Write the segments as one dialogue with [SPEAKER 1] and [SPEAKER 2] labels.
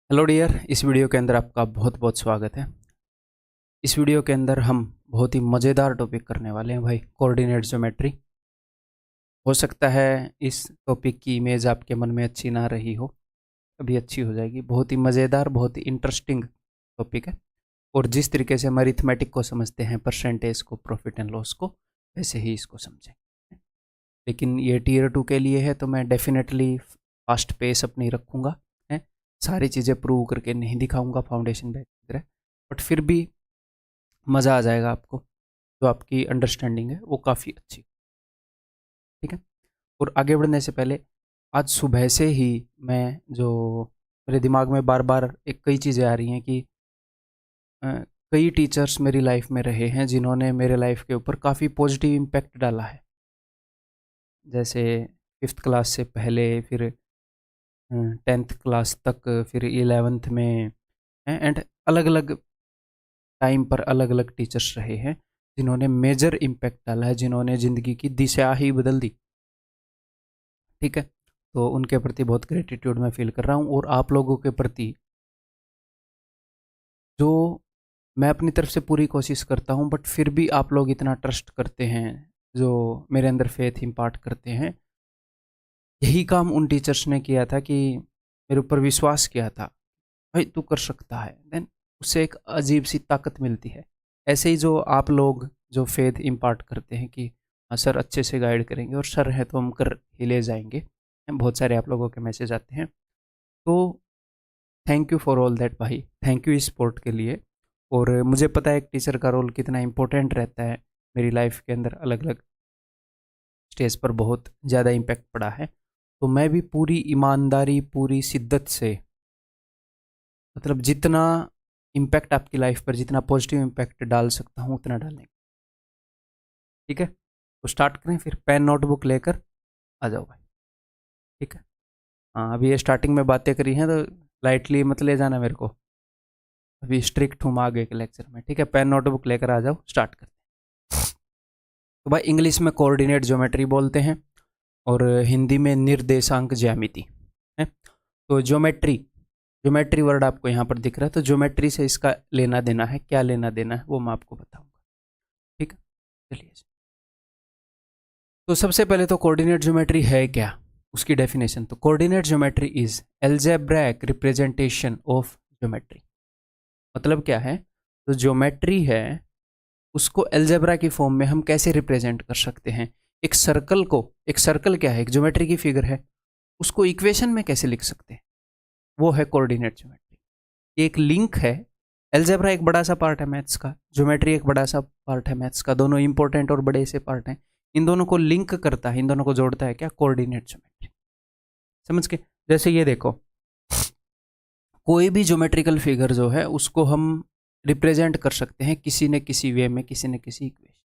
[SPEAKER 1] Hello dear, इस video के अंदर आपका बहुत बहुत स्वागत है। इस वीडियो के अंदर हम बहुत ही मज़ेदार टॉपिक करने वाले हैं भाई, कोऑर्डिनेट ज्योमेट्री। हो सकता है इस टॉपिक की इमेज आपके मन में अच्छी ना रही हो, अभी अच्छी हो जाएगी। बहुत ही मज़ेदार, बहुत ही इंटरेस्टिंग टॉपिक है। और जिस तरीके से हम अरिथमेटिक को समझते हैं, परसेंटेज को, प्रॉफिट एंड लॉस को, वैसे ही इसको समझें। लेकिन ये टीयर 2 के लिए है, तो मैं डेफिनेटली फास्ट पेस अपनी रखूँगा है। सारी चीज़ें प्रूव करके नहीं दिखाऊंगा फाउंडेशन बैक की तरह, बट फिर भी मज़ा आ जाएगा आपको। जो आपकी अंडरस्टैंडिंग है वो काफ़ी अच्छी, ठीक है। और आगे बढ़ने से पहले, आज सुबह से ही मैं जो मेरे दिमाग में बार बार एक कई चीज़ें आ रही हैं कि अ, कई टीचर्स मेरी लाइफ में रहे हैं जिन्होंने मेरे लाइफ के ऊपर काफ़ी पॉजिटिव इम्पैक्ट डाला है। जैसे 5th क्लास से पहले, फिर 10th क्लास तक, फिर 11th में, एंड अलग अलग टाइम पर अलग अलग टीचर्स रहे हैं जिन्होंने मेजर इम्पैक्ट डाला है, जिन्होंने ज़िंदगी की दिशा ही बदल दी, ठीक है। तो उनके प्रति बहुत ग्रेटिट्यूड मैं फील कर रहा हूँ। और आप लोगों के प्रति जो मैं अपनी तरफ से पूरी कोशिश करता हूँ, बट फिर भी आप लोग इतना ट्रस्ट करते हैं, जो मेरे अंदर फेथ इम्पार्ट करते हैं। यही काम उन टीचर्स ने किया था कि मेरे ऊपर विश्वास किया था, भाई तू कर सकता है। देन उससे एक अजीब सी ताकत मिलती है। ऐसे ही जो आप लोग जो फेथ इम्पार्ट करते हैं कि हाँ सर अच्छे से गाइड करेंगे, और सर है तो हम कर ही ले जाएंगे, बहुत सारे आप लोगों के मैसेज आते हैं। तो thank you for all that भाई, थैंक यू इस सपोर्ट के लिए। और मुझे पता है एक टीचर का रोल कितना इम्पोर्टेंट रहता है मेरी लाइफ के अंदर, अलग अलग स्टेज पर बहुत ज़्यादा इम्पैक्ट पड़ा है। तो मैं भी पूरी ईमानदारी, पूरी शिद्दत से, मतलब जितना इम्पैक्ट आपकी लाइफ पर, जितना पॉजिटिव इम्पैक्ट डाल सकता हूँ उतना डालने, ठीक है। तो स्टार्ट करें फिर, पेन नोटबुक लेकर आ जाओ भाई, ठीक है। हाँ, अभी ये स्टार्टिंग में बातें करी हैं तो लाइटली मत ले जाना मेरे को, अभी स्ट्रिक्ट हूँ आगे के लेक्चर में, ठीक है। पेन नोटबुक लेकर आ जाओ, स्टार्ट करते हैं। तो भाई इंग्लिश में कोऑर्डिनेट ज्योमेट्री बोलते हैं, और हिंदी में निर्देशांक ज्यामिति है। तो ज्योमेट्री, ज्योमेट्री वर्ड आपको यहाँ पर दिख रहा है, तो ज्योमेट्री से इसका लेना देना है, क्या लेना देना है वो मैं आपको बताऊंगा, ठीक है। चलिए, तो सबसे पहले तो कोऑर्डिनेट ज्योमेट्री है क्या, उसकी डेफिनेशन। तो coordinate geometry is algebraic representation of geometry. मतलब क्या है, तो ज्योमेट्री है उसको एल्जेब्रा की फॉर्म में हम कैसे रिप्रेजेंट कर सकते हैं। एक सर्कल को, एक सर्कल क्या है, एक ज्योमेट्री की फिगर है, उसको इक्वेशन में कैसे लिख सकते हैं, वो है कोऑर्डिनेट ज्योमेट्री। एक लिंक है, एल्जेब्रा एक बड़ा सा पार्ट है मैथ्स का, ज्योमेट्री एक बड़ा सा पार्ट है मैथ्स का, दोनों इंपॉर्टेंट और बड़े से पार्ट हैं। इन दोनों को लिंक करता है, इन दोनों को जोड़ता है क्या, कोऑर्डिनेट ज्योमेट्री। समझ के, जैसे ये देखो, कोई भी ज्योमेट्रिकल फिगर जो है उसको हम रिप्रेजेंट कर सकते हैं किसी न किसी वे में, किसी न किसी इक्वेशन,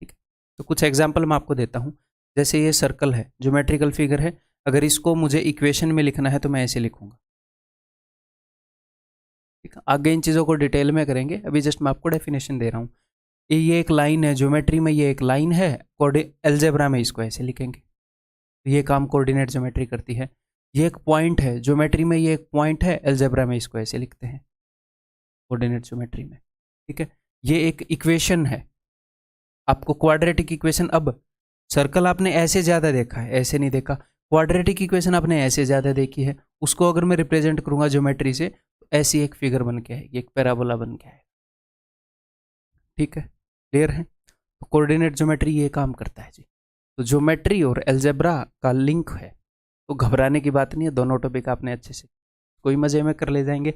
[SPEAKER 1] ठीक है। तो कुछ एग्जांपल मैं आपको देता हूँ। जैसे ये सर्कल है, ज्योमेट्रिकल फिगर है, अगर इसको मुझे इक्वेशन में लिखना है तो मैं ऐसे लिखूंगा, ठीक है। आगे इन चीज़ों को डिटेल में करेंगे, अभी जस्ट मैं आपको डेफिनेशन दे रहा हूँ। ये एक लाइन है, ज्योमेट्री में ये एक लाइन है, एल्जेब्रा में इसको ऐसे लिखेंगे। तो ये काम कोऑर्डिनेट ज्योमेट्री करती है। ये एक पॉइंट है, ज्योमेट्री में ये एक पॉइंट है, एल्जेब्रा में इसको ऐसे लिखते हैं कोऑर्डिनेट ज्योमेट्री में, ठीक है। ये एक इक्वेशन है, आपको क्वाड्रेटिक इक्वेशन, अब सर्कल आपने ऐसे ज़्यादा देखा है, ऐसे नहीं देखा। क्वाड्रेटिक इक्वेशन आपने ऐसे ज़्यादा देखी है, उसको अगर मैं रिप्रेजेंट करूंगा ज्योमेट्री से, तो ऐसी एक फिगर बन के आएगी, एक पैराबोला बन के आएगा, ठीक है। क्लियर है। तो कोऑर्डिनेट ज्योमेट्री ये काम करता है जी। तो ज्योमेट्री और एल्जेब्रा का लिंक है, तो घबराने की बात नहीं है, दोनों टॉपिक आपने अच्छे से कोई मजे में कर ले जाएंगे।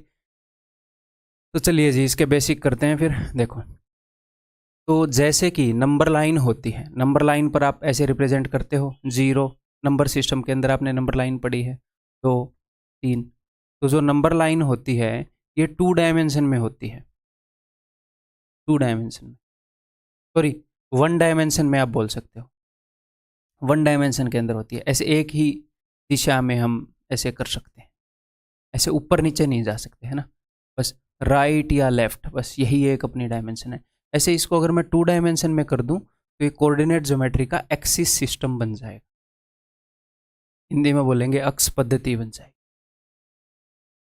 [SPEAKER 1] तो चलिए जी, इसके बेसिक करते हैं फिर। देखो, तो जैसे कि नंबर लाइन होती है, नंबर लाइन पर आप ऐसे रिप्रेजेंट करते हो, जीरो, नंबर सिस्टम के अंदर आपने नंबर लाइन पढ़ी है, 2, 3। तो जो नंबर लाइन होती है ये 2 डायमेंशन में होती है, 2 डायमेंशन में, सॉरी 1 डायमेंशन में आप बोल सकते हो, 1 डायमेंशन के अंदर होती है। ऐसे एक ही दिशा में हम ऐसे कर सकते हैं, ऐसे ऊपर नीचे नहीं जा सकते, है ना, बस राइट या लेफ्ट, बस यही एक अपनी डायमेंशन है। ऐसे इसको अगर मैं 2 डायमेंशन में कर दूं तो ये कोऑर्डिनेट ज्योमेट्री का एक्सिस सिस्टम बन जाएगा, हिंदी में बोलेंगे अक्ष पद्धति बन जाएगी,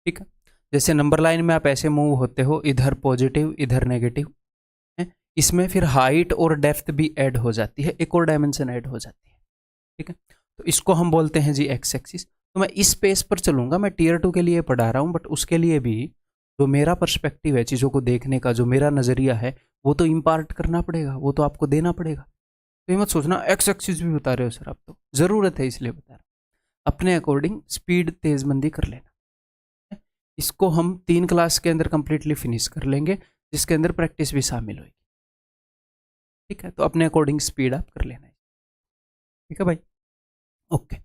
[SPEAKER 1] ठीक है। जैसे नंबर लाइन में आप ऐसे मूव होते हो, इधर पॉजिटिव इधर नेगेटिव है, इसमें फिर हाइट और डेप्थ भी ऐड हो जाती है, एक और डायमेंशन ऐड हो जाती है। ठीक है, तो इसको हम बोलते हैं जी एक्स एक्सिस। तो मैं इस पेस पर चलूंगा, मैं टियर 2 के लिए पढ़ा रहा हूँ, बट उसके लिए भी जो मेरा पर्सपेक्टिव है चीज़ों को देखने का, जो मेरा नज़रिया है, वो तो इम्पार्ट करना पड़ेगा, वो तो आपको देना पड़ेगा। तो ये मत सोचना एक्स एक्सिस भी बता रहे हो सर आप, तो ज़रूरत है इसलिए बता रहा हूँ। अपने अकॉर्डिंग स्पीड तेज़मंदी कर लेना। इसको हम 3 क्लास के अंदर कंप्लीटली फिनिश कर लेंगे, जिसके अंदर प्रैक्टिस भी शामिल होगी। ठीक है, तो अपने अकॉर्डिंग स्पीड आप कर लेना है। ठीक है भाई, ओके।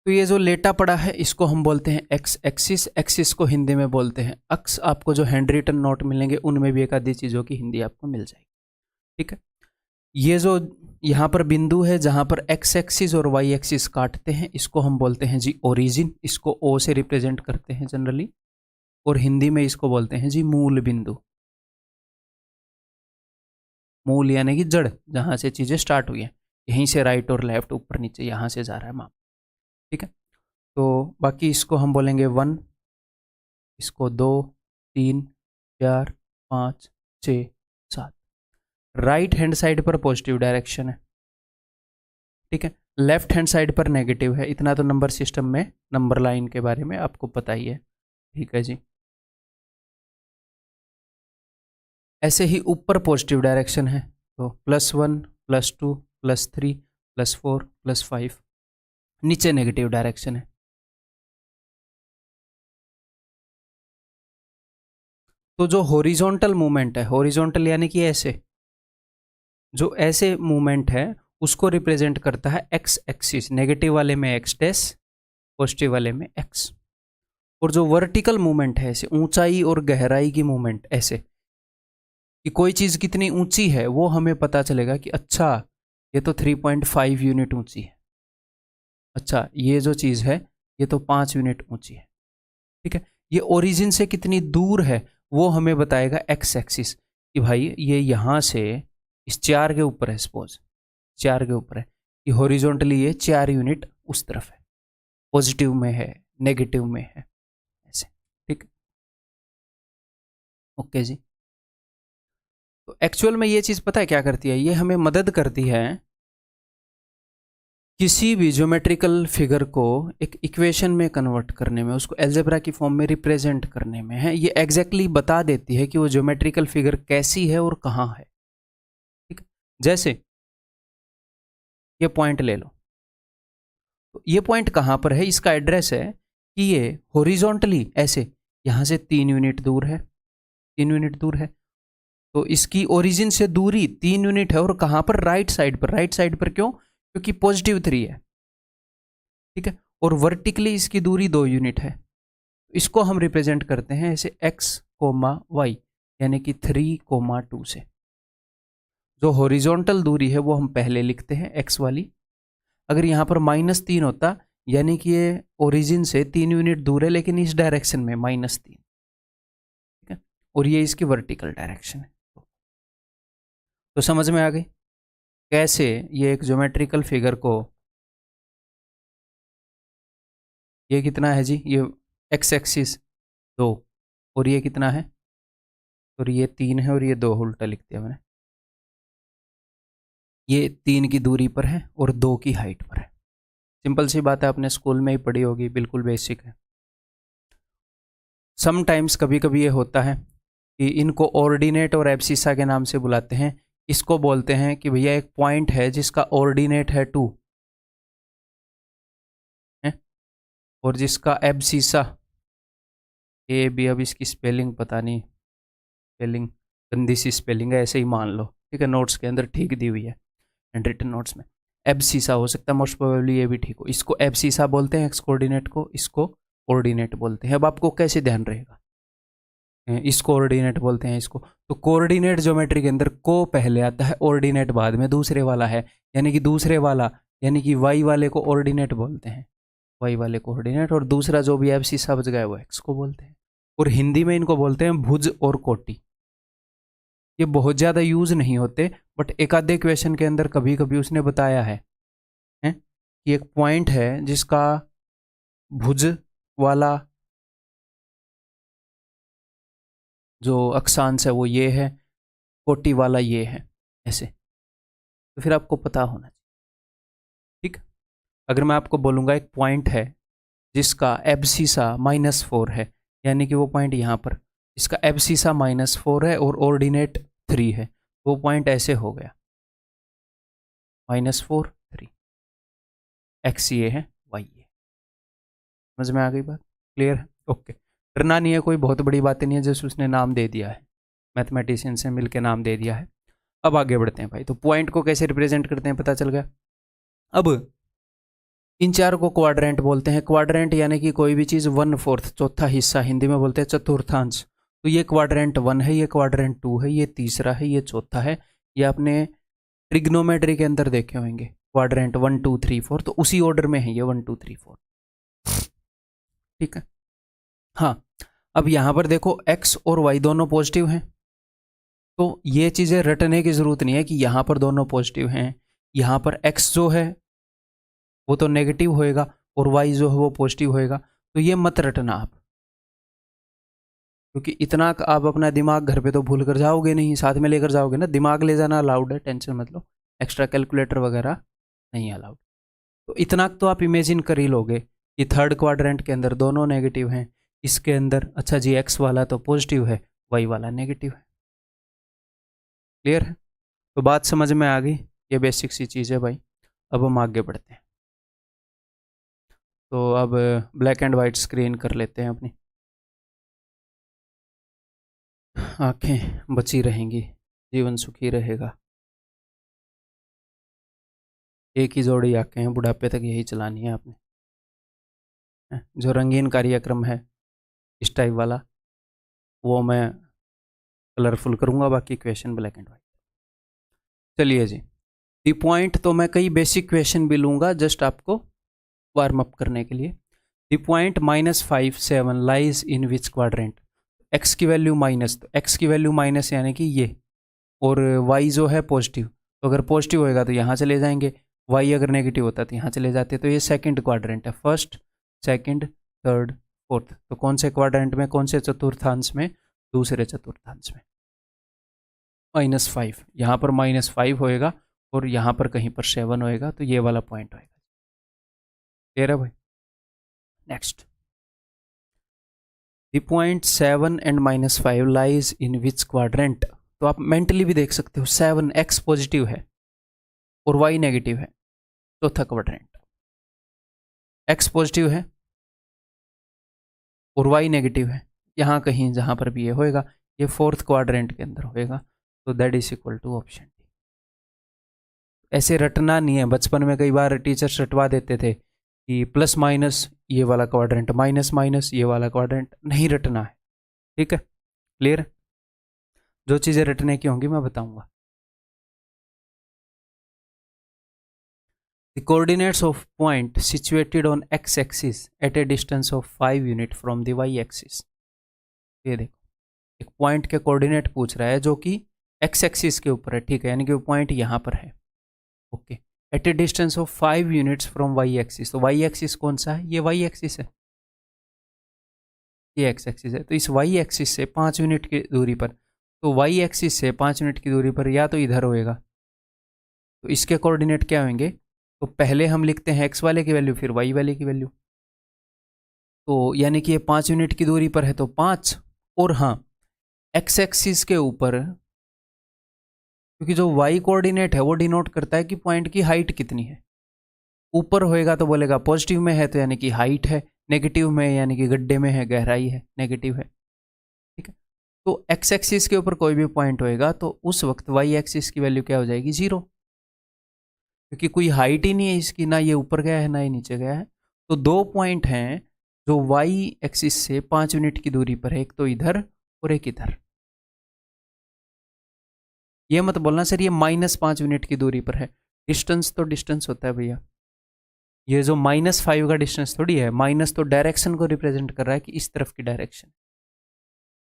[SPEAKER 1] तो ये जो लेटा पड़ा है इसको हम बोलते हैं एक्स एक्सिस। एक्सिस को हिंदी में बोलते हैं अक्स। आपको जो हैंड रिटन नोट मिलेंगे उनमें भी एक आधी चीज़ों की हिंदी आपको मिल जाएगी। ठीक है, ये जो यहाँ पर बिंदु है जहाँ पर एक्स एक्सिस और वाई एक्सिस काटते हैं, इसको हम बोलते हैं जी ओरिजिन। इसको ओ से रिप्रेजेंट करते हैं जनरली, और हिंदी में इसको बोलते हैं जी मूल बिंदु। मूल यानी कि जड़, जहाँ से चीज़ें स्टार्ट हुई हैं, यहीं से राइट और लेफ्ट ऊपर नीचे यहाँ से जा रहा है माप। ठीक है, तो बाकी इसको हम बोलेंगे 1, इसको 2, 3, 4, 5, 6, 7। राइट हैंड साइड पर पॉजिटिव डायरेक्शन है। ठीक है, लेफ्ट हैंड साइड पर नेगेटिव है। इतना तो नंबर सिस्टम में, नंबर लाइन के बारे में आपको पता ही है। ठीक है जी, ऐसे ही ऊपर पॉजिटिव डायरेक्शन है, तो +1, +2, +3, +4, +5। नीचे नेगेटिव डायरेक्शन है। तो जो हॉरिजॉन्टल मूवमेंट है, हॉरिजॉन्टल यानी कि ऐसे, जो ऐसे मूवमेंट है उसको रिप्रेजेंट करता है एक्स एक्सिस। नेगेटिव वाले में एक्स डैश, पॉजिटिव वाले में एक्स। और जो वर्टिकल मूवमेंट है, ऐसे ऊंचाई और गहराई की मूवमेंट, ऐसे कि कोई चीज़ कितनी ऊंची है वो हमें पता चलेगा कि अच्छा ये तो 3.5 यूनिट ऊंची है, अच्छा ये जो चीज़ है ये तो 5 यूनिट ऊंची है। ठीक है, ये ओरिजिन से कितनी दूर है वो हमें बताएगा एक्स एक्सिस, कि भाई ये यहाँ से इस 4 के ऊपर है, सपोज 4 के ऊपर है, कि हॉरिजॉन्टली ये 4 यूनिट उस तरफ है, पॉजिटिव में है, नेगेटिव में है, ऐसे। ठीक, ओके जी। तो एक्चुअल में ये चीज़ पता है क्या करती है, ये हमें मदद करती है किसी भी ज्योमेट्रिकल फिगर को एक इक्वेशन में कन्वर्ट करने में, उसको एल्जेब्रा की फॉर्म में रिप्रेजेंट करने में है। ये एग्जैक्टली बता देती है कि वो ज्योमेट्रिकल फिगर कैसी है और कहाँ है। ठीक है, जैसे ये पॉइंट ले लो, तो ये पॉइंट कहाँ पर है, इसका एड्रेस है कि ये हॉरिजॉन्टली ऐसे यहाँ से 3 यूनिट दूर है, 3 यूनिट दूर है। तो इसकी ओरिजिन से दूरी 3 यूनिट है, और कहाँ पर, राइट साइड पर। राइट साइड पर क्यों, क्योंकि +3 है। ठीक है, और वर्टिकली इसकी दूरी 2 यूनिट है। इसको हम रिप्रेजेंट करते हैं ऐसे x, y, यानी कि 3, 2 से। जो हॉरिजॉन्टल दूरी है वो हम पहले लिखते हैं x वाली। अगर यहाँ पर -3 होता, यानी कि ये ओरिजिन से 3 यूनिट दूर है लेकिन इस डायरेक्शन में -3। ठीक है, और ये इसकी वर्टिकल डायरेक्शन है। तो समझ में आ गई कैसे ये एक ज्योमेट्रिकल फिगर को, ये कितना है जी, ये x एक्सिस 2, और ये कितना है, और ये 3 है, और ये 2 उल्टा लिख दिया मैंने। ये 3 की दूरी पर है और 2 की हाइट पर है। सिंपल सी बात है, आपने स्कूल में ही पढ़ी होगी, बिल्कुल बेसिक है। समटाइम्स कभी कभी ये होता है कि इनको ऑर्डिनेट और एब्सिसा के नाम से बुलाते हैं। इसको बोलते हैं कि भैया एक पॉइंट है जिसका ऑर्डिनेट है 2 है, और जिसका एब्सिसा, ये भी अब इसकी स्पेलिंग पता नहीं, स्पेलिंग गंदी सी स्पेलिंग है, ऐसे ही मान लो। ठीक है, नोट्स के अंदर ठीक दी हुई है, हैंड रिटन नोट्स में। एब्सिसा हो सकता है, मोस्ट प्रोबेबली ये भी ठीक हो। इसको एब्सिसा बोलते हैं एक्स कोऑर्डिनेट को, इसको ऑर्डिनेट बोलते हैं। अब आपको कैसे ध्यान रहेगा, इसको ऑर्डिनेट बोलते हैं इसको। तो कोऑर्डिनेट ज्योमेट्री के अंदर को पहले आता है, ऑर्डिनेट बाद में दूसरे वाला है, यानी कि दूसरे वाला यानी कि वाई वाले को ऑर्डिनेट बोलते हैं, वाई वाले को ऑर्डिनेट, और दूसरा जो भी एब्सिसा बच गया वो एक्स को बोलते हैं। और हिंदी में इनको बोलते हैं भुज और कोटि। ये बहुत ज़्यादा यूज़ नहीं होते, बट एक आधे क्वेश्चन के अंदर कभी कभी उसने बताया है कि एक पॉइंट है जिसका भुज वाला जो अक्षांश है वो ये है, कोटि वाला ये है, ऐसे। तो फिर आपको पता होना चाहिए। ठीक। अगर मैं आपको बोलूँगा एक पॉइंट है जिसका एब्सिसा -4 है, यानी कि वो पॉइंट यहाँ पर, इसका एब्सिसा -4 है और ऑर्डिनेट 3 है, वो पॉइंट ऐसे हो गया -4 3, एक्स ये है, वाई ये। समझ में आ गई बात? क्लियर है? ओके। डरना नहीं है, कोई बहुत बड़ी बात नहीं है, जैसे उसने नाम दे दिया है, मैथमेटिशियन से मिलके नाम दे दिया है। अब आगे बढ़ते हैं भाई। तो पॉइंट को कैसे रिप्रेजेंट करते हैं पता चल गया। अब इन चार को क्वाड्रेंट बोलते हैं। क्वाड्रेंट यानी कि कोई भी चीज़ 1/4, चौथा हिस्सा, हिंदी में बोलते हैं चतुर्थांश। तो ये क्वाड्रेंट 1 है, ये क्वाड्रेंट 2 है, ये तीसरा है, ये चौथा है। ये आपने ट्रिग्नोमेट्री के अंदर देखे होंगे, क्वाड्रेंट 1 2 3 4, तो उसी ऑर्डर में है ये 1 2 3 4। ठीक है। हाँ, अब यहाँ पर देखो x और y दोनों पॉजिटिव हैं, तो ये चीज़ें रटने की ज़रूरत नहीं है कि यहाँ पर दोनों पॉजिटिव हैं, यहाँ पर x जो है वो तो नेगेटिव होएगा और y जो है वो पॉजिटिव होएगा। तो ये मत रटना आप, क्योंकि इतना आप अपना दिमाग घर पे तो भूल कर जाओगे नहीं, साथ में लेकर जाओगे ना। दिमाग ले जाना अलाउड है, टेंशन मत लो, एक्स्ट्रा कैलकुलेटर वगैरह नहीं अलाउड। तो इतना तो आप इमेजिन कर ही लोगे कि थर्ड क्वाड्रेंट के अंदर दोनों नेगेटिव हैं, इसके अंदर अच्छा जी एक्स वाला तो पॉजिटिव है, वाई वाला नेगेटिव है। क्लियर है? तो बात समझ में आ गई, ये बेसिक सी चीज़ है भाई। अब हम आगे बढ़ते हैं। तो अब ब्लैक एंड वाइट स्क्रीन कर लेते हैं अपनी, आंखें बची रहेंगी, जीवन सुखी रहेगा। एक ही जोड़ी आंखें हैं, बुढ़ापे तक यही चलानी है आपने। जो रंगीन कार्यक्रम है इस टाइप वाला, वो मैं कलरफुल करूँगा, बाकी क्वेश्चन ब्लैक एंड वाइट। चलिए जी, दी पॉइंट तो मैं कई बेसिक क्वेश्चन भी लूँगा जस्ट आपको वार्म अप करने के लिए। The point -5 7 lies in which quadrant. X की वैल्यू माइनस, तो एक्स की वैल्यू माइनस यानी कि ये, और वाई जो है पॉजिटिव, तो अगर पॉजिटिव होएगा तो यहाँ चले जाएंगे, वाई अगर नेगेटिव होता तो यहाँ चले जाते। तो ये सेकंड क्वाड्रेंट है, फर्स्ट सेकंड थर्ड फोर्थ। तो कौन से क्वाड्रेंट में, कौन से चतुर्थांश में? दूसरे चतुर्थांश में। -5, यहाँ पर -5 होएगा और यहाँ पर कहीं पर 7 होएगा, तो ये वाला पॉइंट होएगा। क्लियर है भाई? Next, the point 7 and -5 lies in which quadrant. तो आप मेंटली भी देख सकते हो, 7 एक्स पॉजिटिव है और वाई नेगेटिव है, चौथा क्वाड्रेंट। एक्स पॉजिटिव है और वाई नेगेटिव है, यहाँ कहीं जहाँ पर भी ये होएगा, ये फोर्थ क्वाड्रेंट के अंदर होएगा। तो that is equal to option D. ऐसे रटना नहीं है, बचपन में कई बार टीचर्स रटवा देते थे कि प्लस माइनस ये वाला क्वाड्रेंट, माइनस माइनस ये वाला क्वाड्रेंट, नहीं रटना है। ठीक है? क्लियर? जो चीज़ें रटने की होंगी मैं बताऊंगा। The coordinates of point situated on x-axis at a distance of 5 unit from the y-axis। ये देखो, एक पॉइंट के कोऑर्डिनेट पूछ रहा है जो कि एक्स एक्सिस के ऊपर है, ठीक है, यानी कि वो पॉइंट यहाँ पर है। Okay, at a distance of 5 units from Y axis. तो वाई एक्सिस कौन सा है? ये वाई एक्सिस है, ये एक्स एक्सिस है। तो इस वाई एक्सिस से 5 यूनिट की दूरी पर, तो वाई एक्सिस से 5 यूनिट की दूरी पर या तो इधर होएगा, तो इसके कोऑर्डिनेट क्या होंगे? तो पहले हम लिखते हैं एक्स वाले की वैल्यू, फिर वाई वाले की वैल्यू। तो यानी कि ये 5 यूनिट की दूरी पर है तो 5, और हाँ एक्स एक्सिस के ऊपर, क्योंकि जो वाई कोऑर्डिनेट है वो डिनोट करता है कि पॉइंट की हाइट कितनी है। ऊपर होएगा तो बोलेगा पॉजिटिव में है तो यानी कि हाइट है, नेगेटिव में यानी कि गड्ढे में है, गहराई है, नेगेटिव है। ठीक है? तो एक्स एक्सिस के ऊपर कोई भी पॉइंट होएगा तो उस वक्त वाई एक्सिस की वैल्यू क्या हो जाएगी? 0, क्योंकि कोई हाइट ही नहीं है इसकी, ना ये ऊपर गया है ना ये नीचे गया है। तो दो पॉइंट हैं जो वाई एक्सिस से 5 यूनिट की दूरी पर है, एक तो इधर और एक इधर। ये मत बोलना सर ये -5 यूनिट की दूरी पर है, डिस्टेंस तो डिस्टेंस होता है भैया। ये जो -5 का डिस्टेंस थोड़ी है, माइनस तो डायरेक्शन को रिप्रेजेंट कर रहा है कि इस तरफ की डायरेक्शन।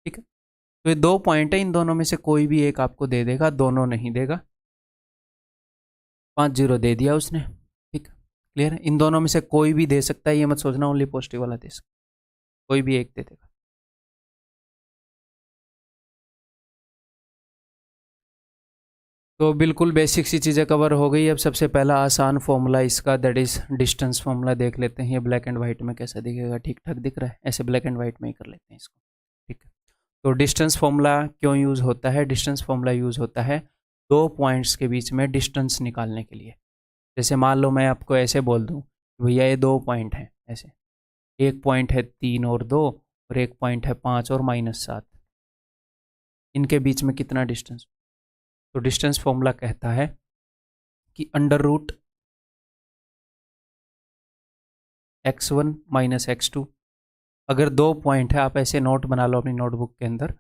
[SPEAKER 1] ठीक है? तो ये दो पॉइंट है, इन दोनों में से कोई भी एक आपको दे देगा, दोनों नहीं देगा। 5 0 दे दिया उसने। ठीक, क्लियर है? इन दोनों में से कोई भी दे सकता है, ये मत सोचना ओनली पॉजिटिव वाला दे सकता, कोई भी एक दे देगा। तो बिल्कुल बेसिक सी चीज़ें कवर हो गई। अब सबसे पहला आसान फॉर्मूला इसका, दैट इज़ डिस्टेंस फॉर्मूला देख लेते हैं। ये ब्लैक एंड वाइट में कैसा दिखेगा, ठीक ठाक दिख रहा है? ऐसे ब्लैक एंड वाइट में ही कर लेते हैं इसको, ठीक है। तो डिस्टेंस फॉर्मूला क्यों यूज़ होता है? डिस्टेंस फॉर्मूला यूज़ होता है दो पॉइंट्स के बीच में डिस्टेंस निकालने के लिए। जैसे मान लो मैं आपको ऐसे बोल दूँ, भैया ये 2 पॉइंट हैं, ऐसे एक पॉइंट है 3 और 2 और एक पॉइंट है 5 और -7, इनके बीच में कितना डिस्टेंस? तो डिस्टेंस फॉर्मूला कहता है कि under root x1 minus x2, अगर 2 पॉइंट है, आप ऐसे नोट बना लो अपनी नोटबुक के अंदर,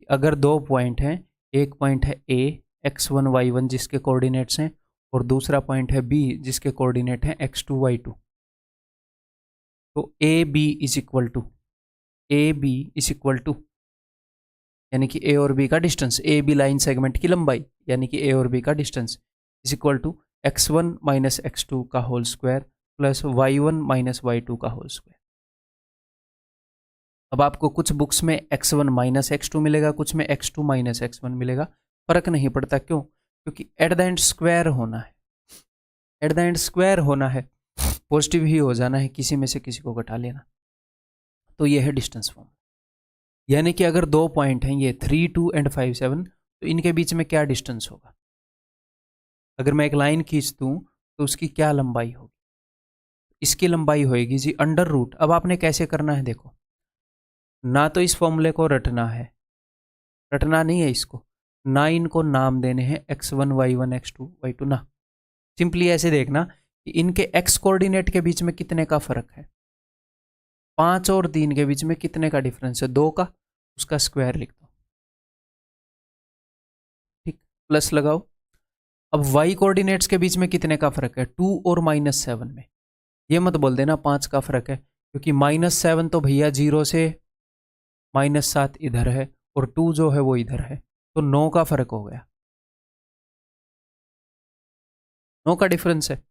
[SPEAKER 1] अगर 2 पॉइंट हैं, एक पॉइंट है a x1 y1 जिसके कोऑर्डिनेट्स हैं, और दूसरा पॉइंट है b जिसके कोऑर्डिनेट हैं x2 y2, तो A B is equal to यानी कि ए और बी का distance, A B line segment की लंबाई यानी कि ए और बी का distance is equal to x1 minus x2 का whole square plus y1 minus y2 का होल स्क्वायर। अब आपको कुछ बुक्स में x1 माइनस x2 मिलेगा, कुछ में x2 माइनस x1 मिलेगा, फर्क नहीं पड़ता। क्यों? क्योंकि एट द एंड स्क्वायर होना है, एट द एंड स्क्वायर होना है, पॉजिटिव ही हो जाना है, किसी में से किसी को घटा लेना। तो ये है डिस्टेंस फॉर्म। यानी कि अगर 2 पॉइंट हैं ये 3, 2 एंड 5, 7, तो इनके बीच में क्या डिस्टेंस होगा? अगर मैं एक लाइन खींच दूं तो उसकी क्या लंबाई होगी? इसकी लंबाई होएगी जी अंडर रूट। अब आपने कैसे करना है देखो, ना तो इस फॉर्मूले को रटना है, रटना नहीं है इसको, ना इनको नाम देने हैं x1 y1 x2 y2, ना, सिंपली ऐसे देखना कि इनके x कोऑर्डिनेट के बीच में कितने का फर्क है, 5 और 3 के बीच में कितने का डिफरेंस है, 2 का, उसका स्क्वायर लिख दो, ठीक, प्लस लगाओ। अब y कोऑर्डिनेट्स के बीच में कितने का फर्क है, 2 और -7 में। ये मत बोल देना 5 का फर्क है, क्योंकि -7 तो भैया 0 से -7 इधर है और 2 जो है वो इधर है, तो 9 का फर्क हो गया, 9 का डिफरेंस है।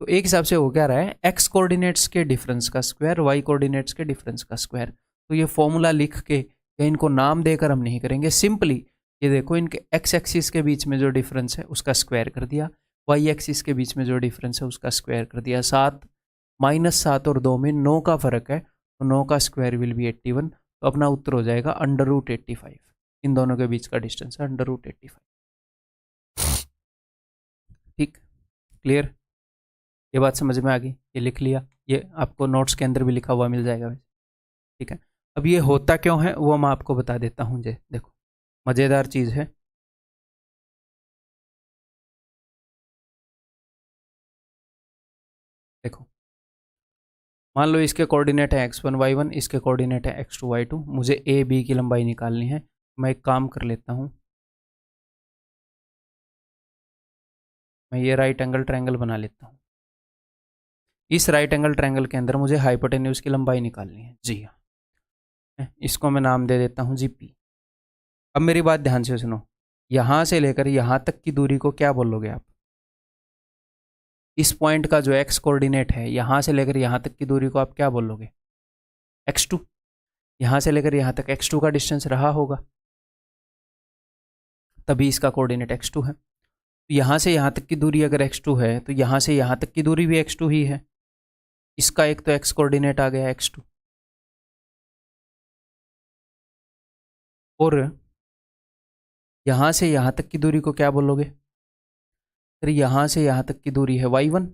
[SPEAKER 1] तो एक हिसाब से हो क्या रहा है, x कोऑर्डिनेट्स के डिफरेंस का स्क्वायर y कोऑर्डिनेट्स के डिफरेंस का स्क्वायर। तो ये फॉर्मूला लिख के या इनको नाम देकर हम नहीं करेंगे, सिंपली ये देखो इनके x एक्सिस के बीच में जो डिफरेंस है उसका स्क्वायर कर दिया, y एक्सिस के बीच में जो डिफरेंस है उसका स्क्वायर कर दिया। 7 -7 और 2 में 9 का फर्क है, तो 9 का स्क्वायर विल बी 81। तो अपना उत्तर हो जाएगा अंडर रूट 85। इन दोनों के बीच का डिस्टेंस है अंडर रूट 85। ठीक, क्लियर? ये बात समझ में आ गई? ये लिख लिया, ये आपको नोट्स के अंदर भी लिखा हुआ मिल जाएगा, ठीक है। अब ये होता क्यों है वो मैं आपको बता देता हूँ। जे देखो मज़ेदार चीज़ है, देखो मान लो इसके कोऑर्डिनेट है x1 y1, इसके कोऑर्डिनेट है x2 y2, मुझे ए बी की लंबाई निकालनी है। मैं एक काम कर लेता हूँ, मैं ये राइट एंगल ट्रायंगल बना लेता हूँ। इस राइट एंगल ट्रायंगल के अंदर मुझे हाइपोटेन्यूज की लंबाई निकालनी है, जी हाँ, इसको मैं नाम दे देता हूँ जी पी। अब मेरी बात ध्यान से सुनो, यहाँ से लेकर यहाँ तक की दूरी को क्या बोलोगे आप? इस पॉइंट का जो x कोऑर्डिनेट है, यहाँ से लेकर यहाँ तक की दूरी को आप क्या बोलोगे? x2। यहाँ से लेकर यहाँ तक x2 का डिस्टेंस रहा होगा, तभी इसका कोऑर्डिनेट x2 है। तो यहाँ से यहाँ तक की दूरी अगर x2 है, तो यहाँ से यहाँ तक की दूरी भी x2 ही है। इसका एक तो x कोऑर्डिनेट आ गया x2, और यहाँ से यहाँ तक की दूरी को क्या बोलोगे? फिर यहाँ से यहाँ तक की दूरी है y1,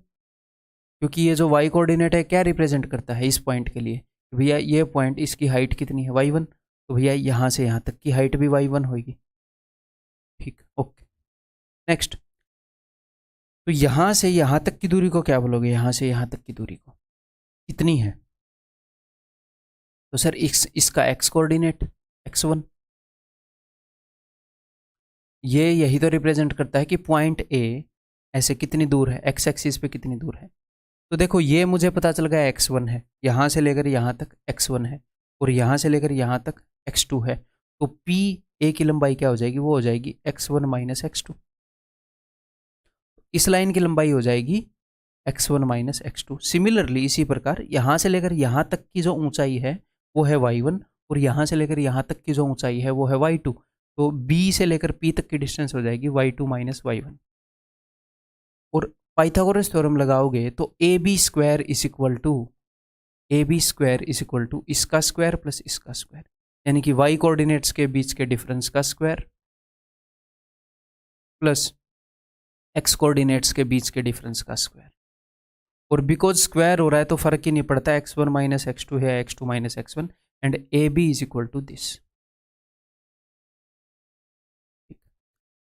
[SPEAKER 1] क्योंकि ये जो y कोऑर्डिनेट है क्या रिप्रेजेंट करता है इस पॉइंट के लिए? भैया ये पॉइंट, इसकी हाइट कितनी है? y1, तो भैया यहाँ से यहाँ तक की हाइट भी y1 होगी, ठीक, ओके। नेक्स्ट, तो यहाँ से यहाँ तक की दूरी को क्या बोलोगे? यहाँ से यहाँ तक की दूरी को कितनी है? तो सर इसका x कोऑर्डिनेट x1, ये यही तो रिप्रेजेंट करता है कि पॉइंट ए ऐसे कितनी दूर है, x एक्सिस पे कितनी दूर है। तो देखो ये मुझे पता चल गया x1 है, यहाँ से लेकर यहाँ तक x1 है, और यहाँ से लेकर यहाँ तक x2 है। तो p a की लंबाई क्या हो जाएगी? वो हो जाएगी x1 माइनस x2। इस लाइन की लंबाई हो जाएगी x1 माइनस x2। सिमिलरली इसी प्रकार यहाँ से लेकर यहाँ तक की जो ऊंचाई है वो है y1, और यहाँ से लेकर यहाँ तक की जो ऊंचाई है वो है y2। तो बी से लेकर पी तक की डिस्टेंस हो जाएगी y2 माइनस y1। और पाइथागोरस थ्योरम लगाओगे तो A B square is equal to इसका स्क्वायर प्लस इसका स्क्वायर, यानी कि y कोऑर्डिनेट्स के बीच के डिफरेंस का स्क्वायर प्लस x कोऑर्डिनेट्स के बीच के डिफरेंस का स्क्वायर। और बिकॉज स्क्वायर हो रहा है तो फर्क ही नहीं पड़ता, x1 माइनस x2 है, x2 minus x1, and A B is equal to this.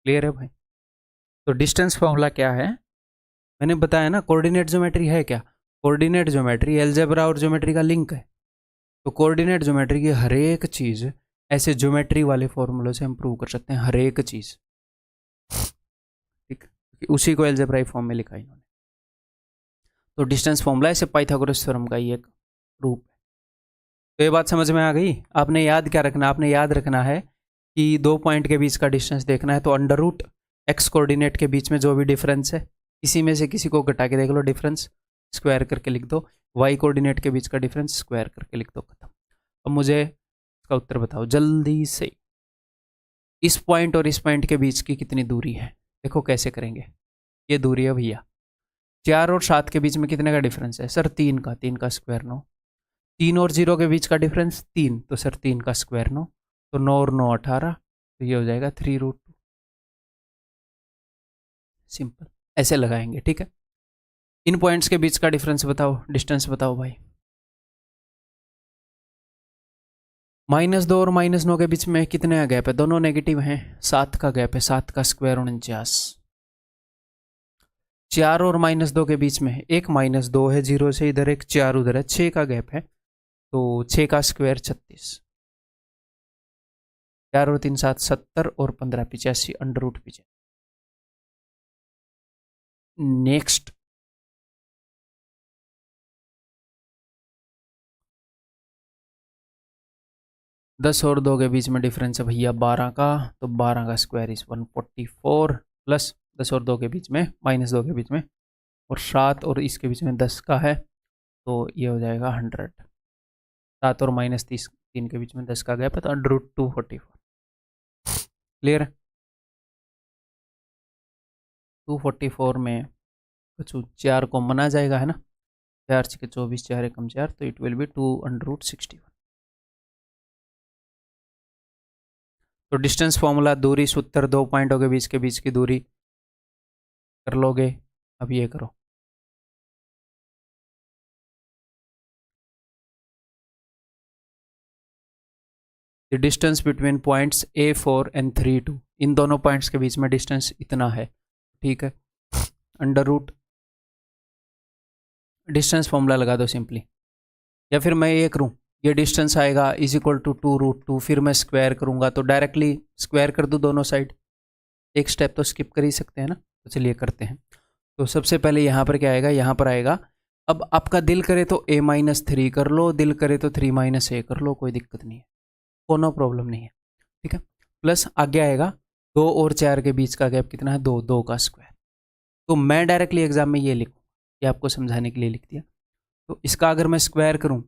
[SPEAKER 1] Clear है भाई? तो डिस्टेंस फॉर्मूला क्या है मैंने बताया ना, कोऑर्डिनेट ज्योमेट्री है क्या? कोऑर्डिनेट ज्योमेट्री अलजेब्रा और ज्योमेट्री का लिंक है। तो कोऑर्डिनेट ज्योमेट्री की हर एक चीज़ ऐसे ज्योमेट्री वाले फॉर्मूलों से हम प्रूव कर सकते हैं, हर एक चीज़। ठीक, उसी को अलजेब्राई फॉर्म में लिखा इन्होंने। तो डिस्टेंस फॉर्मूला ऐसे पाइथागोरस थ्योरम का ही एक रूप है। तो ये बात समझ में आ गई? आपने याद क्या रखना? आपने याद रखना है कि दो पॉइंट के बीच का डिस्टेंस देखना है तो अंडर रूट एक्स कोऑर्डिनेट के बीच में जो भी डिफरेंस है इसी में से किसी को घटा के देख लो, डिफरेंस स्क्वायर करके लिख दो, वाई कोऑर्डिनेट के बीच का डिफरेंस स्क्वायर करके लिख दो, खत्म। अब मुझे इसका उत्तर बताओ जल्दी से, इस पॉइंट और इस पॉइंट के बीच की कितनी दूरी है? देखो कैसे करेंगे। ये दूरी है भैया 4 और 7 के बीच में कितने का डिफरेंस है सर? 3 का स्क्वायर 9। 3 और 0 के बीच का डिफरेंस 3, तो सर 3 का स्क्वायर 9, तो 9 और 9 18, तो ये हो जाएगा 3√2। सिंपल ऐसे लगाएंगे, ठीक है। इन पॉइंट्स के बीच का डिफरेंस बताओ, डिस्टेंस बताओ भाई। -2 और -9 के बीच में कितने का गैप है? दोनों नेगेटिव हैं, 7 का गैप है, 7 का स्क्वायर 49। 4 और -2 के बीच में एक -2 है, 0 से इधर एक 4 उधर है, 6 का गैप है, तो 6 का स्क्वायर 36। 4 और 3 7 70 और 15 85, √85। नेक्स्ट, दस और 2 के बीच में डिफरेंस है भैया 12 का, तो 12 का स्क्वायर इज 144, प्लस 10 और 2 के बीच में -2 के बीच में, और 7 और इसके बीच में 10 का है, तो ये हो जाएगा 100। 7 और -3 के बीच में 10 का गैप है, तो √244। क्लियर है? 244 में कुछ 4 कॉमन आ जाएगा, है ना? 4 6 24, 4 एकम 4, तो इट विल बी 2√61। तो डिस्टेंस फॉर्मूला, दूरी सूत्र, दो पॉइंटों के बीच की दूरी कर लोगे। अब ये करो, the distance between points A4 and 3 2, इन दोनों पॉइंट्स के बीच में डिस्टेंस इतना है, ठीक है। अंडर रूट डिस्टेंस फॉर्मूला लगा दो सिंपली, या फिर मैं ये करूँ, ये डिस्टेंस आएगा इज इक्वल टू 2√2, फिर मैं स्क्वायर करूँगा तो डायरेक्टली स्क्वायर कर दूँ दोनों साइड। एक स्टेप तो स्किप कर ही सकते हैं ना, तो चलिए करते हैं। तो सबसे पहले यहाँ पर क्या आएगा? यहाँ पर आएगा, अब आपका दिल करे तो A-3 कर लो, दिल करे तो 3 - A कर लो, कोई दिक्कत नहीं है, कोनो प्रॉब्लम नहीं है, ठीक है। प्लस आगे आएगा 2 और 4 के बीच का गैप कितना है? 2, 2 का स्क्वायर। तो मैं डायरेक्टली एग्जाम में ये लिखूँ, ये आपको समझाने के लिए लिख दिया। तो इसका अगर मैं स्क्वायर करूँ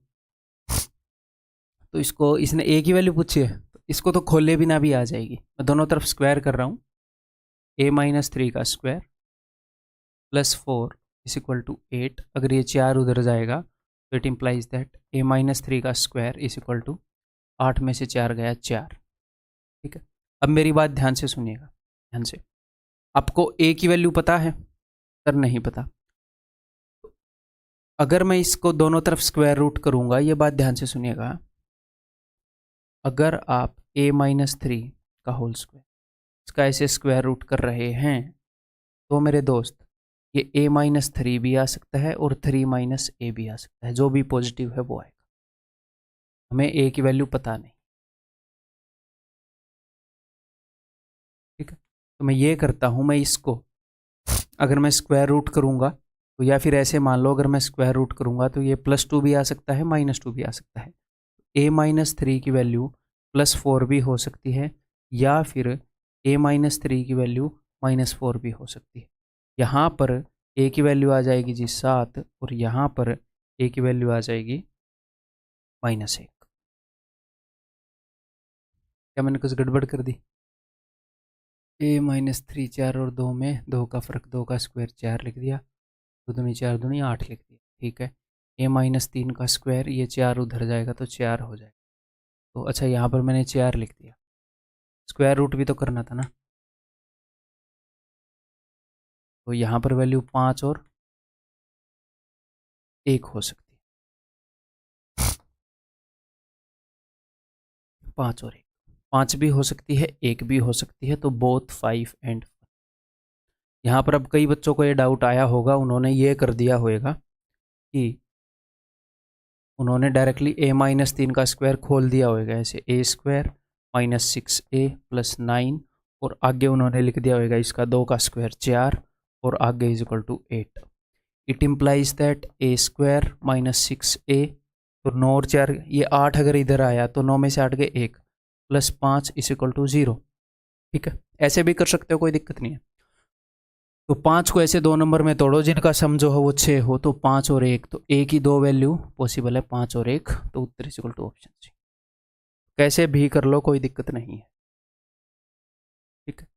[SPEAKER 1] तो इसको, इसने A की वैल्यू पूछी है, तो इसको तो खोले बिना भी आ जाएगी। मैं दोनों तरफ स्क्वायर कर रहा हूँ, A-3 का square plus 4 is equal to 8। अगर ये 4 उधर जाएगा तो इट इम्प्लाइज दैट A-3 का स्क्वायर इज इक्वल टू 8 में से 4 गया 4, ठीक है। अब मेरी बात ध्यान से सुनिएगा, ध्यान से। आपको A की वैल्यू पता है सर? नहीं पता। अगर मैं इसको दोनों तरफ स्क्वायर रूट करूंगा, ये बात ध्यान से सुनिएगा, अगर आप A-3 का होल स्क्वायर इसका ऐसे स्क्वायर रूट कर रहे हैं तो मेरे दोस्त ये A-3 भी आ सकता है और 3 - A भी आ सकता है, जो भी पॉजिटिव है वो आएगा। हमें A की वैल्यू पता नहीं, ठीक है। तो मैं ये करता हूँ, मैं इसको अगर मैं स्क्वायर रूट करूँगा तो, या फिर ऐसे मान लो अगर मैं स्क्वायर रूट करूँगा तो ये +2 भी आ सकता है, -2 भी आ सकता है। A-3 की वैल्यू +4 भी हो सकती है, या फिर A-3 की वैल्यू -4 भी हो सकती है। यहाँ पर A की वैल्यू आ जाएगी जी 7, और यहाँ पर A की वैल्यू आ जाएगी -1। क्या मैंने कुछ गड़बड़ कर दी? a-3 4 और 2 में 2 का फ़र्क, 2 का स्क्वायर 4 लिख दिया, 2 दूनी 4 दूनी 8 लिख दिया। ठीक है, a-3 का स्क्वायर, ये 4 उधर जाएगा तो 4 हो जाएगा। तो अच्छा यहाँ पर मैंने 4 लिख दिया, स्क्वायर रूट भी तो करना था ना, तो यहाँ पर वैल्यू 5 और 1 हो सकती है, 5 और 1, 5 भी हो सकती है, 1 भी हो सकती है, तो बोथ 5 एंड। यहाँ पर अब कई बच्चों को ये डाउट आया होगा, उन्होंने ये कर दिया होगा कि उन्होंने डायरेक्टली a-3 का स्क्वायर खोल दिया होगा, ऐसे a² -6a + 9 और आगे उन्होंने लिख दिया होगा इसका 2 का स्क्वायर 4 और आगे = 8। It implies that a² -6a, तो 9 और 4, ये 8 अगर इधर आया तो 9 में से 8 गए 1 + 5 = 0। ठीक है, ऐसे भी कर सकते हो, कोई दिक्कत नहीं है। तो 5 को ऐसे 2 नंबर में तोड़ो जिनका सम जो हो वो 6 हो, तो 5 और 1, तो एक ही 2 वैल्यू पॉसिबल है, 5 और 1, तो उत्तर = ऑप्शन सी। कैसे भी कर लो, कोई दिक्कत नहीं है। ठीक है,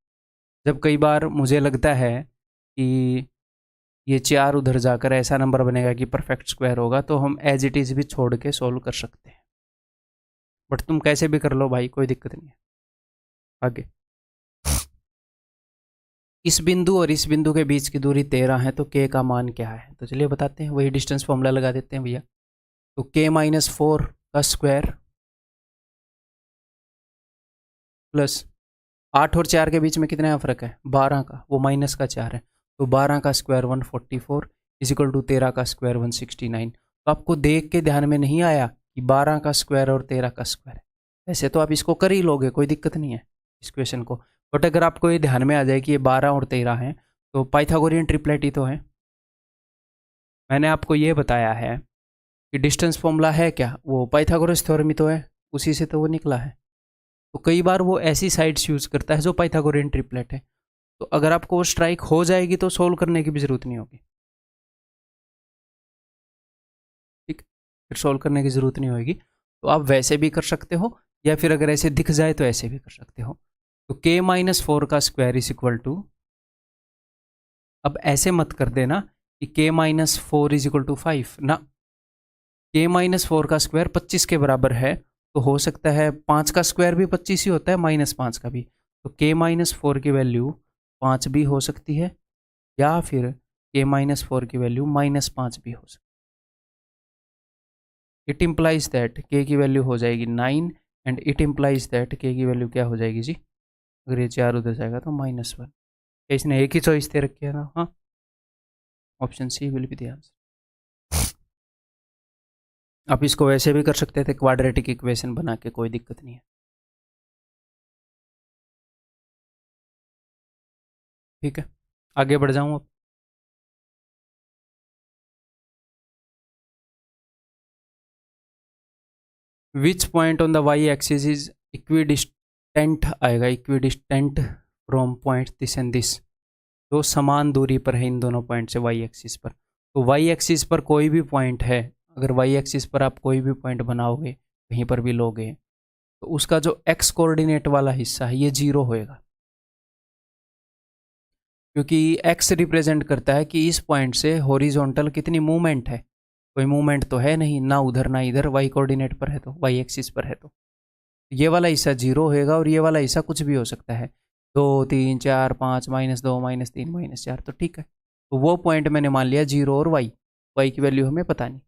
[SPEAKER 1] जब कई बार मुझे लगता है कि ये 4 उधर जाकर ऐसा नंबर बनेगा कि परफेक्ट स्क्वायर होगा, तो हम एज इट इज़ भी छोड़ के सोल्व कर सकते हैं, बट तुम कैसे भी कर लो भाई, कोई दिक्कत नहीं है। आगे, इस बिंदु और इस बिंदु के बीच की दूरी 13 है, तो k का मान क्या है? तो चलिए बताते हैं, वही डिस्टेंस फॉर्मूला लगा देते हैं भैया। तो k-4 का स्क्वायर प्लस 8 और 4 के बीच में कितने का फ़र्क है? 12 का, वो माइनस का 4 है, तो 12 का स्क्वायर 144 = 13 का स्क्वायर 169। तो आपको देख के ध्यान में नहीं आया कि 12 का स्क्वायर और 13 का स्क्वायर है? वैसे तो आप इसको कर ही लोगे, कोई दिक्कत नहीं है इस क्वेश्चन को, बट अगर आपको ये ध्यान में आ जाए कि ये 12 और 13 हैं, तो पाइथागोरियन ट्रिपलेट ही तो है। मैंने आपको ये बताया है कि डिस्टेंस फॉर्मूला है क्या, वो पाइथागोरस थ्योरम ही तो है, उसी से तो वो निकला है। तो कई बार वो ऐसी साइड्स यूज़ करता है जो पाइथागोरियन ट्रिपलेट है, तो अगर आपको वो स्ट्राइक हो जाएगी तो सोल्व करने की भी ज़रूरत नहीं होगी। ठीक, फिर सोल्व करने की ज़रूरत नहीं होगी, तो आप वैसे भी कर सकते हो, या फिर अगर ऐसे दिख जाए तो ऐसे भी कर सकते हो। तो k-4 का स्क्वायर = अब ऐसे मत कर देना कि k-4 = 5 ना, k-4 का स्क्वायर 25 के बराबर है, तो हो सकता है 5 का स्क्वायर भी 25 ही होता है, -5 का भी, तो k-4 की वैल्यू 5 भी हो सकती है, या फिर k-4 की वैल्यू -5 भी हो सकती है। इट इम्प्लाइज दैट k की वैल्यू हो जाएगी 9 and it implies that k की वैल्यू क्या हो जाएगी जी, अगर ये 4 उधर जाएगा तो -1। इसने एक ही चॉइस दे रखी है ना, हाँ, option C will be the answer. आप इसको वैसे भी कर सकते थे, क्वाड्रेटिक इक्वेशन बना के, कोई दिक्कत नहीं है। ठीक है, आगे बढ़ जाऊँ अब। Which point on the Y axis is equidistant आएगा, equidistant from point this and this, तो समान दूरी पर है इन दोनों पॉइंट से वाई एक्सिस पर। तो वाई एक्सिस पर कोई भी पॉइंट है, अगर वाई एक्सिस पर आप कोई भी पॉइंट बनाओगे, कहीं पर भी लोगे, तो उसका जो एक्स कोऑर्डिनेट वाला हिस्सा है ये 0 होएगा, क्योंकि एक्स रिप्रेजेंट करता है कि इस पॉइंट से हॉरिजॉन्टल कितनी मूवमेंट है, कोई मूवमेंट तो है नहीं, ना उधर ना इधर, वाई कोऑर्डिनेट पर है, तो वाई एक्सिस पर है, तो ये वाला हिस्सा 0 होएगा, और ये वाला हिस्सा कुछ भी हो सकता है, 2 3 4 5 -2 -3 -4, तो ठीक है। तो वो पॉइंट मैंने मान लिया 0 और वाई, वाई की वैल्यू हमें पता नहीं,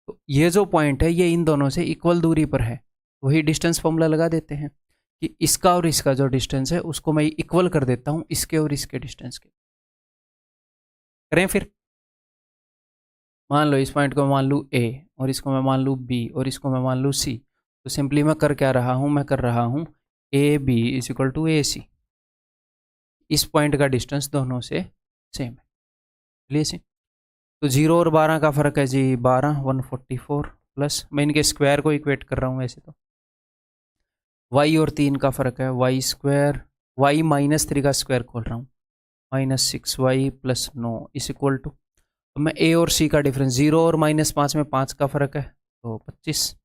[SPEAKER 1] तो ये जो पॉइंट है ये इन दोनों से इक्वल दूरी पर है, वही डिस्टेंस फॉर्मूला लगा देते हैं कि इसका और इसका जो डिस्टेंस है उसको मैं इक्वल कर देता हूँ इसके और इसके डिस्टेंस के। करें फिर, मान लो इस पॉइंट को मैं मान लूँ ए, और इसको मैं मान लूँ बी, और इसको मैं मान लूँ सी, तो सिंपली मैं कर क्या रहा हूँ, मैं कर रहा हूँ ए बी = ए सी, इस पॉइंट का डिस्टेंस दोनों से सेम है, चलिए सी। तो 0 और 12 का फ़र्क है जी 12, 144 प्लस, मैं इनके स्क्वायर को इक्वेट कर रहा हूँ वैसे तो, y और 3 का फ़र्क है y², y -3 का स्क्वायर खोल रहा हूँ, -6y + 9 = तो मैं a और c का डिफरेंस, 0 और -5 में 5 का फ़र्क है, तो 25,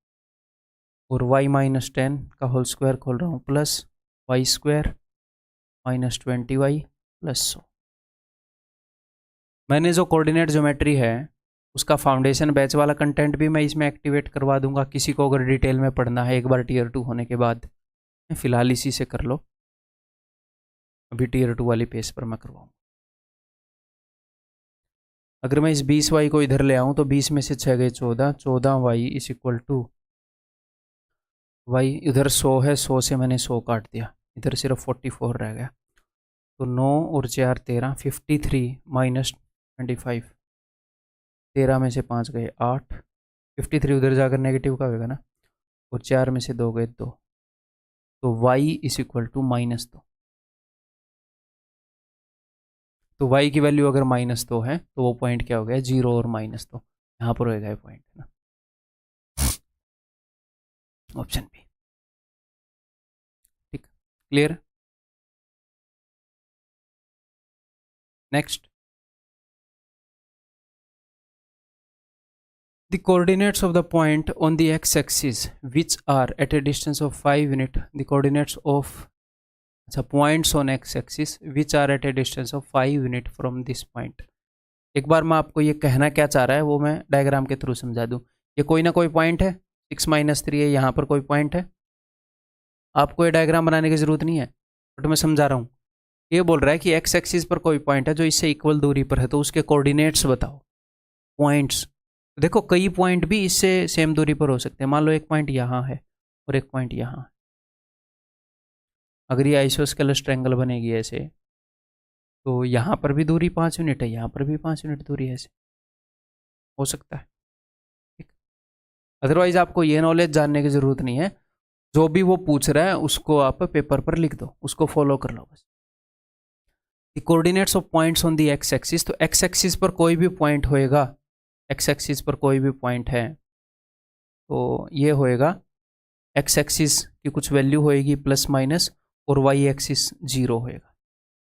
[SPEAKER 1] और y -10 का होल स्क्वायर खोल रहा हूँ, प्लस y² -20y + 100। मैंने जो कोऑर्डिनेट ज्योमेट्री है उसका फाउंडेशन बैच वाला कंटेंट भी मैं इसमें एक्टिवेट करवा दूंगा, किसी को अगर डिटेल में पढ़ना है एक बार टीयर 2 होने के बाद। फिलहाल इसी से कर लो, अभी टीयर 2 वाली पेज पर मैं करवाऊँ। अगर मैं इस 20y को इधर ले आऊँ तो 20 में से 6 गए 14, 14y = y इधर 100 है, 100 से मैंने 100 काट दिया, इधर सिर्फ 44 रह गया। तो 9 और 4 13, 53 - 25, 13 में से 5 गए 8, 53 उधर जाकर नेगेटिव का होगा ना, और 4 में से 2 गए 2, तो y = -2। तो y की वैल्यू अगर -2 है तो वो पॉइंट क्या हो गया, 0 और -2, यहाँ पर होएगा ये पॉइंट ना, ऑप्शन बी। ठीक, clear. Next, the coordinates of the point on the x-axis which are at a distance of 5 unit, the coordinates of the points on x-axis which are at a distance of 5 unit from this point। एक बार मैं आपको ये कहना क्या चाह रहा है वो मैं डायग्राम के थ्रू समझा दूं। ये कोई ना कोई पॉइंट है, 6 - 3 है, यहाँ पर कोई पॉइंट है, आपको ये डायग्राम बनाने की जरूरत नहीं है, बट मैं समझा रहा हूँ। ये बोल रहा है कि एक्स एक्सिस पर कोई पॉइंट है जो इससे इक्वल दूरी पर है, तो उसके कोऑर्डिनेट्स बताओ। पॉइंट्स देखो, कई पॉइंट भी इससे सेम दूरी पर हो सकते हैं। मान लो एक पॉइंट यहाँ है और एक पॉइंट यहाँ है, अगर ये आइसोस्केलस ट्रायंगल बनेगी ऐसे, तो यहाँ पर भी दूरी 5 यूनिट है, यहाँ पर भी 5 यूनिट दूरी है, ऐसे हो सकता है। ठीक, अदरवाइज आपको ये नॉलेज जानने की जरूरत नहीं है, जो भी वो पूछ रहा है उसको आप पेपर पर लिख दो, उसको फॉलो कर लो बस। The coordinates of points on the x axis, तो एक्स एक्सिस पर कोई भी पॉइंट होएगा, एक्स एक्सिस पर कोई भी पॉइंट है तो ये होएगा, एक्स एक्सिस की कुछ वैल्यू होएगी +- और वाई एक्सिस 0 होएगा।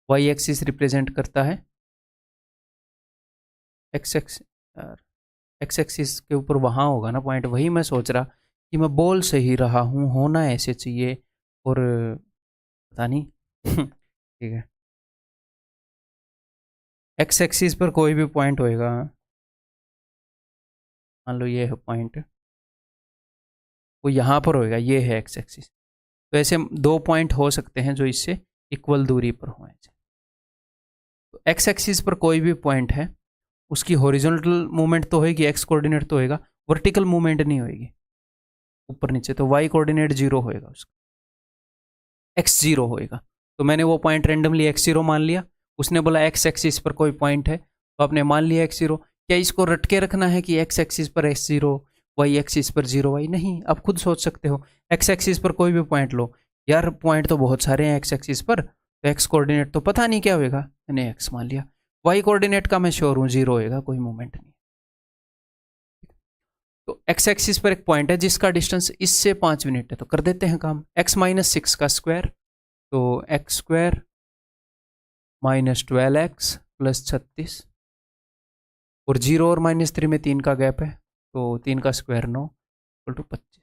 [SPEAKER 1] वाई एक्सिस रिप्रेजेंट करता है एक्स एक्सिस के ऊपर वहाँ होगा ना पॉइंट, वही मैं सोच रहा कि मैं बोल सही रहा हूँ, होना ऐसे चाहिए, और पता नहीं ठीक है, एक्स एक्सिस पर कोई भी पॉइंट होएगा, मान लो ये है पॉइंट, वो यहाँ पर होएगा, ये है एक्स एक्सिस। तो ऐसे 2 पॉइंट हो सकते हैं जो इससे इक्वल दूरी पर हों। तो एक्स एक्सिस पर कोई भी पॉइंट है, उसकी हॉरिजॉन्टल मूवमेंट तो होएगी, एक्स कोऑर्डिनेट तो होएगा, वर्टिकल मूवमेंट नहीं होएगी ऊपर नीचे, तो वाई कोऑर्डिनेट 0 होएगा उसका, एक्स 0 होएगा। तो मैंने वो पॉइंट रेंडमली x0 मान लिया, उसने बोला एक्स एक्सिस पर कोई पॉइंट है तो आपने मान लिया x0। क्या इसको रट के रखना है कि एक्स एक्सिस पर x0, वाई एक्सिस पर 0y? नहीं, आप खुद सोच सकते हो, एक्स एक्सिस पर कोई भी पॉइंट लो। यार पॉइंट तो बहुत सारे हैं एक्स एक्सिस पर, तो एक्स कोऑर्डिनेट तो पता नहीं क्या होएगा, मैंने एक्स मान लिया। वाई कोऑर्डिनेट का मैं श्योर हूँ 0 होएगा, कोई मूवमेंट नहीं। तो एक्स एक्सिस पर एक पॉइंट है जिसका डिस्टेंस इससे 5 यूनिट है, तो कर देते हैं काम, x - 6 का स्क्वायर, तो x² - 12x + 36, और 0 और -3 में 3 का गैप है, तो 3 का स्क्वायर 9 = 25।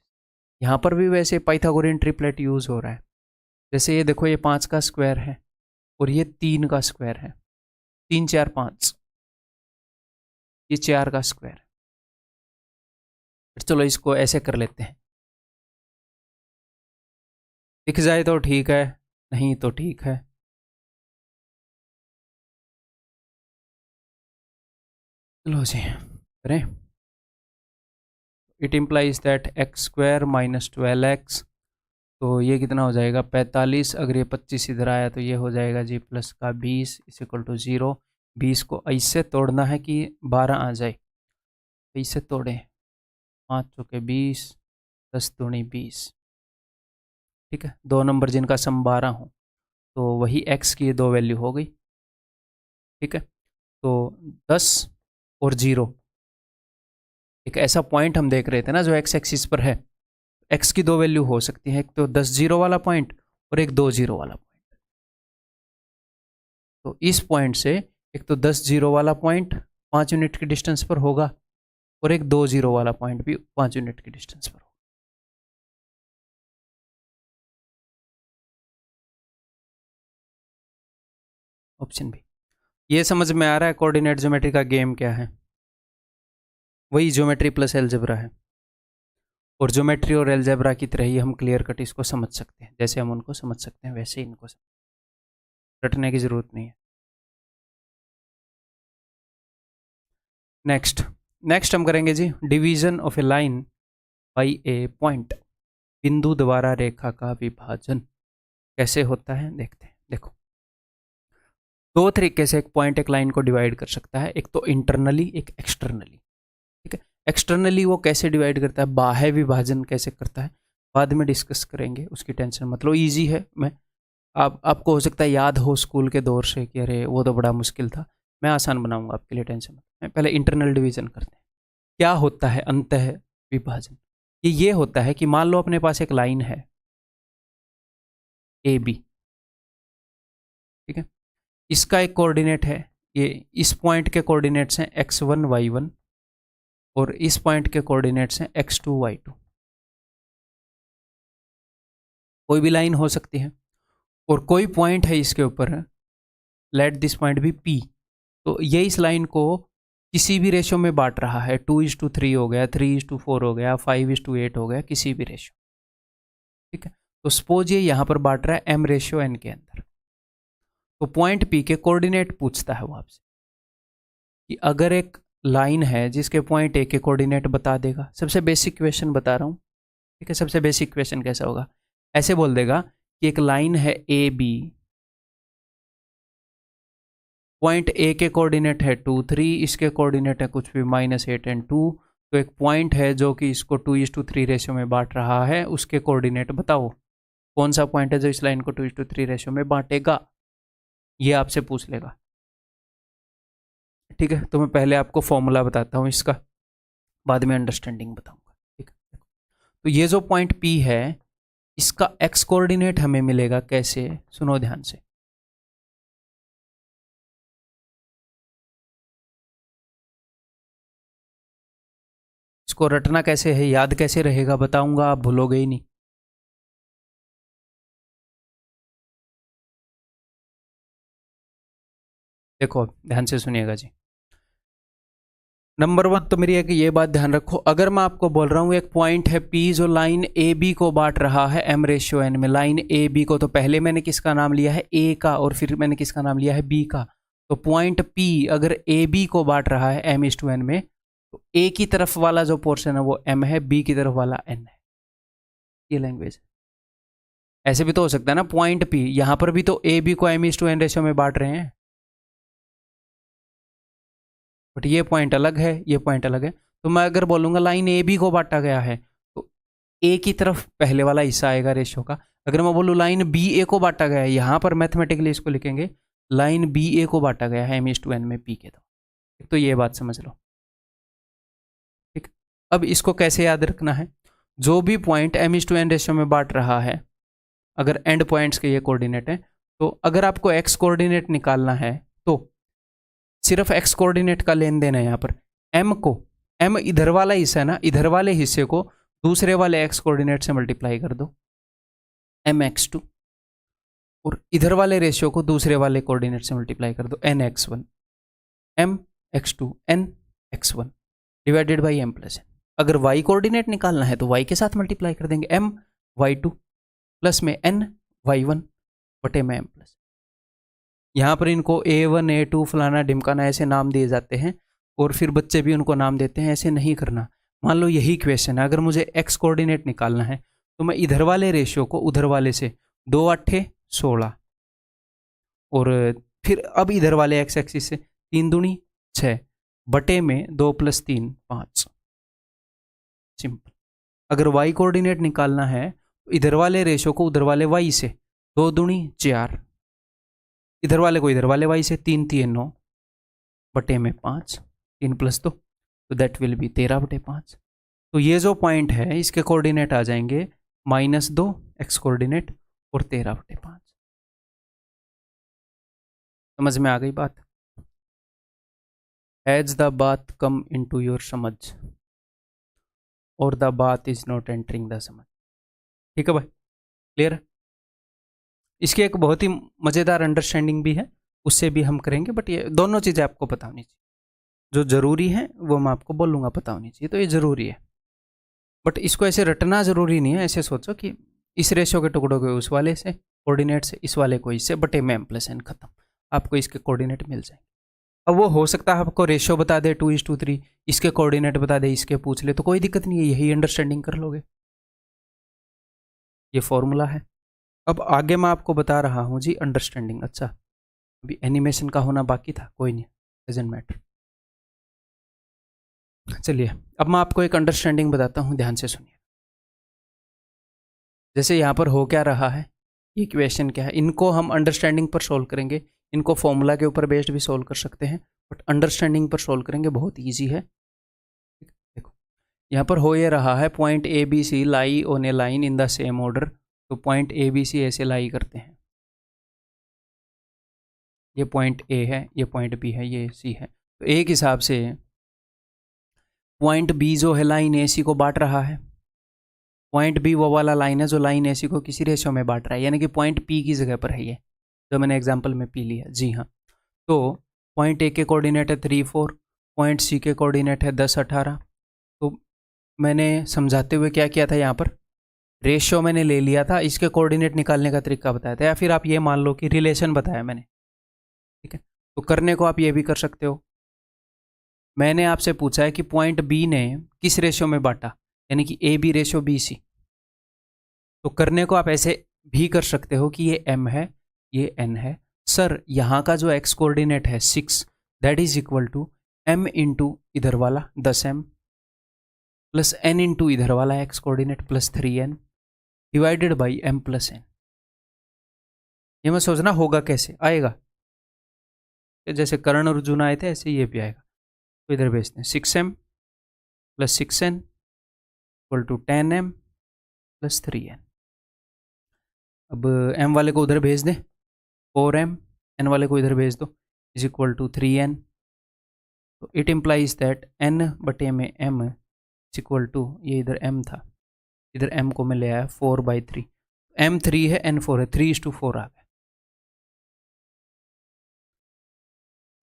[SPEAKER 1] यहाँ पर भी वैसे पाइथागोरियन ट्रिपलेट यूज हो रहा है। जैसे ये देखो, ये 5 का स्क्वायर है और ये 3 का स्क्वायर है, 3 4 5, ये 4 का स्क्वायर है। चलो इसको ऐसे कर लेते हैं, दिख जाए तो ठीक है, नहीं तो ठीक है। चलो जी करें। It implies that x² - 12x, तो ये कितना हो जाएगा 45, अगर ये 25 इधर आया तो ये हो जाएगा जी प्लस का 20 = 0। 20 को ऐसे तोड़ना है कि 12 आ जाए, ऐसे तोड़ें, 5 चौके 20, 10 दूनी 20। ठीक है, 2 नंबर जिनका सम 12 हो, तो वही x की 2 वैल्यू हो गई। ठीक है, तो 10 और 0, एक ऐसा पॉइंट हम देख रहे थे ना जो x एक्सिस पर है, x की 2 वैल्यू हो सकती है, एक तो 10 0 वाला पॉइंट और एक 2 0 वाला पॉइंट। तो इस पॉइंट से एक तो 10 0 वाला पॉइंट 5 यूनिट के डिस्टेंस पर होगा, और एक 2 0 वाला पॉइंट भी 5 यूनिट के डिस्टेंस पर होगा। Option B. ये समझ में आ रहा है कोऑर्डिनेट ज्योमेट्री का गेम क्या है? वही ज्योमेट्री प्लस एलजेब्रा है, और ज्योमेट्री और एलजेब्रा की तरह ही हम क्लियर कट इसको समझ सकते हैं, जैसे हम उनको समझ सकते हैं वैसे ही इनको रटने की जरूरत नहीं है। नेक्स्ट हम करेंगे जी division of a line by a point. बिंदु द्वारा रेखा का विभाजन कैसे होता है देखते हैं। देखो, दो तरीके से एक पॉइंट एक लाइन को डिवाइड कर सकता है, एक तो इंटरनली, एक एक्सटर्नली। ठीक है, एक्सटर्नली वो कैसे डिवाइड करता है, बाह्य विभाजन कैसे करता है, बाद में डिस्कस करेंगे, उसकी टेंशन मतलब ईजी है। मैं आपको हो सकता है याद हो स्कूल के दौर से कि अरे वो तो बड़ा मुश्किल था, मैं आसान बनाऊंगा आपके लिए, टेंशन मत। पहले इंटरनल डिवीजन करते हैं। क्या होता है अंतः विभाजन? ये होता है कि मान लो अपने पास एक लाइन है ए बी, ठीक है, इसका एक कोऑर्डिनेट है, ये इस पॉइंट के कोऑर्डिनेट्स हैं x1 y1 और इस पॉइंट के कोऑर्डिनेट्स हैं x2 y2। कोई भी लाइन हो सकती है और कोई पॉइंट है इसके ऊपर, let this point be P, तो ये इस लाइन को किसी भी रेशो में बांट रहा है, 2:3 हो गया, 3:4 हो गया, 5:8 हो गया, किसी भी रेशो। ठीक है, तो सपोज ये यहां पर बांट रहा है m/n के अंदर, तो पॉइंट P के कोऑर्डिनेट पूछता है वो आपसे कि अगर एक लाइन है जिसके पॉइंट A के कोऑर्डिनेट बता देगा, सबसे बेसिक क्वेश्चन बता रहा हूं, ठीक है, सबसे बेसिक क्वेश्चन कैसा होगा, ऐसे बोल देगा कि एक लाइन है ए बी, पॉइंट ए के कोऑर्डिनेट है 2 3, इसके कोऑर्डिनेट है कुछ भी -8 और 2, तो एक पॉइंट है जो कि इसको 2:3 रेशियो में बांट रहा है, उसके कोऑर्डिनेट बताओ। कौन सा पॉइंट है जो इस लाइन को 2:3 रेशियो में बांटेगा, ये आपसे पूछ लेगा। ठीक है, तो मैं पहले आपको फॉर्मूला बताता हूँ इसका, बाद में अंडरस्टैंडिंग बताऊंगा। ठीक है, तो ये जो पॉइंट P है इसका एक्स कोऑर्डिनेट हमें मिलेगा कैसे, सुनो ध्यान से। इसको रटना कैसे है, याद कैसे रहेगा बताऊंगा, आप भूलोगे ही नहीं। देखो ध्यान से सुनिएगा जी। नंबर 1 तो मेरी एक ये बात ध्यान रखो, अगर मैं आपको बोल रहा हूँ एक पॉइंट है P जो लाइन ए बी को बांट रहा है m/n में, लाइन ए बी को, तो पहले मैंने किसका नाम लिया है A का, और फिर मैंने किसका नाम लिया है B का। तो पॉइंट P अगर ए बी को बांट रहा है m/n में, तो A की तरफ वाला जो पोर्शन है वो m है, B की तरफ वाला n है। ये लैंग्वेज ऐसे भी तो हो सकता है ना, पॉइंट P यहां पर भी तो ए बी को m/n रेशियो में बांट रहे हैं, बट ये पॉइंट अलग है, ये पॉइंट अलग है। तो मैं अगर बोलूंगा लाइन ए बी को बांटा गया है, तो ए की तरफ पहले वाला हिस्सा आएगा रेशियो का। अगर मैं बोलूँ लाइन बी ए को बांटा गया है, यहां पर मैथमेटिकली इसको लिखेंगे लाइन बी ए को बांटा गया है m/n में P के। तो ये बात समझ लो। ठीक, अब इसको कैसे याद रखना है, जो भी पॉइंट m/n रेशियो में बांट रहा है, अगर एंड पॉइंट्स के ये कोऑर्डिनेट है, तो अगर आपको एक्स कोऑर्डिनेट निकालना है तो सिर्फ एक्स कोऑर्डिनेट का लेन देन है। यहाँ पर m को, m इधर वाला हिस्सा है ना, इधर वाले हिस्से को दूसरे वाले एक्स कोऑर्डिनेट से मल्टीप्लाई कर दो mx2, और इधर वाले रेशियो को दूसरे वाले कोऑर्डिनेट से मल्टीप्लाई कर दो nx1, mx2 nx1 divided by m plus n। अगर y कोऑर्डिनेट निकालना है तो y के साथ मल्टीप्लाई कर देंगे, m y2 प्लस में n y1 बटे में m प्लस। यहाँ पर इनको A1 A2 फलाना ढिमकाना ऐसे नाम दिए जाते हैं, और फिर बच्चे भी उनको नाम देते हैं, ऐसे नहीं करना। मान लो यही क्वेश्चन है, अगर मुझे x कोऑर्डिनेट निकालना है तो मैं इधर वाले रेशियो को उधर वाले से 2 8 16, और फिर अब इधर वाले एक्स एक्सिस से 3 दूनी 6 बटे में 2 + 3 5, सिंपल। अगर y कोऑर्डिनेट निकालना है तो इधर वाले रेशियो को उधर वाले y से 2 दूनी 4, इधर वाले को इधर वाले y से 3 3 9 बटे में 5, 3 + 2, तो दैट विल बी 13/5। तो ये जो पॉइंट है इसके कोऑर्डिनेट आ जाएंगे -2 x कोऑर्डिनेट और 13/5। समझ में आ गई बात? हैज द बात कम इनटू योर समझ, और द बात इज नॉट एंटरिंग द समझ। ठीक है भाई, क्लियर है? इसकी एक बहुत ही मज़ेदार अंडरस्टैंडिंग भी है, उससे भी हम करेंगे, बट ये दोनों चीज़ें आपको पता होनी चाहिए। जो ज़रूरी है वो मैं आपको बोलूँगा पता होनी चाहिए, तो ये ज़रूरी है। बट इसको ऐसे रटना ज़रूरी नहीं है। ऐसे सोचो कि इस रेशो के टुकड़ों को उस वाले से कोऑर्डिनेट से, इस वाले को इससे, बटे में m प्लस n खत्म। आपको इसके कोऑर्डिनेट मिल जाएंगे। अब वो हो सकता है आपको रेशो बता दे 2:3, इसके कोऑर्डिनेट बता दे, इसके पूछ ले, तो कोई दिक्कत नहीं है, यही अंडरस्टैंडिंग कर लोगे। ये फॉर्मूला है। अब आगे मैं आपको बता रहा हूँ जी अंडरस्टैंडिंग। अच्छा, अभी एनिमेशन का होना बाकी था, कोई नहीं, डजंट मैटर। चलिए अब मैं आपको एक अंडरस्टैंडिंग बताता हूँ, ध्यान से सुनिए। जैसे यहाँ पर हो क्या रहा है, इक्वेशन क्या है, इनको हम अंडरस्टैंडिंग पर सोल्व करेंगे। इनको फॉर्मूला के ऊपर बेस्ड भी सोल्व कर सकते हैं, बट अंडरस्टैंडिंग पर सोल्व करेंगे, बहुत ईजी है। देखो यहाँ पर हो ये रहा है, point A B C lie on a line in the same order. तो पॉइंट ए बी सी ऐसे लाई करते हैं, ये पॉइंट ए है, ये पॉइंट बी है, ये सी है। तो एक हिसाब से पॉइंट बी जो है लाइन ए सी को बांट रहा है, पॉइंट बी वो वाला लाइन है जो लाइन ए सी को किसी रेशो में बांट रहा है, यानी कि पॉइंट पी की जगह पर है ये, जो मैंने एग्जाम्पल में पी लिया। जी हाँ, तो पॉइंट ए के कोऑर्डिनेट है 3, 4, पॉइंट सी के कोऑर्डिनेट है 10, 18। तो मैंने समझाते हुए क्या किया था, यहाँ पर रेशियो मैंने ले लिया था, इसके कोऑर्डिनेट निकालने का तरीका बताया था, या फिर आप ये मान लो कि रिलेशन बताया मैंने, ठीक है। तो करने को आप ये भी कर सकते हो। मैंने आपसे पूछा है कि पॉइंट बी ने किस रेशियो में बांटा, यानी कि A B ratio B C. तो करने को आप ऐसे भी कर सकते हो कि ये m है, ये n है। सर यहाँ का जो x कोऑर्डिनेट है 6, that is equal to m into इधर वाला 10m प्लस n इंटू इधर वाला x coordinate plus 3n divided by m plus n। ये मैं सोचना होगा कैसे आएगा, जैसे कर्ण और अर्जुन आए थे ऐसे ये भी आएगा। तो इधर भेजते हैं 6m plus 6n equal to 10m plus 3n। अब m वाले को उधर भेज दें 4m, n वाले को इधर भेज दो, इज इक्वल टू 3n। तो इट इम्प्लाइज दैट n बटे में m इज इक्वल टू, ये इधर m था, इधर m को मैं ले आया 4/3, m 3 है n 4 है, 3:4 आ गया।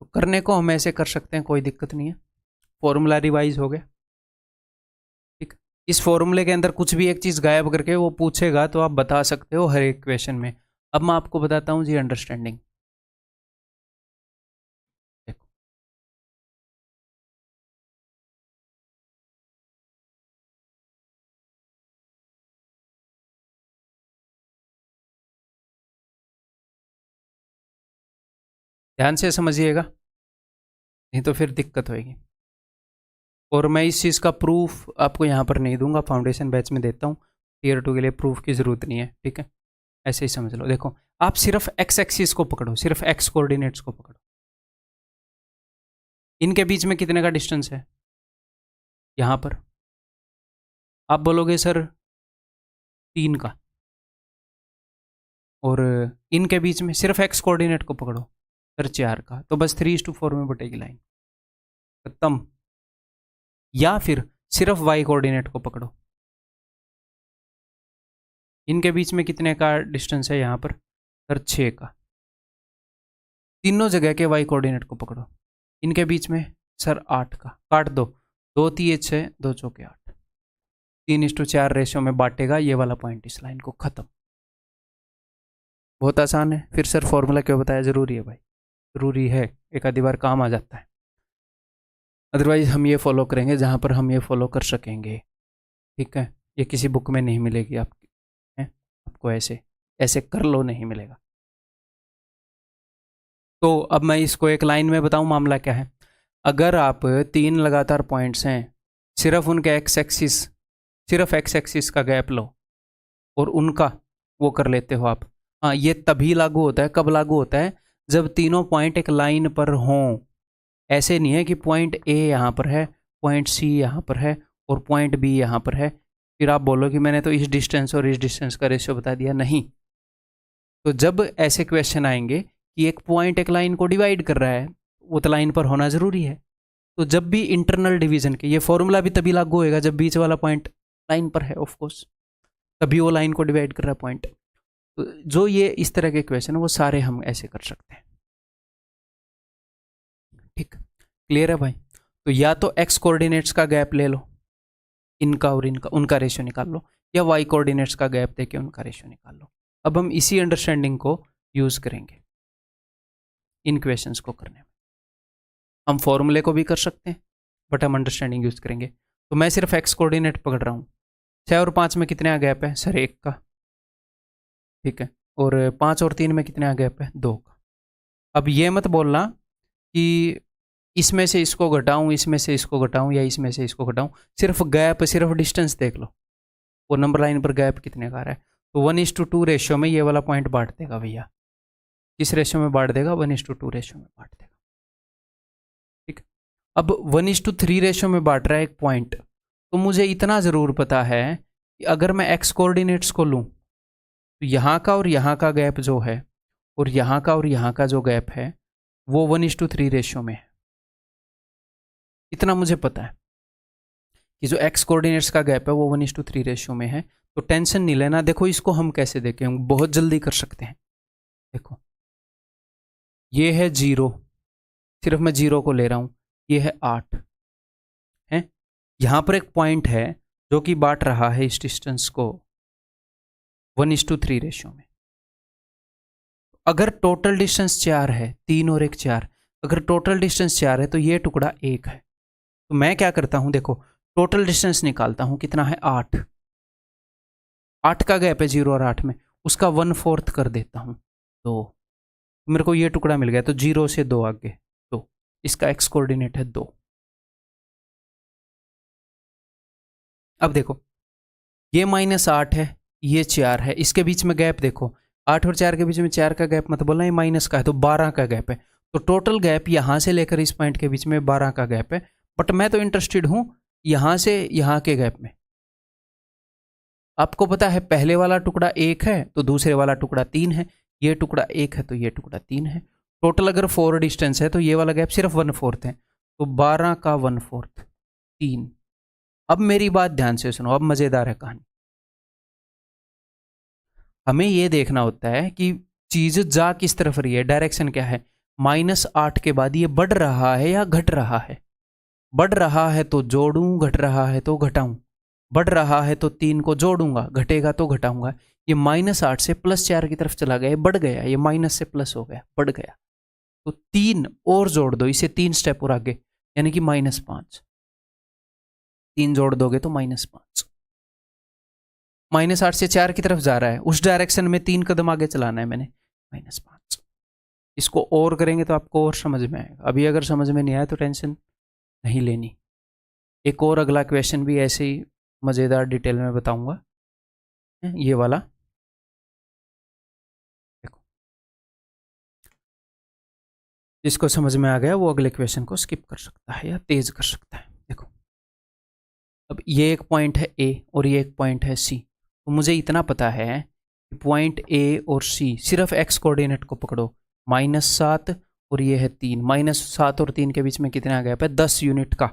[SPEAKER 1] तो करने को हम ऐसे कर सकते हैं, कोई दिक्कत नहीं है। फॉर्मूला रिवाइज हो गया, ठीक। इस फॉर्मूले के अंदर कुछ भी एक चीज़ गायब करके वो पूछेगा तो आप बता सकते हो हर एक क्वेश्चन में। अब मैं आपको बताता हूँ जी अंडरस्टैंडिंग। देखो ध्यान से समझिएगा, नहीं तो फिर दिक्कत होगी। और मैं इस चीज़ का प्रूफ आपको यहाँ पर नहीं दूंगा, फाउंडेशन बैच में देता हूँ। टीयर 2 के लिए प्रूफ की ज़रूरत नहीं है, ठीक है, ऐसे ही समझ लो। देखो आप सिर्फ एक्स एक्सिस को पकड़ो, सिर्फ एक्स कोऑर्डिनेट्स को पकड़ो। इनके बीच में कितने का डिस्टेंस है, यहाँ पर आप बोलोगे सर 3 का, और इनके बीच में सिर्फ एक्स कोऑर्डिनेट को पकड़ो सर 4 का, तो बस 3:4 में बटेगी लाइन, खत्म। या फिर सिर्फ वाई कोऑर्डिनेट को पकड़ो, इनके बीच में कितने का डिस्टेंस है यहाँ पर सर 6 का, तीनों जगह के वाई कोऑर्डिनेट को पकड़ो, इनके बीच में सर 8 का, काट दो, 2 3 6, 2 चौके 8, 3:4 रेशियो में बांटेगा ये वाला पॉइंट इस लाइन को, खत्म। बहुत आसान है। फिर सर फॉर्मूला क्यों बताया, जरूरी है भाई, जरूरी है, एक आधी बार काम आ जाता है। अदरवाइज हम ये फॉलो करेंगे जहाँ पर हम ये फॉलो कर सकेंगे, ठीक है। ये किसी बुक में नहीं मिलेगी आपको ऐसे ऐसे कर लो, नहीं मिलेगा। तो अब मैं इसको एक लाइन में बताऊं, मामला क्या है। अगर आप 3 लगातार पॉइंट्स हैं, सिर्फ उनके सिर्फ एक्स एक्सिस का गैप लो और उनका वो कर लेते हो आप। हाँ, ये तभी लागू होता है, कब लागू होता है, जब तीनों पॉइंट एक लाइन पर हों। ऐसे नहीं है कि पॉइंट ए यहाँ पर है, पॉइंट सी यहाँ पर है और पॉइंट बी यहाँ पर है, फिर आप बोलो कि मैंने तो इस डिस्टेंस और इस डिस्टेंस का रेशियो बता दिया। नहीं, तो जब ऐसे क्वेश्चन आएंगे कि एक पॉइंट एक लाइन को डिवाइड कर रहा है, वो तो लाइन पर होना ज़रूरी है। तो जब भी इंटरनल डिवीजन के ये फॉर्मूला भी तभी लागू होएगा जब बीच वाला पॉइंट लाइन पर है, ऑफ कोर्स, तभी वो लाइन को डिवाइड कर रहा है पॉइंट। तो जो ये इस तरह के क्वेश्चन है वो सारे हम ऐसे कर सकते हैं। ठीक, क्लियर है भाई। तो या तो एक्स कोऑर्डिनेट्स का गैप ले लो, इनका और इनका, उनका रेशियो निकाल लो, या वाई कोऑर्डिनेट्स का गैप देके उनका रेशियो निकाल लो। अब हम इसी अंडरस्टैंडिंग को यूज करेंगे इन क्वेश्चंस को करने में। हम फॉर्मूले को भी कर सकते हैं बट हम अंडरस्टैंडिंग यूज करेंगे। तो मैं सिर्फ एक्स कोऑर्डिनेट पकड़ रहा हूँ। 6 और 5 में कितने गैप है सर? 1 का, ठीक है। और 5 और 3 में कितने गैप है? 2 का। अब ये मत बोलना कि इसमें से इसको घटाऊं, इसमें से इसको घटाऊं, या इसमें से इसको घटाऊं। सिर्फ गैप, सिर्फ डिस्टेंस देख लो, वो नंबर लाइन पर गैप कितने का आ रहा है। तो 1:2 रेशियो में ये वाला पॉइंट बांट देगा भैया। किस रेशियो में बांट देगा? 1:2 रेशियो में बांट देगा, ठीक। अब 1:3 रेशियो में बांट रहा है एक पॉइंट, तो मुझे इतना ज़रूर पता है कि अगर मैं एक्स कोऑर्डिनेट्स को लूँ तो यहाँ का और यहाँ का गैप जो है, और यहाँ का और यहाँ का जो गैप है, वो 1:3 रेशियो में है। इतना मुझे पता है कि जो एक्स कोऑर्डिनेट्स का गैप है वो 1:3 रेशियो में है। तो टेंशन नहीं लेना। देखो इसको हम कैसे देखें, बहुत जल्दी कर सकते हैं। देखो ये है 0, सिर्फ मैं 0 को ले रहा हूँ, ये है 8 है। यहाँ पर एक पॉइंट है जो कि बांट रहा है इस डिस्टेंस को 1:3 रेशियो में। अगर टोटल डिस्टेंस 4 है, 3 और 1 4, अगर टोटल डिस्टेंस 4 है तो ये टुकड़ा 1 है। तो मैं क्या करता हूं, देखो टोटल डिस्टेंस निकालता हूं, कितना है? 8। 8 का गैप है 0 और 8 में, उसका 1/4 कर देता हूं 2। मेरे को ये टुकड़ा मिल गया। तो 0 से 2 आगे 2, इसका एक्स कोऑर्डिनेट है 2। अब देखो ये -8 है, ये 4 है, इसके बीच में गैप देखो, 8 और 4 के बीच में 4 का गैप मत बोलना, ये माइनस का है, तो 12 का गैप है। तो टोटल गैप यहां से लेकर इस पॉइंट के बीच में 12 का गैप है। बट मैं तो इंटरेस्टेड हूं यहां से यहां के गैप में। आपको पता है पहले वाला टुकड़ा 1 है तो दूसरे वाला टुकड़ा 3 है, ये टुकड़ा 1 है तो ये टुकड़ा 3 है। टोटल अगर 4 डिस्टेंस है तो ये वाला गैप सिर्फ 1/4 है, तो 12 का 1/4 3। अब मेरी बात ध्यान से सुनो, अब मजेदार है कहानी। हमें यह देखना होता है कि चीज जा किस तरफ रही है, डायरेक्शन क्या है। -8 के बाद ये बढ़ रहा है या घट रहा है? बढ़ रहा है तो जोड़ूं, घट रहा है तो घटाऊं। बढ़ रहा है तो 3 को जोड़ूंगा, घटेगा तो घटाऊंगा। ये -8 से +4 की तरफ चला गया, बढ़ गया, ये माइनस से प्लस हो गया, बढ़ गया। तो 3 और जोड़ दो, इसे 3 स्टेप और आगे, यानी कि -5। 3 जोड़ दोगे तो -5। -8 से 4 की तरफ जा रहा है, उस डायरेक्शन में 3 कदम आगे चलाना है मैंने, -5। इसको और करेंगे तो आपको और समझ में आएगा। अभी अगर समझ में नहीं आया तो टेंशन नहीं लेनी। एक और अगला क्वेश्चन भी ऐसे ही मज़ेदार डिटेल में बताऊंगा, ये वाला देखो। जिसको समझ में आ गया वो अगले क्वेश्चन को स्किप कर सकता है या तेज कर सकता है। देखो अब ये एक पॉइंट है ए और ये एक पॉइंट है सी। तो मुझे इतना पता है कि पॉइंट ए और सी, सिर्फ एक्स कोऑर्डिनेट को पकड़ो, -7 और ये है 3। -7 और 3 के बीच में कितना गैप है? 10 यूनिट का।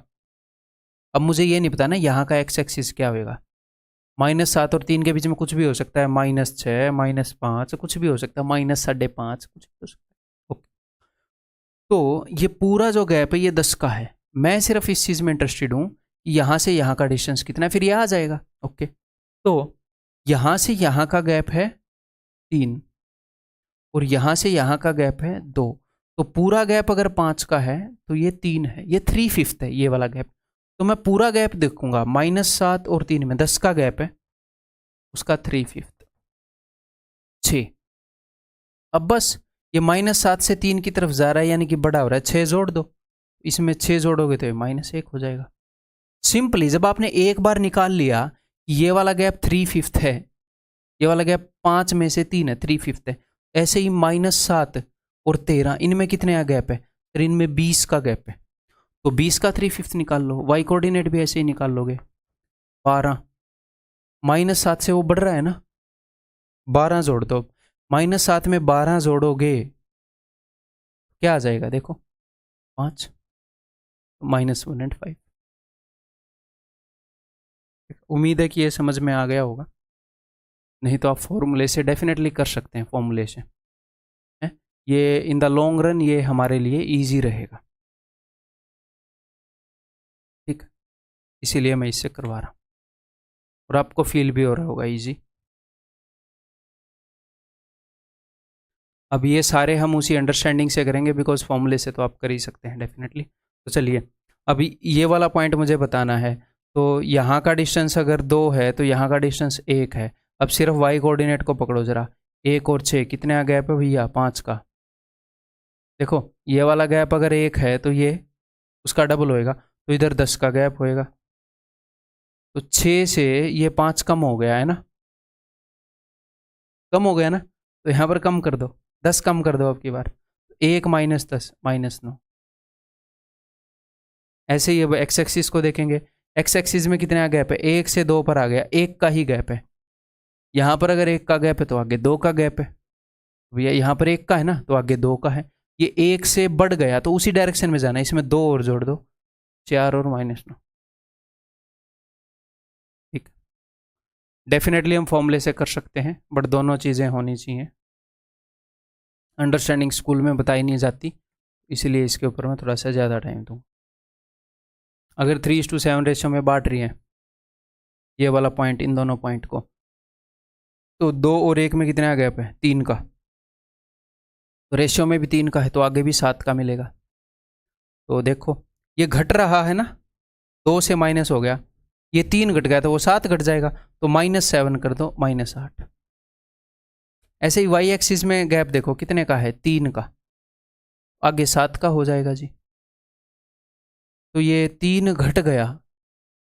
[SPEAKER 1] अब मुझे ये नहीं पता ना यहाँ का एक्स एक्सिस क्या होगा। -7 और 3 के बीच में कुछ भी हो सकता है, -6, -5, कुछ भी हो सकता है, -5.5, कुछ भी हो सकता है। ओके, तो ये पूरा जो गैप है ये 10 का है। मैं सिर्फ इस चीज़ में इंटरेस्टेड हूँ कि यहाँ से यहाँ का डिस्टेंस कितना है, फिर ये आ जाएगा। ओके, तो यहाँ से यहाँ का गैप है 3 और यहाँ से यहाँ का गैप है 2। तो पूरा गैप अगर 5 का है तो ये 3 है, ये 3/5 है ये वाला गैप। तो मैं पूरा गैप देखूंगा, -7 और 3 में 10 का गैप है, उसका 3/5 6। अब बस ये -7 से 3 की तरफ जा रहा है, यानी कि बड़ा हो रहा है। 6 जोड़ दो, इसमें 6 जोड़ोगे तो ये -1 हो जाएगा। सिंपली जब आपने एक बार निकाल लिया ये वाला गैप 3/5 है, ये वाला गैप 5 में से 3 है, 3/5 है। ऐसे ही -7 और 13, इनमें कितने का गैप है? फिर इनमें 20 का गैप है, तो 20 का 3/5 निकाल लो। वाई कोऑर्डिनेट भी ऐसे ही निकाल लोगे। 12, -7 से वो बढ़ रहा है ना, 12 जोड़ दो। -7 में 12 जोड़ोगे क्या आ जाएगा? देखो 5, -1.5। उम्मीद है कि ये समझ में आ गया होगा, नहीं तो आप फॉर्मूले से डेफिनेटली कर सकते हैं। फॉर्मूले से ये इन द लॉन्ग रन ये हमारे लिए इजी रहेगा। इसीलिए मैं इससे करवा रहा हूँ और आपको फील भी हो रहा होगा ईजी। अब ये सारे हम उसी अंडरस्टैंडिंग से करेंगे, बिकॉज फॉर्मूले से तो आप कर ही सकते हैं डेफिनेटली। तो चलिए, अभी ये वाला पॉइंट मुझे बताना है। तो यहाँ का डिस्टेंस अगर 2 है तो यहाँ का डिस्टेंस 1 है। अब सिर्फ वाई कोऑर्डिनेट को पकड़ो ज़रा। 1 और 6 कितने का गैप है भैया? 5 का। देखो ये वाला गैप अगर 1 है तो ये उसका डबल होएगा, तो इधर 10 का गैप होएगा। तो 6 से ये 5 कम हो गया है ना, कम हो गया ना। तो यहाँ पर कम कर दो, 10 कम कर दो अब की बार। 1 माइनस 10 माइनस 9। ऐसे ही अब एक्स एक्सिस को देखेंगे। एक्स एक्सिस में कितने का गैप है? 1 से 2 पर आ गया, 1 का ही गैप है। यहाँ पर अगर 1 का गैप है तो आगे 2 का गैप है भैया। यहाँ पर 1 का है ना तो आगे 2 का है। ये 1 से बढ़ गया तो उसी डायरेक्शन में जाना है, इसमें 2 और जोड़ दो, 4 और माइनस 9। ठीक, डेफिनेटली हम फॉर्मूले से कर सकते हैं, बट दोनों चीज़ें होनी चाहिए। अंडरस्टैंडिंग स्कूल में बताई नहीं जाती, इसीलिए इसके ऊपर मैं थोड़ा सा ज़्यादा टाइम दूँ। अगर 3:7 रेशियो में बांट रही है ये वाला पॉइंट, इन दोनों पॉइंट को, तो 2 और 1 में कितने का गैप है? 3 का। तो रेशियो में भी 3 का है तो आगे भी 7 का मिलेगा। तो देखो ये घट रहा है ना, 2 से माइनस हो गया, ये 3 घट गया तो वो 7 घट जाएगा, तो -7 कर दो, -8। ऐसे ही वाई एक्सिस में गैप देखो कितने का है? 3 का, आगे 7 का हो जाएगा जी। तो ये 3 घट गया,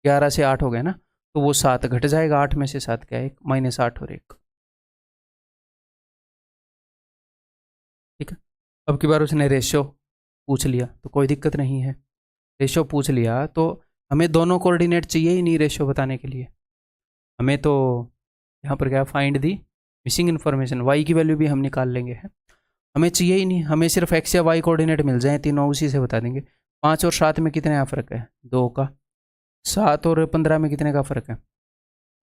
[SPEAKER 1] 11 से 8 हो गया ना, तो वो 7 घट जाएगा। 8 में से 7 क्या है? 1, -8 और 1। ठीक है, अब की बार उसने रेशियो पूछ लिया तो कोई दिक्कत नहीं है। रेशियो पूछ लिया तो हमें दोनों कोऑर्डिनेट चाहिए ही नहीं रेशियो बताने के लिए। हमें तो यहाँ पर क्या, find the missing information, y की वैल्यू भी हम निकाल लेंगे है, हमें चाहिए ही नहीं। हमें सिर्फ एक्स या वाई कोऑर्डिनेट मिल जाए, तीनों उसी से बता देंगे। 5 और 7 में कितने का फ़र्क है? 2 का। 7 और 15 में कितने का फ़र्क है?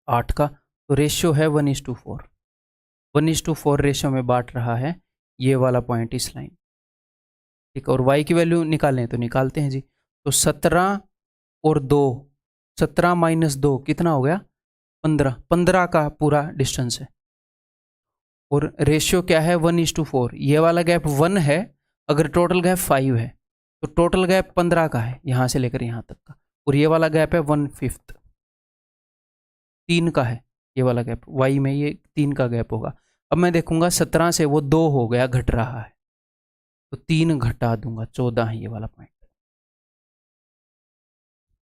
[SPEAKER 1] 8 का। तो रेशियो है 1:4। 1:4 रेशियो में बांट रहा है ये वाला पॉइंट, इस लाइन। ठीक है, और वाई की वैल्यू निकालें तो निकालते हैं जी। तो 17 और 2, 17 माइनस 2 कितना हो गया? 15। 15 का पूरा डिस्टेंस है और रेशियो क्या है? 1:4। ये वाला गैप 1 है, अगर टोटल गैप 5 है तो टोटल गैप 15 का है यहाँ से लेकर यहाँ तक का, और ये वाला गैप है 1/5, 3 का है ये वाला गैप। वाई में ये 3 का गैप होगा। अब मैं देखूंगा 17 से वो 2 हो गया, घट रहा है, तो 3 घटा दूंगा, 14 है ये वाला पॉइंट।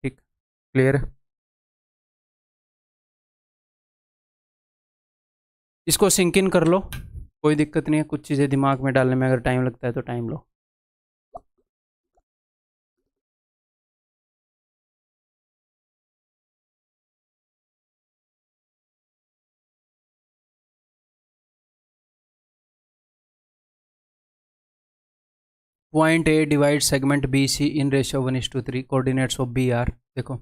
[SPEAKER 1] ठीक, क्लियर है? इसको सिंक इन कर लो, कोई दिक्कत नहीं है। कुछ चीज़ें दिमाग में डालने में अगर टाइम लगता है तो टाइम लो। Point A divide segment B C in ratio 1:3, coordinates of B are. देखो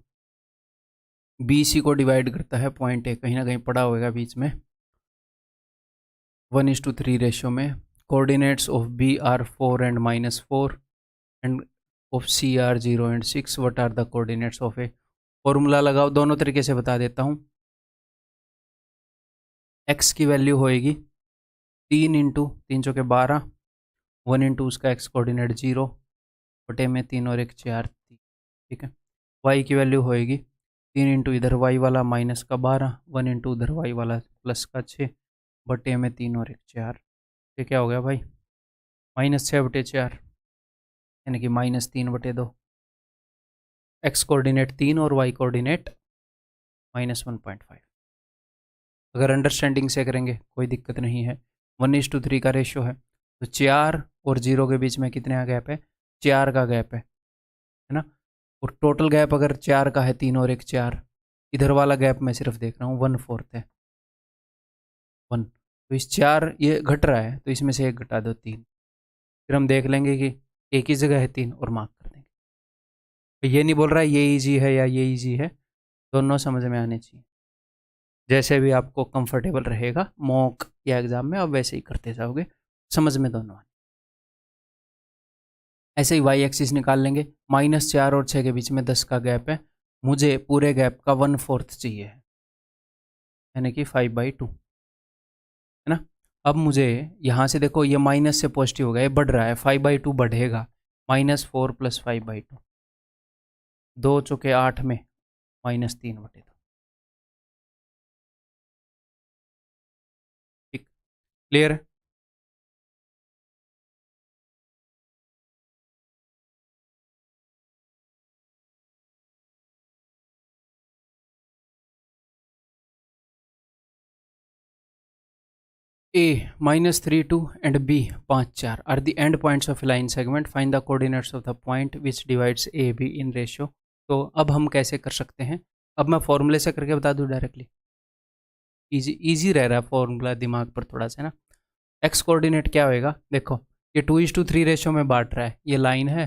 [SPEAKER 1] बी सी को डिवाइड करता है पॉइंट ए, कहीं ना कहीं पड़ा होगा बीच में, 1:3 रेशियो में। Coordinates of B are 4 and -4 and of C are 0 and 6। What are the coordinates of A? Formula लगाओ, दोनों तरीके से बता देता हूँ। एक्स की वैल्यू होएगी 3 इंटू 3 चौके 12, 1 इंटू उसका एक्स कोऑर्डिनेट 0 बटे में 3 और 1 4। ठीक है, वाई की वैल्यू होएगी 3 इंटू इधर वाई वाला माइनस का 12, 1 इंटू उधर वाई वाला प्लस का 6 बटे में 3 और 1 4। ये क्या हो गया भाई? -6/4, यानी कि -3/2। एक्स कोऑर्डिनेट 3 और वाई कोऑर्डिनेट -1.5। अगर अंडरस्टैंडिंग से करेंगे कोई दिक्कत नहीं है। 1:3 का रेशियो है, तो 4 और 0 के बीच में कितने का गैप है? 4 का गैप है ना। और टोटल गैप अगर 4 का है, 3 और 1 4, इधर वाला गैप मैं सिर्फ देख रहा हूँ 1/4 है, 1। तो इस 4 ये घट रहा है तो इसमें से 1 घटा दो, 3। फिर हम देख लेंगे कि एक ही जगह है 3 और मार्क कर देंगे। ये नहीं बोल रहा है ये ईजी है या ये ईजी है, दोनों समझ में आने चाहिए। जैसे भी आपको कंफर्टेबल रहेगा मॉक या एग्जाम में, आप वैसे ही करते जाओगे, समझ में दोनों आने। ऐसे ही वाई एक्सिस निकाल लेंगे। -4 और 6 के बीच में 10 का गैप है, मुझे पूरे गैप का 1/4 चाहिए, यानी कि 5/2, है ना। अब मुझे यहाँ से देखो ये माइनस से पॉजिटिव हो गया, ये बढ़ रहा है, 5/2 बढ़ेगा, -4 + 5/2, 2 चौके 8 में -3/2। ठीक, क्लियर है। A -3 2 and B 5 4 are the end points of a line segment. Find the coordinates of the point which divides A B in ratio. तो अब हम कैसे कर सकते हैं, अब मैं फॉर्मूले से करके बता दूं डायरेक्टली, इजी इजी रह रहा है फॉर्मूला दिमाग पर थोड़ा सा ना। एक्स कोऑर्डिनेट क्या होएगा, देखो ये 2:3 रेशो में बांट रहा है, ये लाइन है,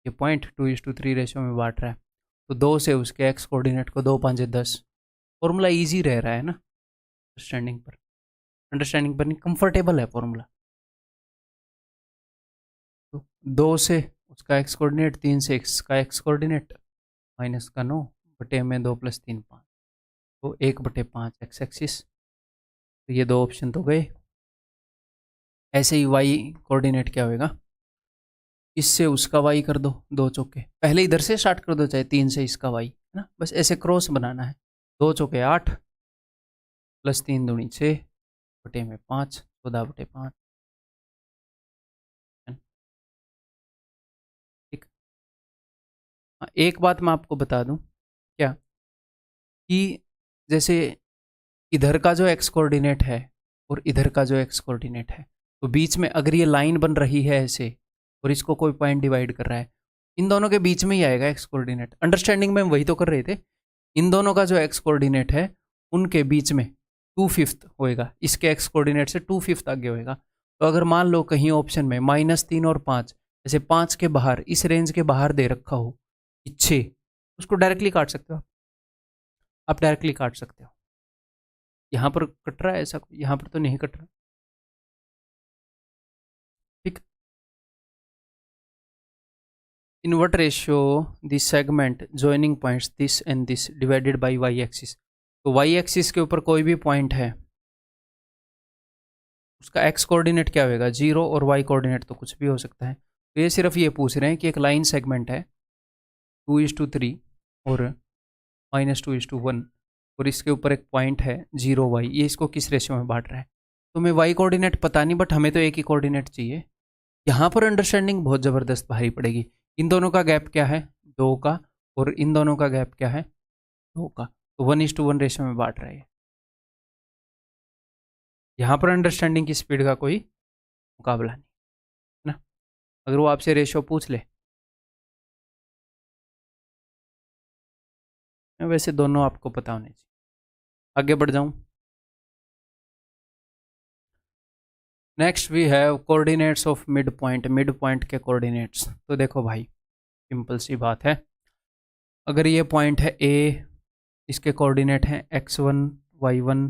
[SPEAKER 1] ये पॉइंट 2:3 रेशो में बांट रहा है, तो 2 से उसके एक्स कोऑर्डिनेट को 2 5 10। फॉर्मूला इजी रह रहा है ना, अंडरस्टैंडिंग पर नहीं, कंफर्टेबल है फॉर्मूला। तो 2 से उसका एक्स कोऑर्डिनेट, 3 से एक्स का एक्स कोऑर्डिनेट, माइनस का 9 बटे में 2 + 3 5, तो 1/5 एक्स एक्सिस। तो ये दो ऑप्शन तो गए। ऐसे ही वाई कोऑर्डिनेट क्या होएगा, इससे उसका वाई कर दो, 2 चौके, पहले इधर से स्टार्ट कर दो, चाहे 3 से इसका वाई, है ना, बस ऐसे क्रॉस बनाना है। 2 चौके 8 + 3 दूनी 6 बटे में 5, 14/5। ठीक, हाँ, एक बात मैं आपको बता दूं, क्या कि जैसे इधर का जो एक्स कोऑर्डिनेट है और इधर का जो एक्स कोऑर्डिनेट है, तो बीच में अगर ये लाइन बन रही है ऐसे और इसको कोई पॉइंट डिवाइड कर रहा है, इन दोनों के बीच में ही आएगा एक्स कोऑर्डिनेट। अंडरस्टैंडिंग में हम वही तो कर रहे थे, इन दोनों का जो एक्स कोऑर्डिनेट है उनके बीच में 2/5 होएगा, इसके एक्स कोऑर्डिनेट से 2/5 आगे होएगा। तो अगर मान लो कहीं ऑप्शन में -3 और 5, जैसे 5 के बाहर, इस रेंज के बाहर दे रखा हो 6, उसको डायरेक्टली काट सकते हो आप डायरेक्टली काट सकते हो। यहाँ पर कट रहा है ऐसा, यहाँ पर तो नहीं कट रहा। ठीक, in what ratio this segment joining points this and this divided by y axis. तो वाई एक्सिस के ऊपर कोई भी पॉइंट है, उसका एक्स कोऑर्डिनेट क्या होगा 0, और वाई कोऑर्डिनेट तो कुछ भी हो सकता है। तो ये सिर्फ ये पूछ रहे हैं कि एक लाइन सेगमेंट है 2:3 और -2:1, और इसके ऊपर एक पॉइंट है 0 y, ये इसको किस रेशियो में बांट रहा है। तो हमें वाई कोऑर्डिनेट पता नहीं, बट हमें तो एक ही कोऑर्डिनेट चाहिए। यहाँ पर अंडरस्टैंडिंग बहुत ज़बरदस्त भारी पड़ेगी। इन दोनों का गैप क्या है, 2 का, और इन दोनों का गैप क्या है, 2 का, तो 1:1 रेशियो में बांट रहा है। यहाँ पर अंडरस्टैंडिंग की स्पीड का कोई मुकाबला नहीं, है ना। अगर वो आपसे रेशियो पूछ ले, वैसे दोनों आपको पता होने चाहिए। आगे बढ़ जाऊँ, next we have coordinates of mid point, mid point के कोऑर्डिनेट्स। तो देखो भाई, सिंपल सी बात है, अगर ये पॉइंट है ए, इसके कोऑर्डिनेट हैं x1 y1,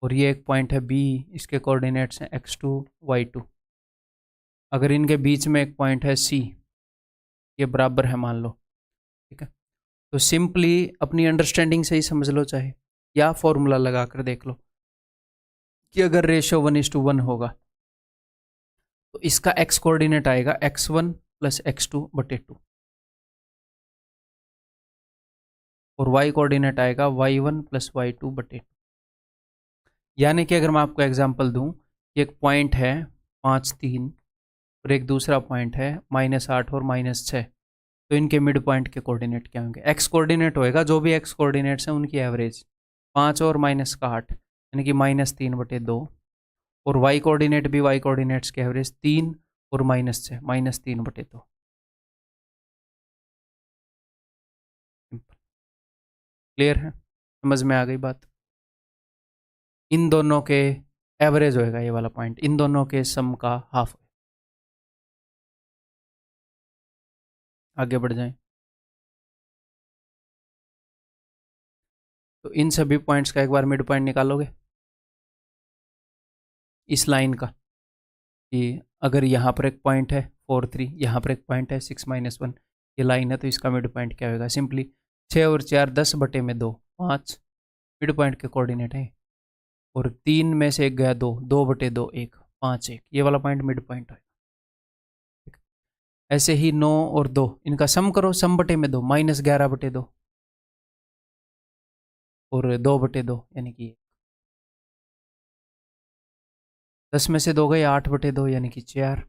[SPEAKER 1] और ये एक पॉइंट है बी, इसके कोऑर्डिनेट्स हैं x2 y2। अगर इनके बीच में एक पॉइंट है सी, ये बराबर है मान लो, ठीक है, तो सिंपली अपनी अंडरस्टैंडिंग से ही समझ लो, चाहे या फॉर्मूला लगा कर देख लो, कि अगर रेशियो 1:1 होगा तो इसका x कोऑर्डिनेट आएगा x1 + x2/2, और y कोऑर्डिनेट आएगा y1 + y2/2। यानी कि अगर मैं आपको एग्जांपल दूं, एक पॉइंट है 5 3 और एक दूसरा पॉइंट है -8 और -6, तो इनके मिड पॉइंट के कोऑर्डिनेट क्या होंगे, एक्स कोऑर्डिनेट होएगा, जो भी एक्स कोऑर्डिनेट्स हैं उनकी एवरेज 5 और -8, यानी कि -3/2, और वाई कोऑर्डिनेट भी वाई कोऑर्डिनेट्स की एवरेज 3 और -6, -3/2। क्लियर है, समझ में आ गई बात। इन दोनों के एवरेज होएगा ये वाला पॉइंट, इन दोनों के सम का हाफ। आगे बढ़ जाएं, तो इन सभी पॉइंट्स का एक बार मिड पॉइंट निकालोगे इस लाइन का, कि अगर यहाँ पर एक पॉइंट है 4 3, यहाँ पर एक पॉइंट है 6 - 1, ये लाइन है तो इसका मिड पॉइंट क्या होगा, सिंपली 6 और 4 10/2 5 मिड पॉइंट के कोऑर्डिनेट है। और 3 में से 1 गया 2 2/2 1 5 1, ये वाला पॉइंट मिड पॉइंट है। ऐसे ही 9 और 2 इनका सम करो, सम/2 -11/2 और 2/2 यानी कि 10 में से 2 गए 8/2 यानी कि 4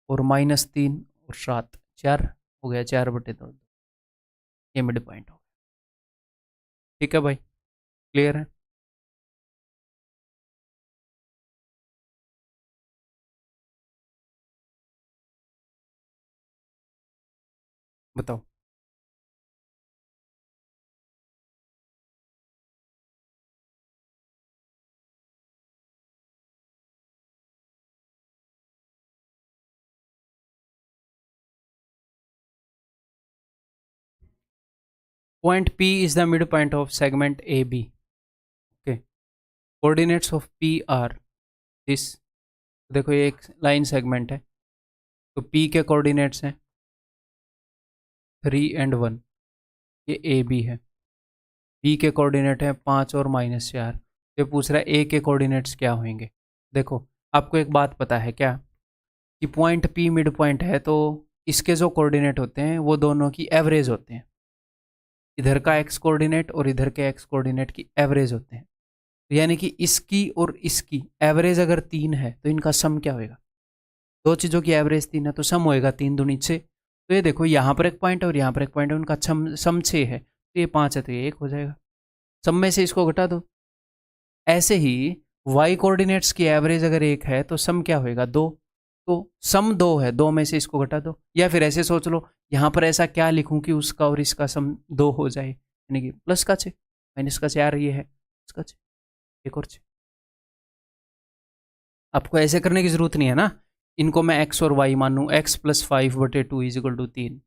[SPEAKER 1] और -3 और 7 4 हो गया 4/2, ये मिड पॉइंट हो गया। ठीक है भाई, क्लियर है। बताओ। Point P is the midpoint of segment AB. Okay. Coordinates of P are this. देखो ये एक लाइन सेगमेंट है, तो P के कोऑर्डिनेट्स हैं 3 और 1, ये AB है। B के कोऑर्डिनेट हैं 5 और -4। ये पूछ रहा है A के कोऑर्डिनेट्स क्या होंगे। देखो आपको एक बात पता है क्या, कि पॉइंट P मिड पॉइंट है तो इसके जो कोऑर्डिनेट होते हैं वो दोनों की एवरेज होते हैं। इधर का x कोऑर्डिनेट और इधर के x कोऑर्डिनेट की एवरेज होते हैं। यानी कि इसकी और इसकी एवरेज अगर 3 है तो इनका सम क्या होएगा, दो चीज़ों की एवरेज 3 है तो सम होएगा 3 दूनी 6। तो ये देखो यहाँ पर एक पॉइंट है और यहाँ पर एक पॉइंट है, उनका सम 6 है तो ये 5 है तो ये 1 हो जाएगा। सम में से इसको घटा दो। ऐसे ही y कोऑर्डिनेट्स की एवरेज अगर 1 है तो सम क्या होएगा 2, तो सम 2 है, 2 में से इसको घटा दो। या फिर ऐसे सोच लो, यहाँ पर ऐसा क्या लिखूँ कि उसका और इसका सम 2 हो जाए, यानी कि प्लस का 6 माइनस का 4 ये है इसका 6 एक और 6। आपको ऐसे करने की जरूरत नहीं है ना, इनको मैं x और y मानूँ, x + 5/2 = 3,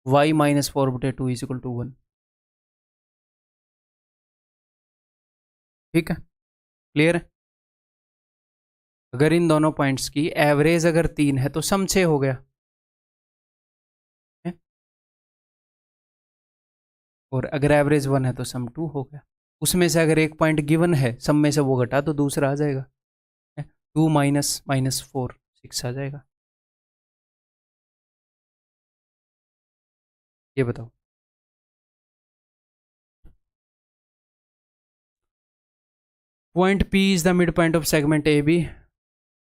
[SPEAKER 1] y - 4/2 = 1। ठीक है, क्लियर है। अगर इन दोनों पॉइंट्स की एवरेज अगर 3 है तो सम 6 हो गया है? और अगर एवरेज 1 है तो सम 2 हो गया। उसमें से अगर एक पॉइंट गिवन है, सम में से वो घटा तो दूसरा आ जाएगा, 2 - -4 6 आ जाएगा। ये बताओ। Point P is the mid point of segment AB।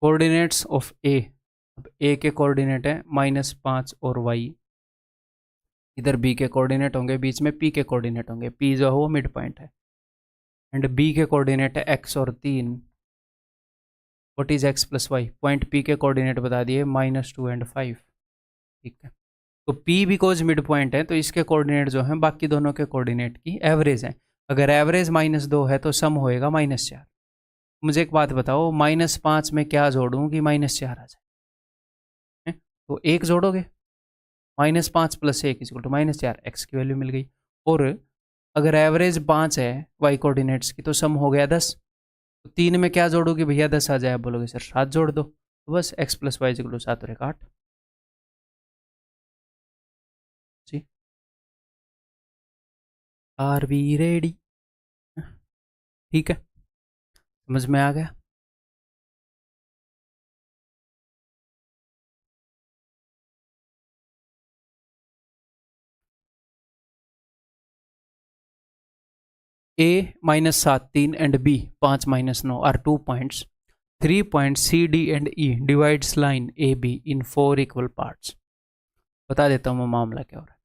[SPEAKER 1] Coordinates of A, अब A के कोऑर्डिनेट है -5 और y, इधर B के कोऑर्डिनेट होंगे, बीच में P के कोऑर्डिनेट होंगे, P जो है वो मिड पॉइंट है। एंड B के कोऑर्डिनेट है x और 3। What is x + y, point P के कोऑर्डिनेट बता दिए -2 और 5। ठीक है, तो P बिकॉज मिड पॉइंट है तो इसके कोऑर्डिनेट जो हैं बाकी दोनों के कोऑर्डिनेट की एवरेज है। अगर एवरेज -2 है तो सम होएगा -4। मुझे एक बात बताओ, -5 में क्या जोड़ूं कि -4 आ जाए, तो 1 जोड़ोगे, -5 + 1 = -4, x की वैल्यू मिल गई। और अगर एवरेज 5 है y कोऑर्डिनेट्स की तो सम हो गया 10। तो 3 में क्या जोड़ोगे भैया 10 आ जाए, आप बोलोगे सर 7 जोड़ दो, तो बस x + y = 7 और 1 8 जी। Are we ready? ठीक है, समझ में आ गया। A -7 3 and B 5 - 9 are 2 points. 3 points C, D and E divides line AB in 4 equal parts. बता देता हूँ मैं मामला क्या हो रहा है।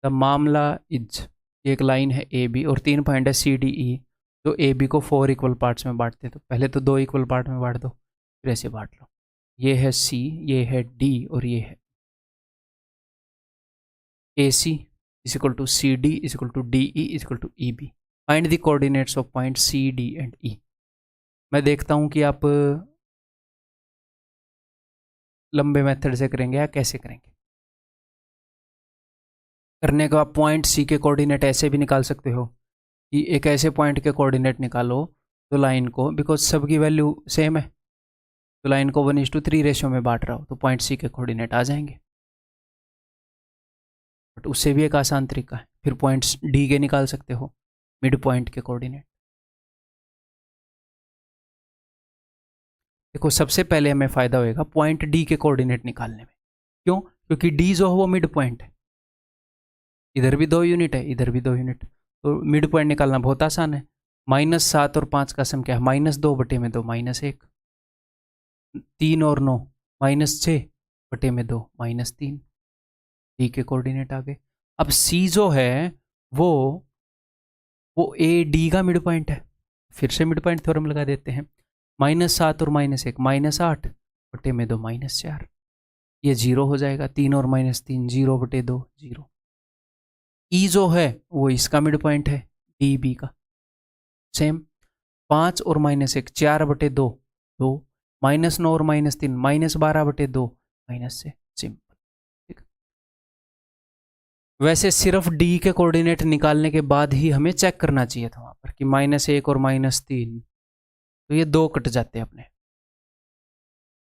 [SPEAKER 1] द मामला इज, एक लाइन है AB और 3 पॉइंट है C, D, E जो AB को 4 इक्वल पार्ट्स में बांटते हैं। तो पहले तो 2 इक्वल पार्ट में बांट दो, फिर ऐसे बांट लो। ये है C, ये है D और ये है AC = CD = DE = EB। Find the coordinates of point C, D and E। मैं देखता हूँ कि आप लंबे मेथड से करेंगे या कैसे करेंगे। करने के बाद पॉइंट C के कोऑर्डिनेट ऐसे भी निकाल सकते हो कि एक ऐसे पॉइंट के कोऑर्डिनेट निकालो तो लाइन को, बिकॉज सबकी वैल्यू सेम है तो लाइन को 1:3 रेशियो में बांट रहा हो तो पॉइंट C के कोऑर्डिनेट आ जाएंगे। बट उससे भी एक आसान तरीका है, फिर पॉइंट्स डी के निकाल सकते हो, मिड पॉइंट के कोऑर्डिनेट। देखो सबसे पहले हमें फ़ायदा होएगा पॉइंट डी के कोऑर्डिनेट निकालने में। क्यों? क्योंकि डी जो है वो मिड पॉइंट है, इधर भी 2 यूनिट है, इधर भी 2 यूनिट, तो मिड पॉइंट निकालना बहुत आसान है। -7 और 5 का सम क्या है? -2/2 -1। 3 और 9 -6/2 -3। डी के कोऑर्डिनेट आ गए। अब सी जो है वो ए डी का मिड पॉइंट है, फिर से मिड पॉइंट थ्योरम लगा देते हैं। -7 और -1 -8/2 -4, ये 0 हो जाएगा। 3 और -3 0/2 0। ई जो है वो इसका मिड पॉइंट है, डी बी का। सेम 5 और -1 4/2 2, -9 और -3 -12/2 -6। सिंपल, ठीक। वैसे सिर्फ डी के कोऑर्डिनेट निकालने के बाद ही हमें चेक करना चाहिए था वहां पर कि -1 और -3, तो ये 2 कट जाते हैं अपने।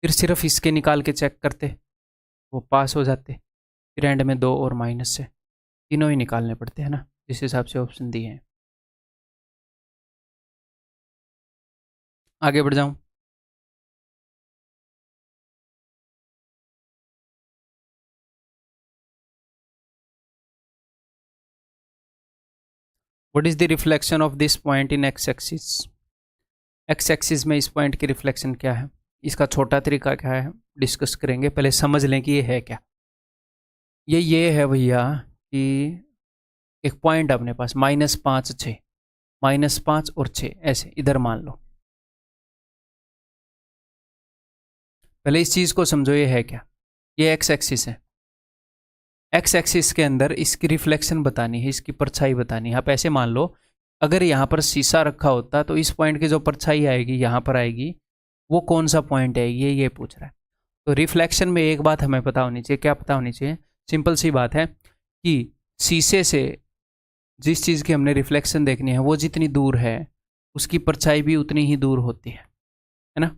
[SPEAKER 1] फिर सिर्फ इसके निकाल के चेक करते, वो पास हो जाते। फिर एंड में 2 और माइनस से तीनों ही निकालने पड़ते हैं ना, जिस हिसाब से ऑप्शन दिए हैं। आगे बढ़ जाऊं। What is the reflection of this point in x axis? X axis में इस पॉइंट की रिफ्लेक्शन क्या है? इसका छोटा तरीका क्या है डिस्कस करेंगे। पहले समझ लें कि ये है क्या। ये है भैया कि एक पॉइंट अपने पास -5 6, -5 और 6 ऐसे इधर मान लो। पहले इस चीज को समझो, ये है क्या? ये एक्स एक्सिस है। एक्स एक्सिस के अंदर इसकी रिफ्लेक्शन बतानी है, इसकी परछाई बतानी है। आप ऐसे मान लो, अगर यहाँ पर शीशा रखा होता तो इस पॉइंट की जो परछाई आएगी यहाँ पर आएगी, वो कौन सा पॉइंट है ये पूछ रहा है। तो रिफ्लेक्शन में एक बात हमें पता होनी चाहिए। क्या पता होनी चाहिए? सिंपल सी बात है कि शीशे से जिस चीज़ की हमने रिफ्लेक्शन देखनी है वो जितनी दूर है उसकी परछाई भी उतनी ही दूर होती है ना।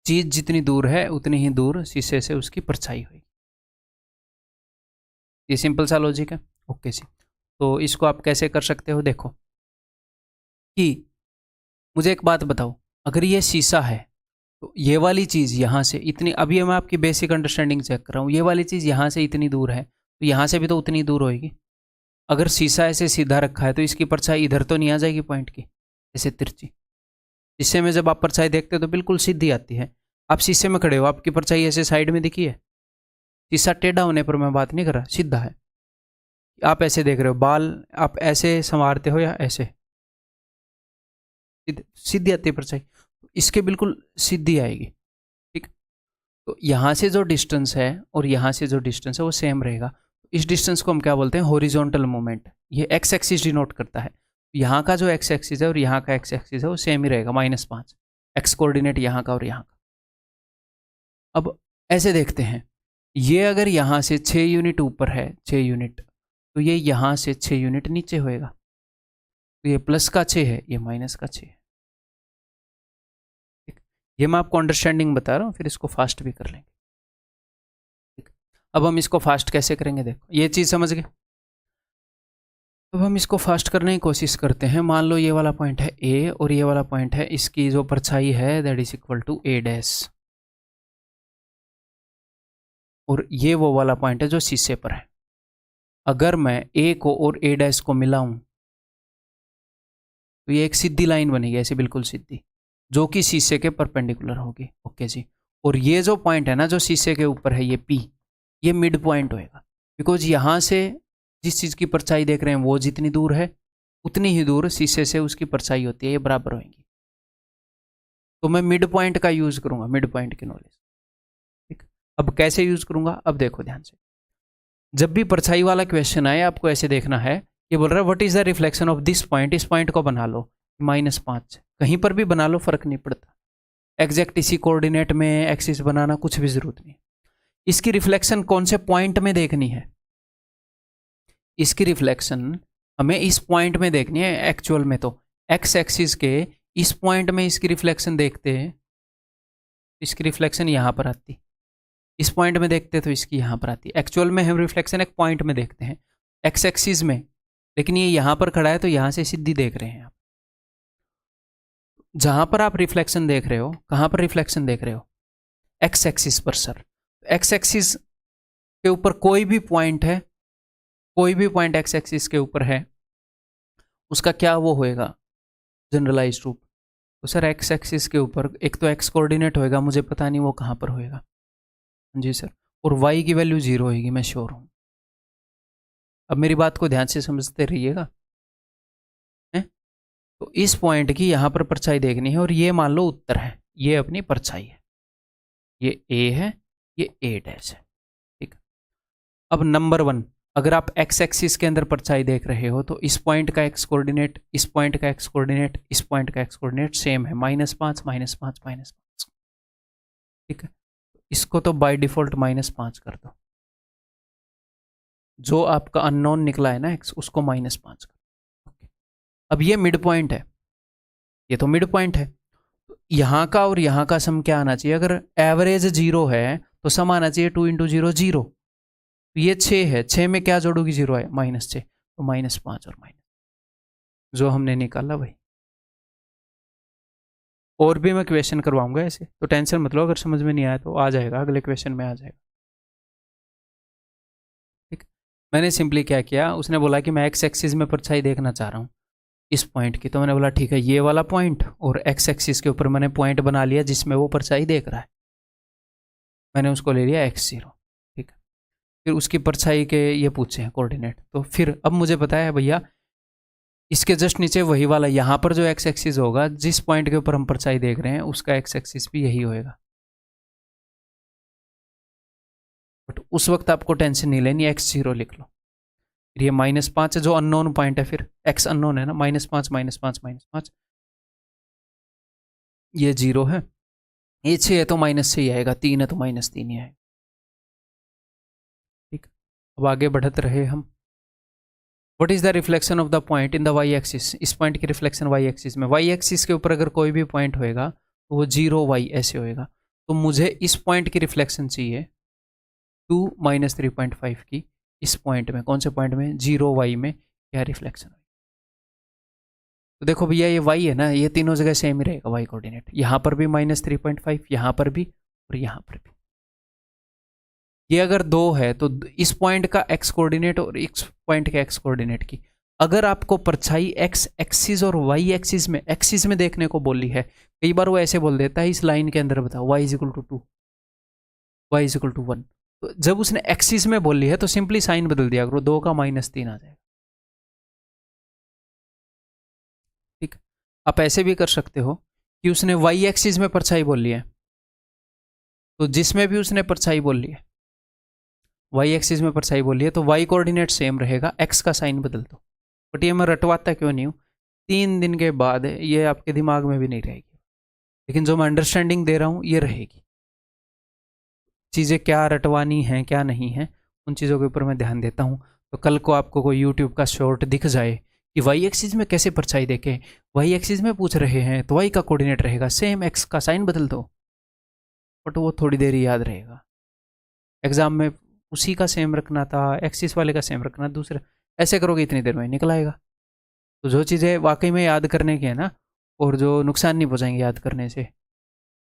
[SPEAKER 1] चीज़ जितनी दूर है उतनी ही दूर शीशे से उसकी परछाई होगी। ये सिंपल सा लॉजिक है। ओके जी। तो इसको आप कैसे कर सकते हो? देखो कि मुझे एक बात बताओ, अगर ये शीशा है तो ये वाली चीज़ यहाँ से इतनी, अभी मैं आपकी बेसिक अंडरस्टैंडिंग चेक कर रहा हूँ, ये वाली चीज़ यहाँ से इतनी दूर है तो यहाँ से भी तो उतनी दूर होएगी। अगर शीशा ऐसे सीधा रखा है तो इसकी परछाई इधर तो नहीं आ जाएगी पॉइंट की, ऐसे तिरछी। शीशे में जब आप परछाई देखते हो तो बिल्कुल सीधी आती है। आप शीशे में खड़े हो, आपकी परछाई ऐसे साइड में दिखी है? शीशा टेढ़ा होने पर मैं बात नहीं कर रहा, सीधा है। आप ऐसे देख रहे हो, बाल आप ऐसे संवारते हो या ऐसे, सीधी आती है परछाई, इसके बिल्कुल सीधी आएगी, ठीक। तो यहाँ से जो डिस्टेंस है और यहाँ से जो डिस्टेंस है वो सेम रहेगा। इस डिस्टेंस को हम क्या बोलते हैं? Horizontal moment. ये एक्स एक्सिस डिनोट करता है। यहाँ का जो एक्स एक्सिस है और यहाँ का एक्स एक्सिस है वो सेम ही रहेगा, -5। एक्स कोऑर्डिनेट यहाँ का और यहाँ का। अब ऐसे देखते हैं, ये अगर यहाँ से 6 यूनिट ऊपर है, 6 यूनिट, तो ये यहाँ से 6 यूनिट नीचे होएगा। तो ये प्लस का 6 है, ये माइनस का 6 है। ठीक, ये मैं आपको अंडरस्टैंडिंग बता रहा हूँ, फिर इसको फास्ट भी कर लेंगे। ठीक, अब हम इसको फास्ट कैसे करेंगे? देखो ये चीज़ समझ गए। अब हम इसको फास्ट करने की कोशिश करते हैं। मान लो ये वाला पॉइंट है ए और ये वाला पॉइंट है, इसकी जो परछाई है that is equal to A dash, और ये वो वाला पॉइंट है जो शीशे पर है। अगर मैं ए को और ए डैश को मिलाऊं तो ये एक सीधी लाइन बनेगी, ऐसे बिल्कुल सीधी, जो कि शीशे के परपेंडिकुलर होगी। ओके जी। और ये जो पॉइंट है ना जो शीशे के ऊपर है, ये पी, ये मिड पॉइंट होएगा। बिकॉज यहाँ से जिस चीज़ की परछाई देख रहे हैं वो जितनी दूर है उतनी ही दूर शीशे से उसकी परछाई होती है, ये बराबर होंगी। तो मैं मिड पॉइंट का यूज़ करूँगा, मिड पॉइंट की नॉलेज। ठीक, अब कैसे यूज़ करूँगा? अब देखो ध्यान से, जब भी परछाई वाला क्वेश्चन आए आपको ऐसे देखना है। ये बोल रहा है what is the reflection of this point, इस पॉइंट को बना लो -5, कहीं पर भी बना लो, फर्क नहीं पड़ता। एग्जैक्ट इसी कोऑर्डिनेट में एक्सिस बनाना कुछ भी जरूरत नहीं। इसकी रिफ्लेक्शन कौन से पॉइंट में देखनी है? इसकी रिफ्लेक्शन हमें इस पॉइंट में देखनी है। एक्चुअल में तो एक्स एक्सिस के इस पॉइंट में इसकी रिफ्लेक्शन देखते हैं, इसकी रिफ्लेक्शन यहाँ पर आती, इस पॉइंट में देखते तो इसकी यहाँ पर आती है। एक्चुअल में हम रिफ्लेक्शन एक पॉइंट में देखते हैं, एक्स एक्सिस में, लेकिन ये यहाँ पर खड़ा है तो यहाँ से सीधी देख रहे हैं आप। जहाँ पर आप रिफ्लेक्शन देख रहे हो, कहाँ पर रिफ्लेक्शन देख रहे हो? एक्स एक्सिस पर सर। एक्स एक्सिस के ऊपर कोई भी पॉइंट है, कोई भी पॉइंट एक्स एक्सिस के ऊपर है, उसका क्या वो होएगा जनरलाइज रूप? तो सर एक्स एक्सिस के ऊपर एक तो एक्स कोऑर्डिनेट होएगा, मुझे पता नहीं वो कहाँ पर होएगा। जी सर। और वाई की वैल्यू 0 होएगी, मैं श्योर हूँ। अब मेरी बात को ध्यान से समझते रहिएगा। तो इस पॉइंट की यहाँ पर परछाई देखनी है, और ये मान लो उत्तर है, ये अपनी परछाई है, ये ए है, ये ए डैश है, ठीक है। अब नंबर 1, अगर आप एक्स एक्सिस के अंदर परछाई देख रहे हो तो इस पॉइंट का एक्स कोऑर्डिनेट, इस पॉइंट का एक्स कोऑर्डिनेट, इस पॉइंट का एक्स कोऑर्डिनेट सेम है, -5 -5 -5, ठीक है। इसको तो बाय डिफॉल्ट -5 कर दो, जो आपका अननोन निकला है ना एक्स, उसको -5 कर दो। अब ये मिड पॉइंट है, ये तो मिड पॉइंट है, यहाँ का और यहाँ का सम क्या आना चाहिए? अगर एवरेज 0 है तो सम आना चाहिए 2 × 0 0। तो ये 6 है, 6 में क्या जोड़ोगी? 0 है, -6, तो -5 और माइनस, जो हमने निकाला भाई। और भी मैं क्वेश्चन करवाऊंगा ऐसे, तो टेंशन मत लो, अगर समझ में नहीं आया तो आ जाएगा, अगले क्वेश्चन में आ जाएगा, ठीक। मैंने सिंपली क्या किया, उसने बोला कि मैं एक्स एक्सिस में परछाई देखना चाह रहा हूँ इस पॉइंट की, तो मैंने बोला ठीक है, ये वाला पॉइंट, और एक्स एक्सिस के ऊपर मैंने पॉइंट बना लिया जिसमें वो परछाई देख रहा है, मैंने उसको ले लिया x0, ठीक है। फिर उसकी परछाई के ये पूछे हैं कोऑर्डिनेट, तो फिर अब मुझे पता है भैया इसके जस्ट नीचे वही वाला, यहाँ पर जो एक्स एक्सिस होगा, जिस पॉइंट के ऊपर हम परछाई देख रहे हैं उसका एक्स एक्सिस भी यही होएगा। बट उस वक्त आपको टेंशन नहीं लेनी, x0 लिख लो। फिर ये -5 जो अननोन पॉइंट है, फिर x अननोन है ना, -5 -5 -5, ये 0 है, ये 6 है तो -6 ही आएगा, 3 है तो -3 ही आएगा, ठीक। अब आगे बढ़ते रहे हम। What is the reflection of the point in the Y axis? इस पॉइंट की रिफ्लेक्शन वाई एक्सिस में, वाई एक्सिस के ऊपर अगर कोई भी पॉइंट होएगा तो वो 0 y ऐसे होएगा। तो मुझे इस पॉइंट की रिफ्लेक्शन चाहिए 2 - 3.5 की, इस पॉइंट में, कौन से पॉइंट में? 0 y में क्या रिफ्लेक्शन है? तो देखो भैया ये y है ना, ये तीनों जगह सेम ही रहेगा y कोऑर्डिनेट, यहाँ पर भी -3.5, यहाँ पर भी और यहाँ पर भी। ये अगर 2 है तो इस पॉइंट का x कोऑर्डिनेट और इस पॉइंट के x कोऑर्डिनेट की, अगर आपको परछाई x एक्सिस और y एक्सिस में देखने को बोली है, कई बार वो ऐसे बोल देता है इस लाइन के अंदर बताओ y = 2, y = 1। तो जब उसने एक्सिस में बोली है तो सिंपली साइन बदल दिया करो, 2 का -3 आ जाएगा, ठीक। आप ऐसे भी कर सकते हो कि उसने y एक्सिस में परछाई बोली है, तो जिसमें भी उसने परछाई बोली है, y एक्सिस में परछाई बोली है, तो y कोऑर्डिनेट सेम रहेगा, x का साइन बदल दो। बट ये मैं रटवाता क्यों नहीं हूँ, 3 दिन के बाद ये आपके दिमाग में भी नहीं रहेगी, लेकिन जो मैं अंडरस्टैंडिंग दे रहा हूँ ये रहेगी। चीज़ें क्या रटवानी हैं क्या नहीं है, उन चीज़ों के ऊपर मैं ध्यान देता हूँ। तो कल को आपको कोई यूट्यूब का शॉर्ट दिख जाए कि वाई एक्सिस में कैसे परछाई देखें, वाई एक्सिस में पूछ रहे हैं तो वाई का कोऑर्डिनेट रहेगा सेम, एक्स का साइन बदल दो, बट वो थोड़ी देर ही याद रहेगा। एग्जाम में उसी का सेम रखना था, एक्सिस वाले का सेम रखना दूसरा, ऐसे करोगे इतनी देर में निकल आएगा। तो जो चीज़ें वाकई में याद करने की है ना, और जो नुकसान नहीं पहुँचाएंगे याद करने से,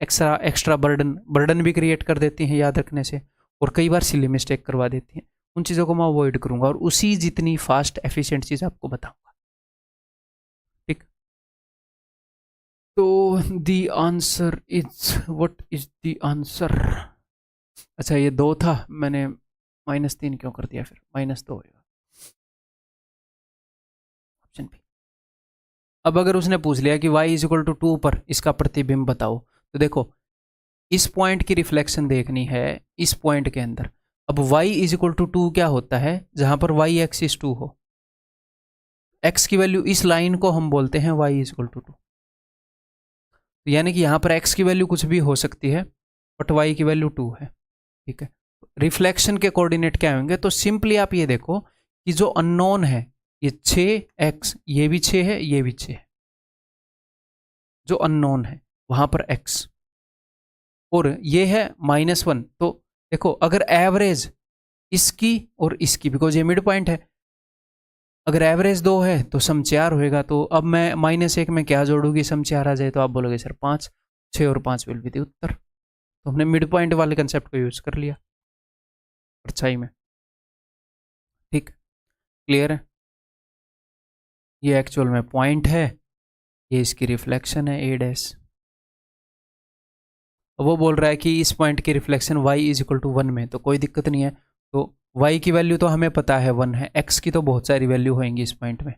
[SPEAKER 1] एक्स्ट्रा बर्डन भी क्रिएट कर देती हैं याद रखने से, और कई बार सिली मिस्टेक करवा देती हैं, उन चीज़ों को मैं अवॉइड करूँगा और उसी जितनी फास्ट एफिशिएंट चीज़ आपको बताऊँगा, ठीक। तो the answer is, what is the answer? अच्छा ये 2 था, मैंने -3 क्यों कर दिया, फिर -2 होगा ऑप्शन बी। अब अगर उसने पूछ लिया कि y = 2 पर इसका प्रतिबिंब बताओ, तो देखो इस पॉइंट की रिफ्लेक्शन देखनी है इस पॉइंट के अंदर। अब y = 2 क्या होता है? जहां पर y एक्सिस 2 हो, x की वैल्यू, इस लाइन को हम बोलते हैं y = 2, यानी कि यहां पर x की वैल्यू कुछ भी हो सकती है, बट y की वैल्यू 2 है, ठीक है। रिफ्लेक्शन के कोऑर्डिनेट क्या होंगे? तो सिंपली आप ये देखो कि जो अननोन है ये 6x, ये भी 6 है, ये भी 6 है, जो अननोन है वहां पर x, और ये है -1, तो देखो अगर एवरेज इसकी और इसकी, बिकॉज ये मिड पॉइंट है, अगर एवरेज 2 है तो सम 4 होएगा। तो अब मैं -1 में क्या जोड़ूंगी, सम 4 आ जाए तो आप बोलोगे सर 5, 6 और 5 विल बी द उत्तर। तो हमने मिड पॉइंट वाले कंसेप्ट को यूज कर लिया परछाई में। ठीक, क्लियर है? ये एक्चुअल में पॉइंट है, ये इसकी रिफ्लेक्शन है ए डैश। वो बोल रहा है कि इस पॉइंट की reflection y is equal to 1 में, तो कोई दिक्कत नहीं है। तो y की वैल्यू तो हमें पता है 1 है, x की तो बहुत सारी वैल्यू होंगी इस पॉइंट में।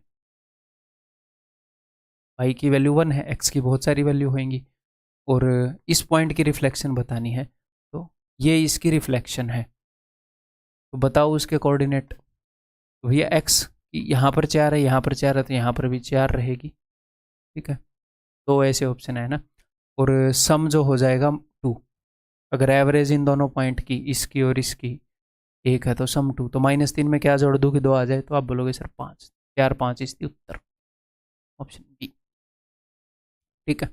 [SPEAKER 1] y की वैल्यू 1 है, x की बहुत सारी वैल्यू होंगी, और इस पॉइंट की रिफ्लेक्शन बतानी है, तो ये इसकी रिफ्लेक्शन है। तो बताओ उसके कोऑर्डिनेट। तो भैया x यहाँ पर 4 है, यहाँ पर 4 है, तो यहाँ पर भी 4 रहेगी। ठीक है, तो ऐसे ऑप्शन है ना। और सम जो हो जाएगा 2, अगर एवरेज इन दोनों पॉइंट की, इसकी और इसकी 1 है, तो सम 2। तो -3 में क्या जोड़ दूँ कि 2 आ जाए, तो आप बोलोगे सर 5, 4 5 इसकी उत्तर, ऑप्शन बी। ठीक है,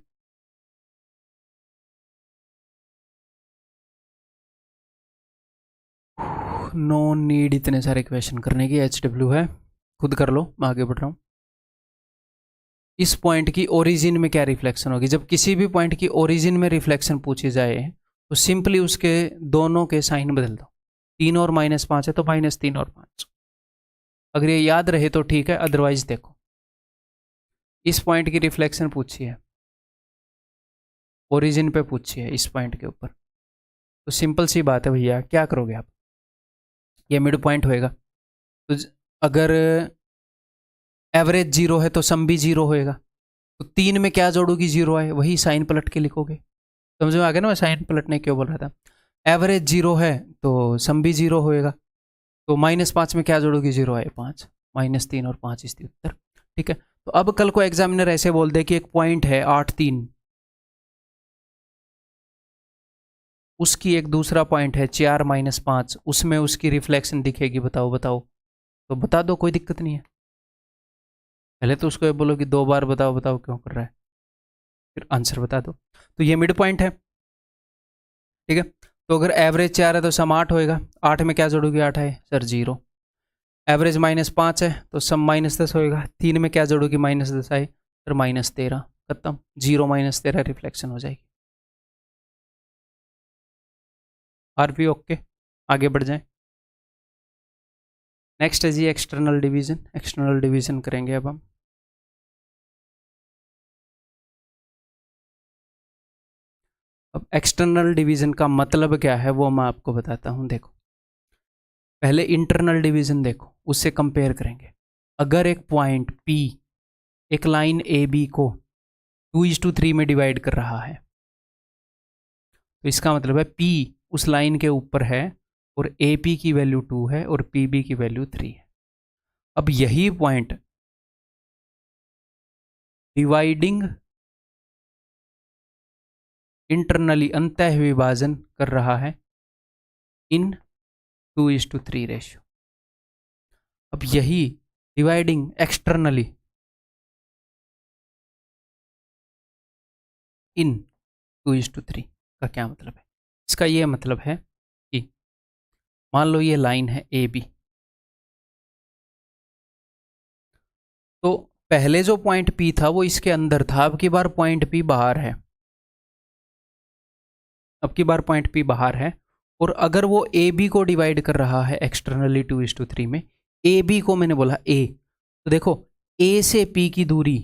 [SPEAKER 1] नो नीड इतने सारे क्वेश्चन करने की, HW है, खुद कर लो, मैं आगे बढ़ रहा हूँ। इस पॉइंट की ओरिजिन में क्या रिफ्लेक्शन होगी? जब किसी भी पॉइंट की ओरिजिन में रिफ्लेक्शन पूछी जाए तो सिंपली उसके दोनों के साइन बदल दो। 3 और -5 है तो -3 और 5। अगर ये याद रहे तो ठीक है, अदरवाइज देखो इस पॉइंट की रिफ्लेक्शन पूछी है, ओरिजिन पे पूछी है, इस पॉइंट के ऊपर, तो सिंपल सी बात है भैया, क्या करोगे आप? ये मिड पॉइंट होएगा, तो अगर एवरेज 0 है तो सम भी 0 होएगा। तो 3 में क्या जोड़ोगी, 0 आए, वही साइन पलट के लिखोगे। समझ में आ गया ना मैं साइन पलटने क्यों बोल रहा था? एवरेज 0 है तो सम भी 0 होएगा। तो -5 में क्या जोड़ोगी, 0 आए 5, -3 और 5 इसकी उत्तर। ठीक है, तो अब कल को एग्जामिनर ऐसे बोल दे कि एक पॉइंट है 8 3, उसकी एक दूसरा पॉइंट है 4 -5, उसमें उसकी रिफ्लेक्शन दिखेगी, बताओ बताओ। तो बता दो, कोई दिक्कत नहीं है। पहले तो उसको ये बोलो कि 2 बार बताओ बताओ क्यों कर रहा है, फिर आंसर बता दो। तो ये मिड पॉइंट है। ठीक है, तो अगर एवरेज 4 है तो सम 8 होएगा। 8 में क्या जोड़ोगे, 8 है सर 0। एवरेज -5 है तो सम -10 होएगा। 3 में क्या जोड़ोगी, -10 आए फिर -13, खत्म। 0 -13 रिफ्लेक्शन हो जाएगी। आर भी ओके, आगे बढ़ जाए। नेक्स्ट है जी एक्सटर्नल डिवीजन। एक्सटर्नल डिवीजन करेंगे अब हम। अब एक्सटर्नल डिवीजन का मतलब क्या है वो मैं आपको बताता हूँ। देखो पहले इंटरनल डिवीजन देखो, उससे कंपेयर करेंगे। अगर एक पॉइंट P एक लाइन AB को 2:3 में डिवाइड कर रहा है, तो इसका मतलब है P उस लाइन के ऊपर है और AP की वैल्यू 2 है और PB की वैल्यू 3 है। अब यही पॉइंट डिवाइडिंग इंटरनली अंतः विभाजन कर रहा है इन 2:3 रेशियो। अब यही डिवाइडिंग एक्सटर्नली इन 2:3 का क्या मतलब है? इसका ये मतलब है कि मान लो ये लाइन है AB, तो पहले जो पॉइंट P था वो इसके अंदर था, अब की बार पॉइंट P बाहर है। अब की बार पॉइंट P बाहर है, और अगर वो AB को डिवाइड कर रहा है एक्सटर्नली 2:3 में, AB को मैंने बोला A, तो देखो A से P की दूरी,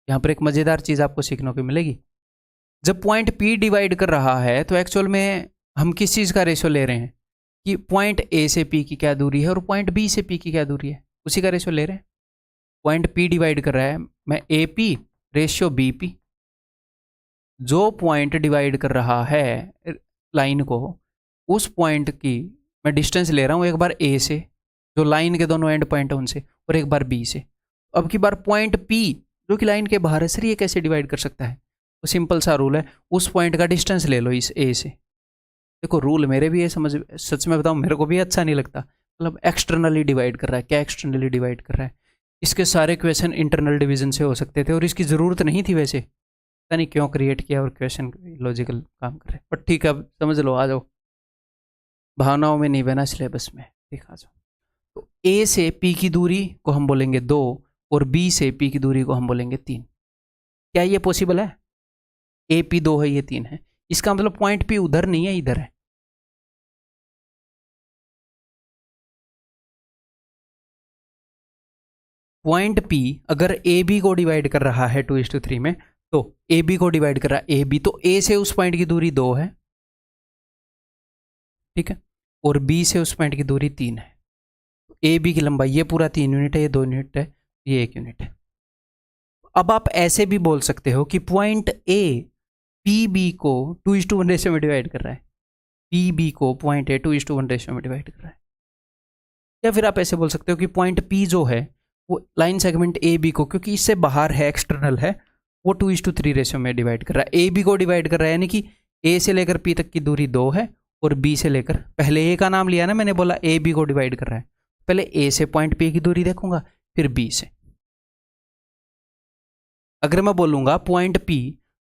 [SPEAKER 1] यहाँ पर एक मज़ेदार चीज़ आपको सीखने को मिलेगी। जब पॉइंट P डिवाइड कर रहा है तो एक्चुअल में हम किस चीज़ का रेशियो ले रहे हैं कि पॉइंट A से P की क्या दूरी है और पॉइंट B से P की क्या दूरी है, उसी का रेशियो ले रहे हैं। पॉइंट P डिवाइड कर रहा है, मैं AP रेशियो BP, जो पॉइंट डिवाइड कर रहा है लाइन को, उस पॉइंट की मैं डिस्टेंस ले रहा हूँ, एक बार A से, जो लाइन के दोनों एंड पॉइंट है उनसे, और एक बार B से। अब की बार पॉइंट P जो कि लाइन के बाहर है, सर ये कैसे डिवाइड कर सकता है? तो सिंपल सा रूल है, उस पॉइंट का डिस्टेंस ले लो इस A से। देखो रूल मेरे भी है, समझ, सच में बताऊँ मेरे को भी अच्छा नहीं लगता। मतलब एक्सटर्नली डिवाइड कर रहा है, क्या एक्सटर्नली डिवाइड कर रहा है? इसके सारे क्वेश्चन इंटरनल डिवीजन से हो सकते थे और इसकी ज़रूरत नहीं थी वैसे, पता नहीं क्यों क्रिएट किया और क्वेश्चन लॉजिकल काम कर रहे हैं, बट ठीक है अब समझ लो, आ जाओ। भावनाओं में नहीं बना, सिलेबस में देखा जाओ। तो ए से पी की दूरी को हम बोलेंगे 2 और बी से पी की दूरी को हम बोलेंगे 3। क्या ये पॉसिबल है? ए पी 2 है, ये 3 है, इसका मतलब पॉइंट पी उधर नहीं है, इधर है। पॉइंट पी अगर ए बी को डिवाइड कर रहा है 2:3 में, तो ए बी को डिवाइड कर रहा है ए बी, तो ए से उस पॉइंट की दूरी 2 है, ठीक है, और बी से उस पॉइंट की दूरी 3 है। ए बी की लंबाई ये पूरा 3 यूनिट है, ये 2 यूनिट है, ये 1 यूनिट है। अब आप ऐसे भी बोल सकते हो कि पॉइंट ए पी बी को 2:1 रेशियो में डिवाइड कर रहा है, पी बी को पॉइंट ए 2:1 रेशियो में डिवाइड कर रहा है। या फिर आप ऐसे बोल सकते हो कि पॉइंट पी जो है वो लाइन सेगमेंट ए बी को, क्योंकि इससे बाहर है, एक्सटर्नल है, वो 2:3 रेशियो में डिवाइड कर रहा है। ए बी को डिवाइड कर रहा है, यानी कि ए से लेकर पी तक की दूरी 2 है, और बी से लेकर, पहले ए का नाम लिया ना मैंने, बोला ए बी को डिवाइड कर रहा है, पहले ए से पॉइंट पी की दूरी देखूंगा, फिर बी से। अगर मैं बोलूंगा पॉइंट पी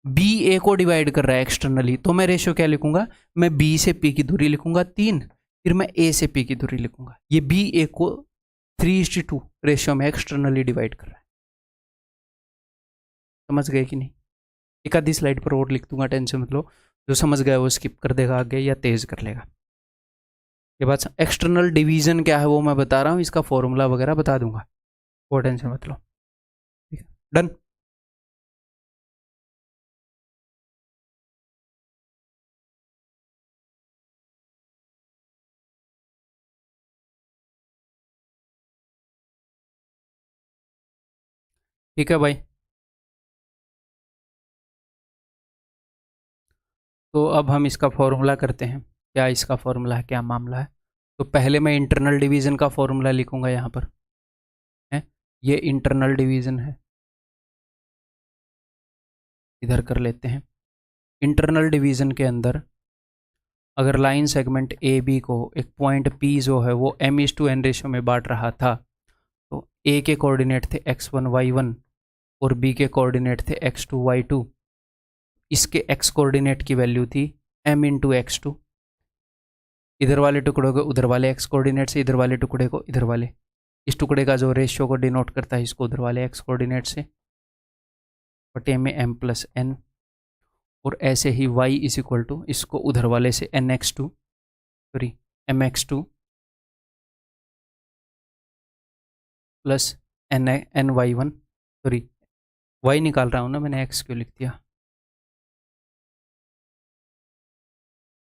[SPEAKER 1] बी ए को डिवाइड कर रहा है एक्सटर्नली, तो मैं रेशियो क्या लिखूंगा, मैं बी से पी की दूरी लिखूंगा 3, फिर मैं ए से पी की दूरी लिखूंगा। ये बी ए को 3:2 रेशियो में एक्सटर्नली डिवाइड कर रहा है। समझ गए कि नहीं? एक आधी स्लाइड पर और लिख दूंगा, टेंशन मत लो, जो समझ गया वो स्किप कर देगा आगे या तेज कर लेगा। ये बात एक्सटर्नल डिवीजन क्या है वो मैं बता रहा हूँ, इसका फॉर्मूला वगैरह बता दूंगा, वो टेंशन मत लो, ठीक है, डन। ठीक है भाई, तो अब हम इसका फॉर्मूला करते हैं, क्या इसका फॉर्मूला है, क्या मामला है। तो पहले मैं इंटरनल डिवीजन का फॉर्मूला लिखूंगा यहाँ पर, है ये इंटरनल डिवीजन है, इधर कर लेते हैं। इंटरनल डिवीजन के अंदर अगर लाइन सेगमेंट ए बी को एक पॉइंट पी जो है वो m:n रेशियो में बांट रहा था, तो ए के कोऑर्डिनेट थे x1 y1 और बी के कोऑर्डिनेट थे x2 y2। इसके x कोऑर्डिनेट की वैल्यू थी m×x2, इधर वाले टुकड़े को उधर वाले x कोऑर्डिनेट से, इधर वाले टुकड़े को इधर वाले, इस टुकड़े का जो रेशियो को डिनोट करता है इसको उधर वाले x कोऑर्डिनेट से, बटे में m+n, और ऐसे ही y इज इक्वल टू इसको उधर वाले से nx2 sorry mx2 plus ny1, sorry y निकाल रहा हूँ ना मैंने, x क्यों लिख दिया,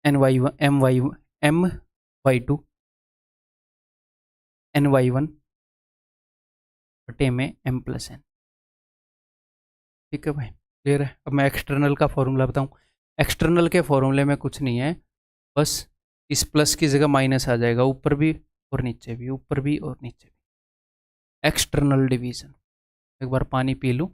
[SPEAKER 1] ny1 my2 ny1 बटे में m+n। ठीक है भाई, क्लियर है? अब मैं एक्सटर्नल का फॉर्मूला बताऊँ। एक्सटर्नल के फॉर्मूले में कुछ नहीं है, बस इस प्लस की जगह माइनस आ जाएगा, ऊपर भी और नीचे भी, ऊपर भी और नीचे भी। एक्सटर्नल डिवीजन, एक बार पानी पी लूँ।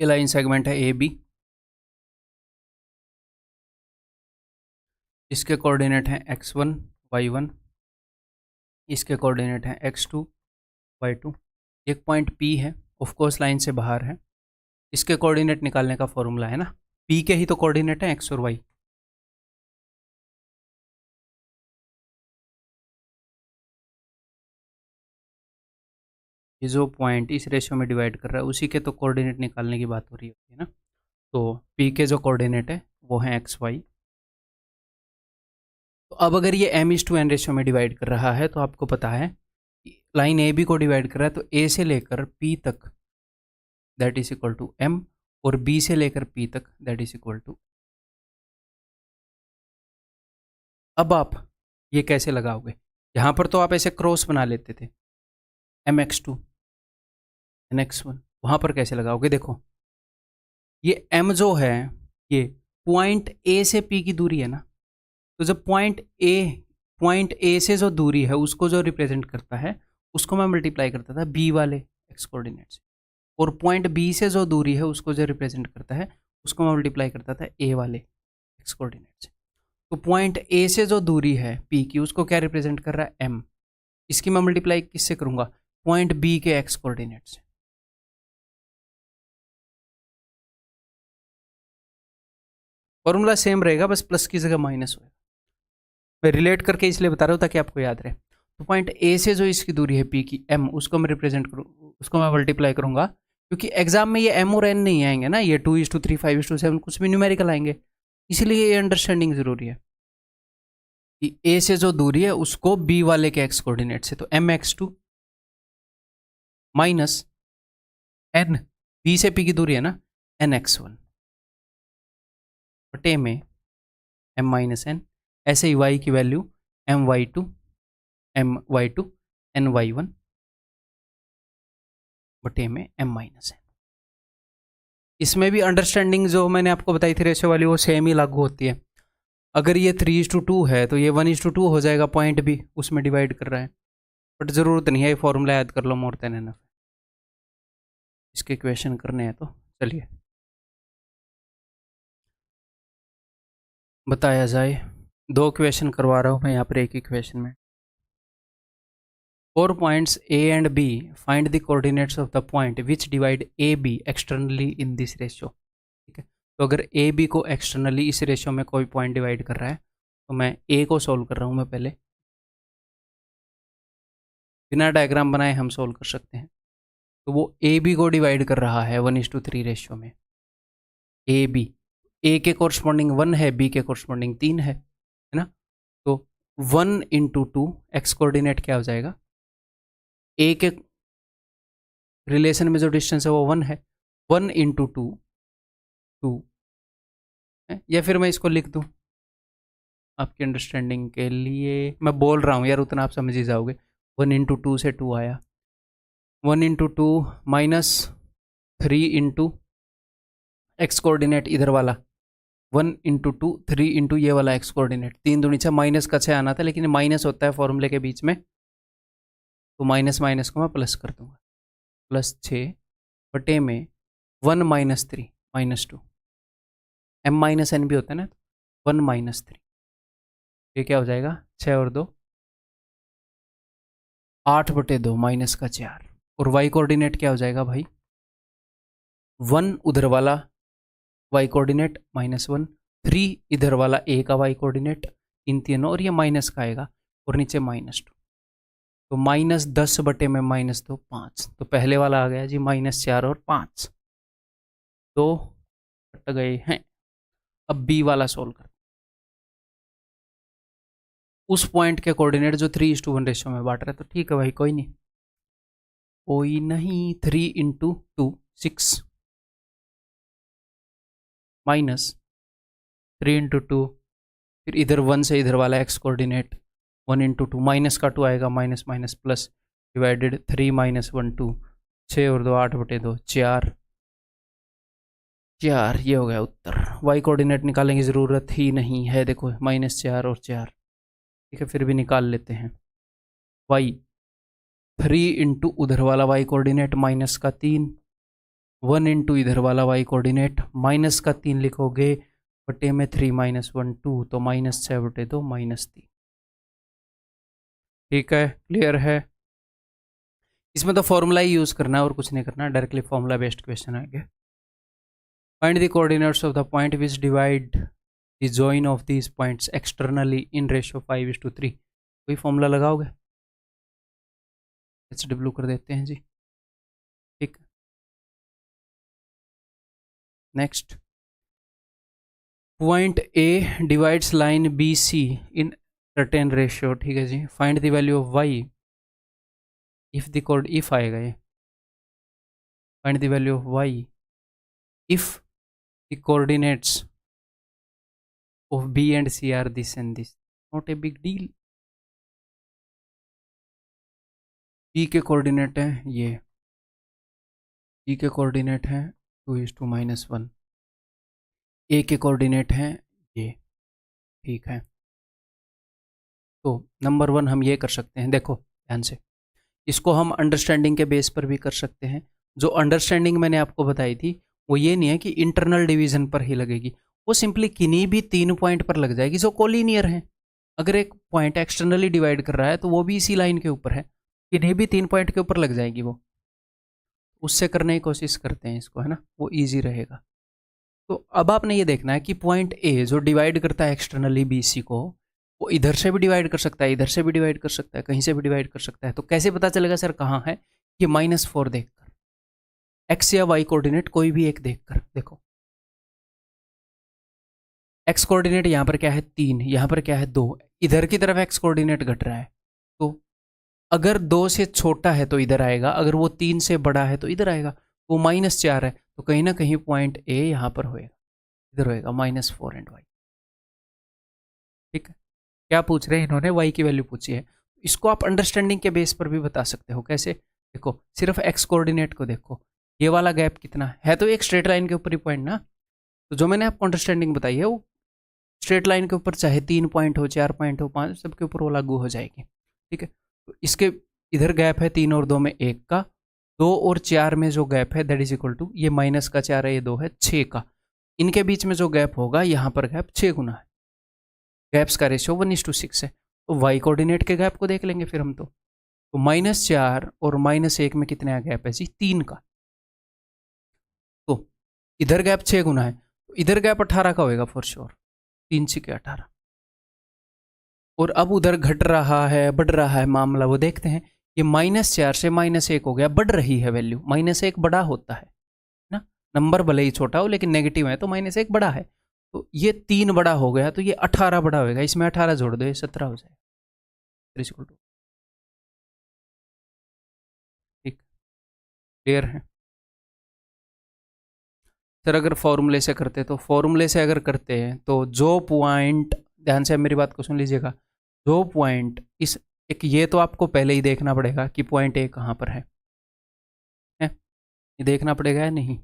[SPEAKER 1] ये लाइन सेगमेंट है ए बी, इसके कोऑर्डिनेट हैं x1 y1, इसके कोऑर्डिनेट हैं x2 y2। एक पॉइंट P है, ऑफ कोर्स लाइन से बाहर है, इसके कोऑर्डिनेट निकालने का फॉर्मूला है ना, P के ही तो कोऑर्डिनेट हैं x और y। ये जो पॉइंट इस रेशियो में डिवाइड कर रहा है उसी के तो कोऑर्डिनेट निकालने की बात हो रही होती है ना। तो P के जो कोऑर्डिनेट है वो हैं एक्स वाई। तो अब अगर ये m:n रेशियो में डिवाइड कर रहा है, तो आपको पता है लाइन ए बी को डिवाइड कर रहा है, तो ए से लेकर P तक that is equal to m, और B से लेकर P तक दैट इज इक्वल टू। अब आप ये कैसे लगाओगे? यहाँ पर तो आप ऐसे क्रॉस बना लेते थे, mx2 nx1, वहाँ पर कैसे लगाओगे? देखो ये m जो है ये पॉइंट A से P की दूरी है ना, तो जब पॉइंट A से जो दूरी है उसको जो रिप्रेजेंट करता है उसको मैं मल्टीप्लाई करता था B वाले एक्स कोऑर्डिनेट से, और पॉइंट B से जो दूरी है उसको जो रिप्रेजेंट करता है उसको मैं मल्टीप्लाई करता था A वाले एक्स कोऑर्डिनेट से। तो पॉइंट A से जो दूरी है P की उसको क्या रिप्रेजेंट कर रहा है? M। इसकी मैं मल्टीप्लाई किससे करूंगा? पॉइंट B के एक्स कोऑर्डिनेट से। फॉर्मूला सेम रहेगा, बस प्लस की जगह माइनस होगा। मैं रिलेट करके इसलिए बता रहा हूँ ताकि आपको याद रहे। तो पॉइंट ए से जो इसकी दूरी है पी की एम, उसको मैं रिप्रेजेंट करूँ, उसको मैं मल्टीप्लाई करूंगा, क्योंकि एग्जाम में ये एम और एन नहीं आएंगे ना, ये 2:3 5:7 कुछ भी न्यूमेरिकल आएंगे, इसलिए ये अंडरस्टैंडिंग जरूरी है कि ए से जो दूरी है उसको बी वाले के एक्स कोऑर्डिनेट से, तो mx2 माइनस एन, बी से पी की दूरी है ना, nx1 बटे में m माइनस एन, ऐसे ही y की वैल्यू my2 ny1 बटे में m माइनस एन। इसमें भी अंडरस्टैंडिंग जो मैंने आपको बताई थी रेशियो वाली वो सेम ही लागू होती है। अगर ये 3:2 है तो ये 1:2 हो जाएगा, पॉइंट भी उसमें डिवाइड कर रहा है, बट ज़रूरत नहीं है, ये फॉर्मूला याद कर लो, मोर देन एनफ। इसके क्वेश्चन करने हैं तो चलिए बताया जाए। 2 क्वेश्चन करवा रहा हूँ मैं यहाँ पर एक ही क्वेश्चन में। 4 points A and B, find the coordinates of the point which divide AB externally in this ratio। ठीक है, तो अगर ए बी को एक्सटर्नली इस रेशियो में कोई पॉइंट डिवाइड कर रहा है, तो मैं ए को सोल्व कर रहा हूँ मैं पहले, बिना डायग्राम बनाए हम सोल्व कर सकते हैं। तो वो ए बी को डिवाइड कर रहा है 1:3 रेशियो में। ए बी, ए के कोरस्पॉन्डिंग 1 है, बी के कोरस्पॉन्डिंग 3 है ना। तो 1:2 एक्स कोऑर्डिनेट क्या हो जाएगा? ए के रिलेशन में जो डिस्टेंस है वो 1 है, 1:2 2 है, या फिर मैं इसको लिख दूं आपकी अंडरस्टैंडिंग के लिए, मैं बोल रहा हूँ यार उतना आप समझ ही जाओगे। 1:2 से 2 आया, 1:2 माइनस 3 एक्स कोऑर्डिनेट इधर वाला, 1:2 3 ये वाला एक्स कोऑर्डिनेट, 3×2 माइनस का 6 आना था, लेकिन माइनस होता है फॉर्मूले के बीच में, तो माइनस माइनस को मैं प्लस कर दूंगा, +6 बटे में 1 - 3 -2, m माइनस एन भी होता है ना, 1 - 3, ये क्या हो जाएगा? 6 और 2 8/2 माइनस का 4, और y कोऑर्डिनेट क्या हो जाएगा भाई? 1 उधर वाला y कोऑर्डिनेट -1, 3 इधर वाला a का y कोऑर्डिनेट, इन तीनों, और ये माइनस का आएगा, और नीचे -2, तो -10 बटे में -2 5, तो पहले वाला आ गया जी -4 और 5, तो कट गए हैं। अब बी वाला सोल्व कर, उस पॉइंट के कोऑर्डिनेट जो 3:1 रेशियो में बांट रहा है, तो ठीक है भाई, कोई नहीं 3 × 2 6 माइनस 3 × 2, फिर इधर 1 से इधर वाला एक्स कोऑर्डिनेट 1 × 2, माइनस का 2 आएगा, माइनस माइनस प्लस, डिवाइडेड 3 - 1 2, 6 और 2 8/2 4, ये हो गया उत्तर। वाई कोऑर्डिनेट निकालने की ज़रूरत ही नहीं है, देखो -4 और 4, ठीक है, फिर भी निकाल लेते हैं। वाई 3 × उधर वाला वाई कोऑर्डिनेट -3, 1 × इधर वाला वाई कोऑर्डिनेट -3 लिखोगे, बटे में 3 - 1 2, तो -6/2 -3। ठीक है, क्लियर है। इसमें तो फॉर्मूला ही यूज़ करना है और कुछ नहीं करना, डायरेक्टली फॉर्मूला बेस्ड क्वेश्चन आएंगे। Find the coordinates of the point which divide the join of these points externally in ratio 5:3। कोई फॉर्मूला लगाओगे? HW कर देते हैं जी, ठीक। Next, point A divides line BC in certain ratio, ठीक है जी। Find the value of Y if the code, if आएगा ये, find the value of Y if the coordinates of B and C are this and this, not a big deal। P के coordinate है ये, P के coordinate है 2:-1, ए के coordinate है ये, ठीक है। तो नंबर 1 हम ये कर सकते हैं, देखो ध्यान से, इसको हम अंडरस्टैंडिंग के बेस पर भी कर सकते हैं। जो अंडरस्टैंडिंग मैंने आपको बताई थी वो ये नहीं है कि इंटरनल डिवीजन पर ही लगेगी, वो सिंपली किन्हीं भी 3 पॉइंट पर लग जाएगी जो कोलिनियर हैं। अगर एक पॉइंट एक्सटर्नली डिवाइड कर रहा है तो वो भी इसी लाइन के ऊपर है, किन्हीं भी 3 पॉइंट के ऊपर लग जाएगी वो। उससे करने की कोशिश करते हैं इसको, है ना, वो ईजी रहेगा। तो अब आपने ये देखना है कि पॉइंट ए जो डिवाइड करता है एक्सटर्नली बी सी को, वो इधर से भी डिवाइड कर सकता है, इधर से भी डिवाइड कर सकता है, कहीं से भी डिवाइड कर सकता है। तो कैसे पता चलेगा सर कहाँ है? ये -4 देखकर, एक्स या वाई कोऑर्डिनेट कोई भी एक देखकर। देखो एक्स कोऑर्डिनेट यहाँ पर क्या है 3, यहाँ पर क्या है 2, इधर की तरफ एक्स कोऑर्डिनेट घट रहा है, तो अगर 2 से छोटा है तो इधर आएगा, अगर वो 3 से बड़ा है तो इधर आएगा। वो -4 है तो कहीं ना कहीं पॉइंट ए यहाँ पर होएगा, इधर होएगा -4 एंड वाई। ठीक है, क्या पूछ रहे हैं इन्होंने? वाई की वैल्यू पूछी है। इसको आप अंडरस्टैंडिंग के बेस पर भी बता सकते हो। कैसे? देखो सिर्फ एक्स कोऑर्डिनेट को देखो, ये वाला गैप कितना है, तो एक स्ट्रेट लाइन के ऊपर ही पॉइंट ना। तो जो मैंने आपको अंडरस्टैंडिंग बताई है वो स्ट्रेट लाइन के ऊपर चाहे 3 पॉइंट हो, 4 पॉइंट हो, 5, सबके ऊपर वो लागू हो जाएगी। ठीक है, तो इसके इधर गैप है 3 और 2 में 1 का, 2 और 4 में जो गैप है दैट इज इक्वल टू, ये माइनस का 4 है, ये 2 है, 6 का। इनके बीच में जो गैप होगा यहाँ पर गैप 6 गुना है, गैप्स का रेशियो 1:6 है। तो वाई कोऑर्डिनेट के गैप को देख लेंगे फिर हम। तो -4 और -1 में कितने गैप है जी? 3 का। तो इधर गैप 6 गुना है, तो इधर गैप 18 का होएगा फॉर श्योर, 3 6 के 18। और अब उधर घट रहा है बढ़ रहा है मामला, वो देखते हैं। ये -4 से -1 हो गया, बढ़ रही है वैल्यू, -1 बड़ा होता है ना, नंबर भले ही छोटा हो लेकिन नेगेटिव है तो -1 बड़ा है। तो ये 3 बड़ा हो गया तो ये 18 बड़ा होएगा, इसमें 18 जोड़ दो, ये 17 हो जाएगा। ठीक, क्लियर है सर? अगर फॉर्मूले से करते तो, फॉर्मूले से अगर करते हैं तो जो पॉइंट, ध्यान से मेरी बात को सुन लीजिएगा, जो पॉइंट इस एक, ये तो आपको पहले ही देखना पड़ेगा कि पॉइंट ए कहाँ पर है, ये देखना पड़ेगा या नहीं?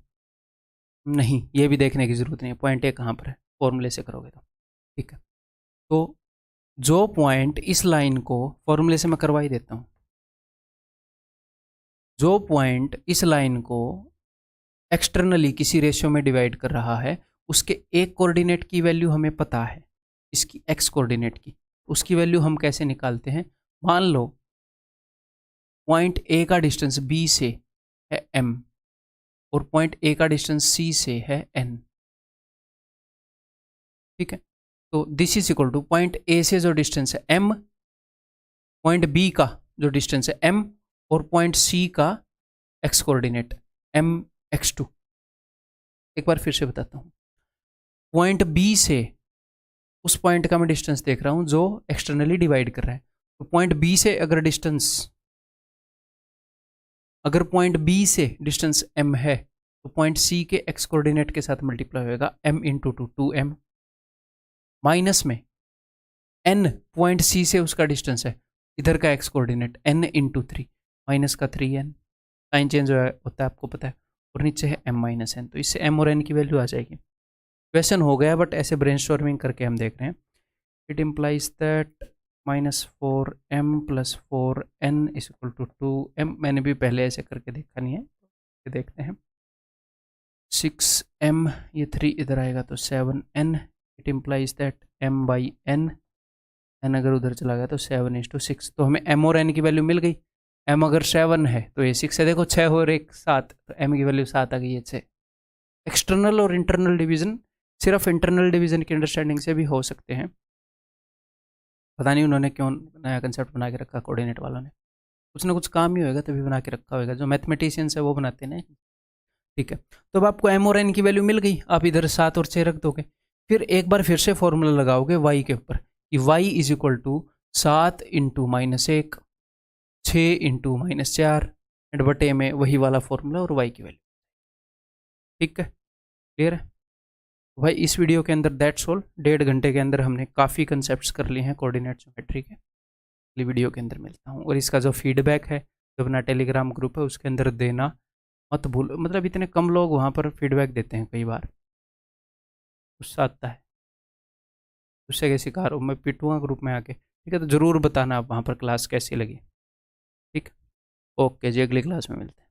[SPEAKER 1] नहीं, ये भी देखने की जरूरत नहीं है, पॉइंट ए कहाँ पर है, फॉर्मूले से करोगे तो। ठीक है, तो जो पॉइंट इस लाइन को, फॉर्मूले से मैं करवा ही देता हूँ, जो पॉइंट इस लाइन को एक्सटर्नली किसी रेशियो में डिवाइड कर रहा है, उसके एक कोऑर्डिनेट की वैल्यू हमें पता है, इसकी एक्स कोऑर्डिनेट की, उसकी वैल्यू हम कैसे निकालते हैं? मान लो पॉइंट ए का डिस्टेंस बी से है m और पॉइंट ए का डिस्टेंस सी से है n। ठीक है, तो this is equal two point A से जो डिस्टेंस है m, पॉइंट बी का जो डिस्टेंस है m, और पॉइंट सी का एक्स कोऑर्डिनेट mx2। एक बार फिर से बताता हूँ, पॉइंट बी से उस पॉइंट का मैं डिस्टेंस देख रहा हूँ जो एक्सटर्नली डिवाइड कर रहा है। तो पॉइंट बी से अगर डिस्टेंस, अगर पॉइंट बी से डिस्टेंस m है तो पॉइंट सी के एक्स कोऑर्डिनेट के साथ मल्टीप्लाई होएगा m इंटू 2m, माइनस में n पॉइंट सी से उसका डिस्टेंस है, इधर का x coordinate n into 3, minus का 3n, साइन चेंज होता है आपको पता है, और नीचे है m-n, तो इससे m और n की वैल्यू आ जाएगी। क्वेश्चन हो गया बट ऐसे ब्रेनस्टॉर्मिंग करके हम देख रहे हैं। It implies that -4m + 4n is equal to 2m। मैंने भी पहले ऐसे करके देखा नहीं है, तो देखते हैं। 6m, ये 3 इधर आएगा तो 7n। It implies that m/n, n अगर उधर चला गया तो 7:6। तो हमें m और n की वैल्यू मिल गई। m अगर 7 है तो ये 6 है, देखो 6 और 1 7, तो m की वैल्यू 7 आ गई है 6। एक्सटर्नल और इंटरनल डिवीजन सिर्फ इंटरनल डिवीजन की अंडरस्टैंडिंग से भी हो सकते हैं। पता नहीं उन्होंने क्यों नया कंसेप्ट बना के रखा, कोऑर्डिनेट वालों ने, कुछ ना कुछ काम ही होएगा तभी बना के रखा होगा, जो मैथमेटिशियंस है वो बनाते हैं ना। ठीक है, तो अब आपको m और n की वैल्यू मिल गई, आप इधर 7 और 6 रख दोगे, फिर एक बार फिर से फॉर्मूला लगाओगे y के ऊपर कि y is equal to 7 into -1, 6 into -4 and बटे में वही वाला फॉर्मूला और y की वैल्यू। ठीक है, क्लियर है भाई? इस वीडियो के अंदर दैट्स ऑल। 1.5 घंटे के अंदर हमने काफ़ी कंसेप्ट्स कर लिए हैं कोऑर्डिनेट ज्योमेट्री के। अगली वीडियो के अंदर मिलता हूँ, और इसका जो फीडबैक है जो अपना टेलीग्राम ग्रुप है उसके अंदर देना मत भूल। मतलब इतने कम लोग वहाँ पर फीडबैक देते हैं कई बार, गुस्सा आता है। गुस्से के शिकार हो, मैं पिटूंगा ग्रुप में आके। ठीक है, तो ज़रूर बताना आप वहाँ पर क्लास कैसी लगी। ठीक, ओके जी, अगली क्लास में मिलते हैं।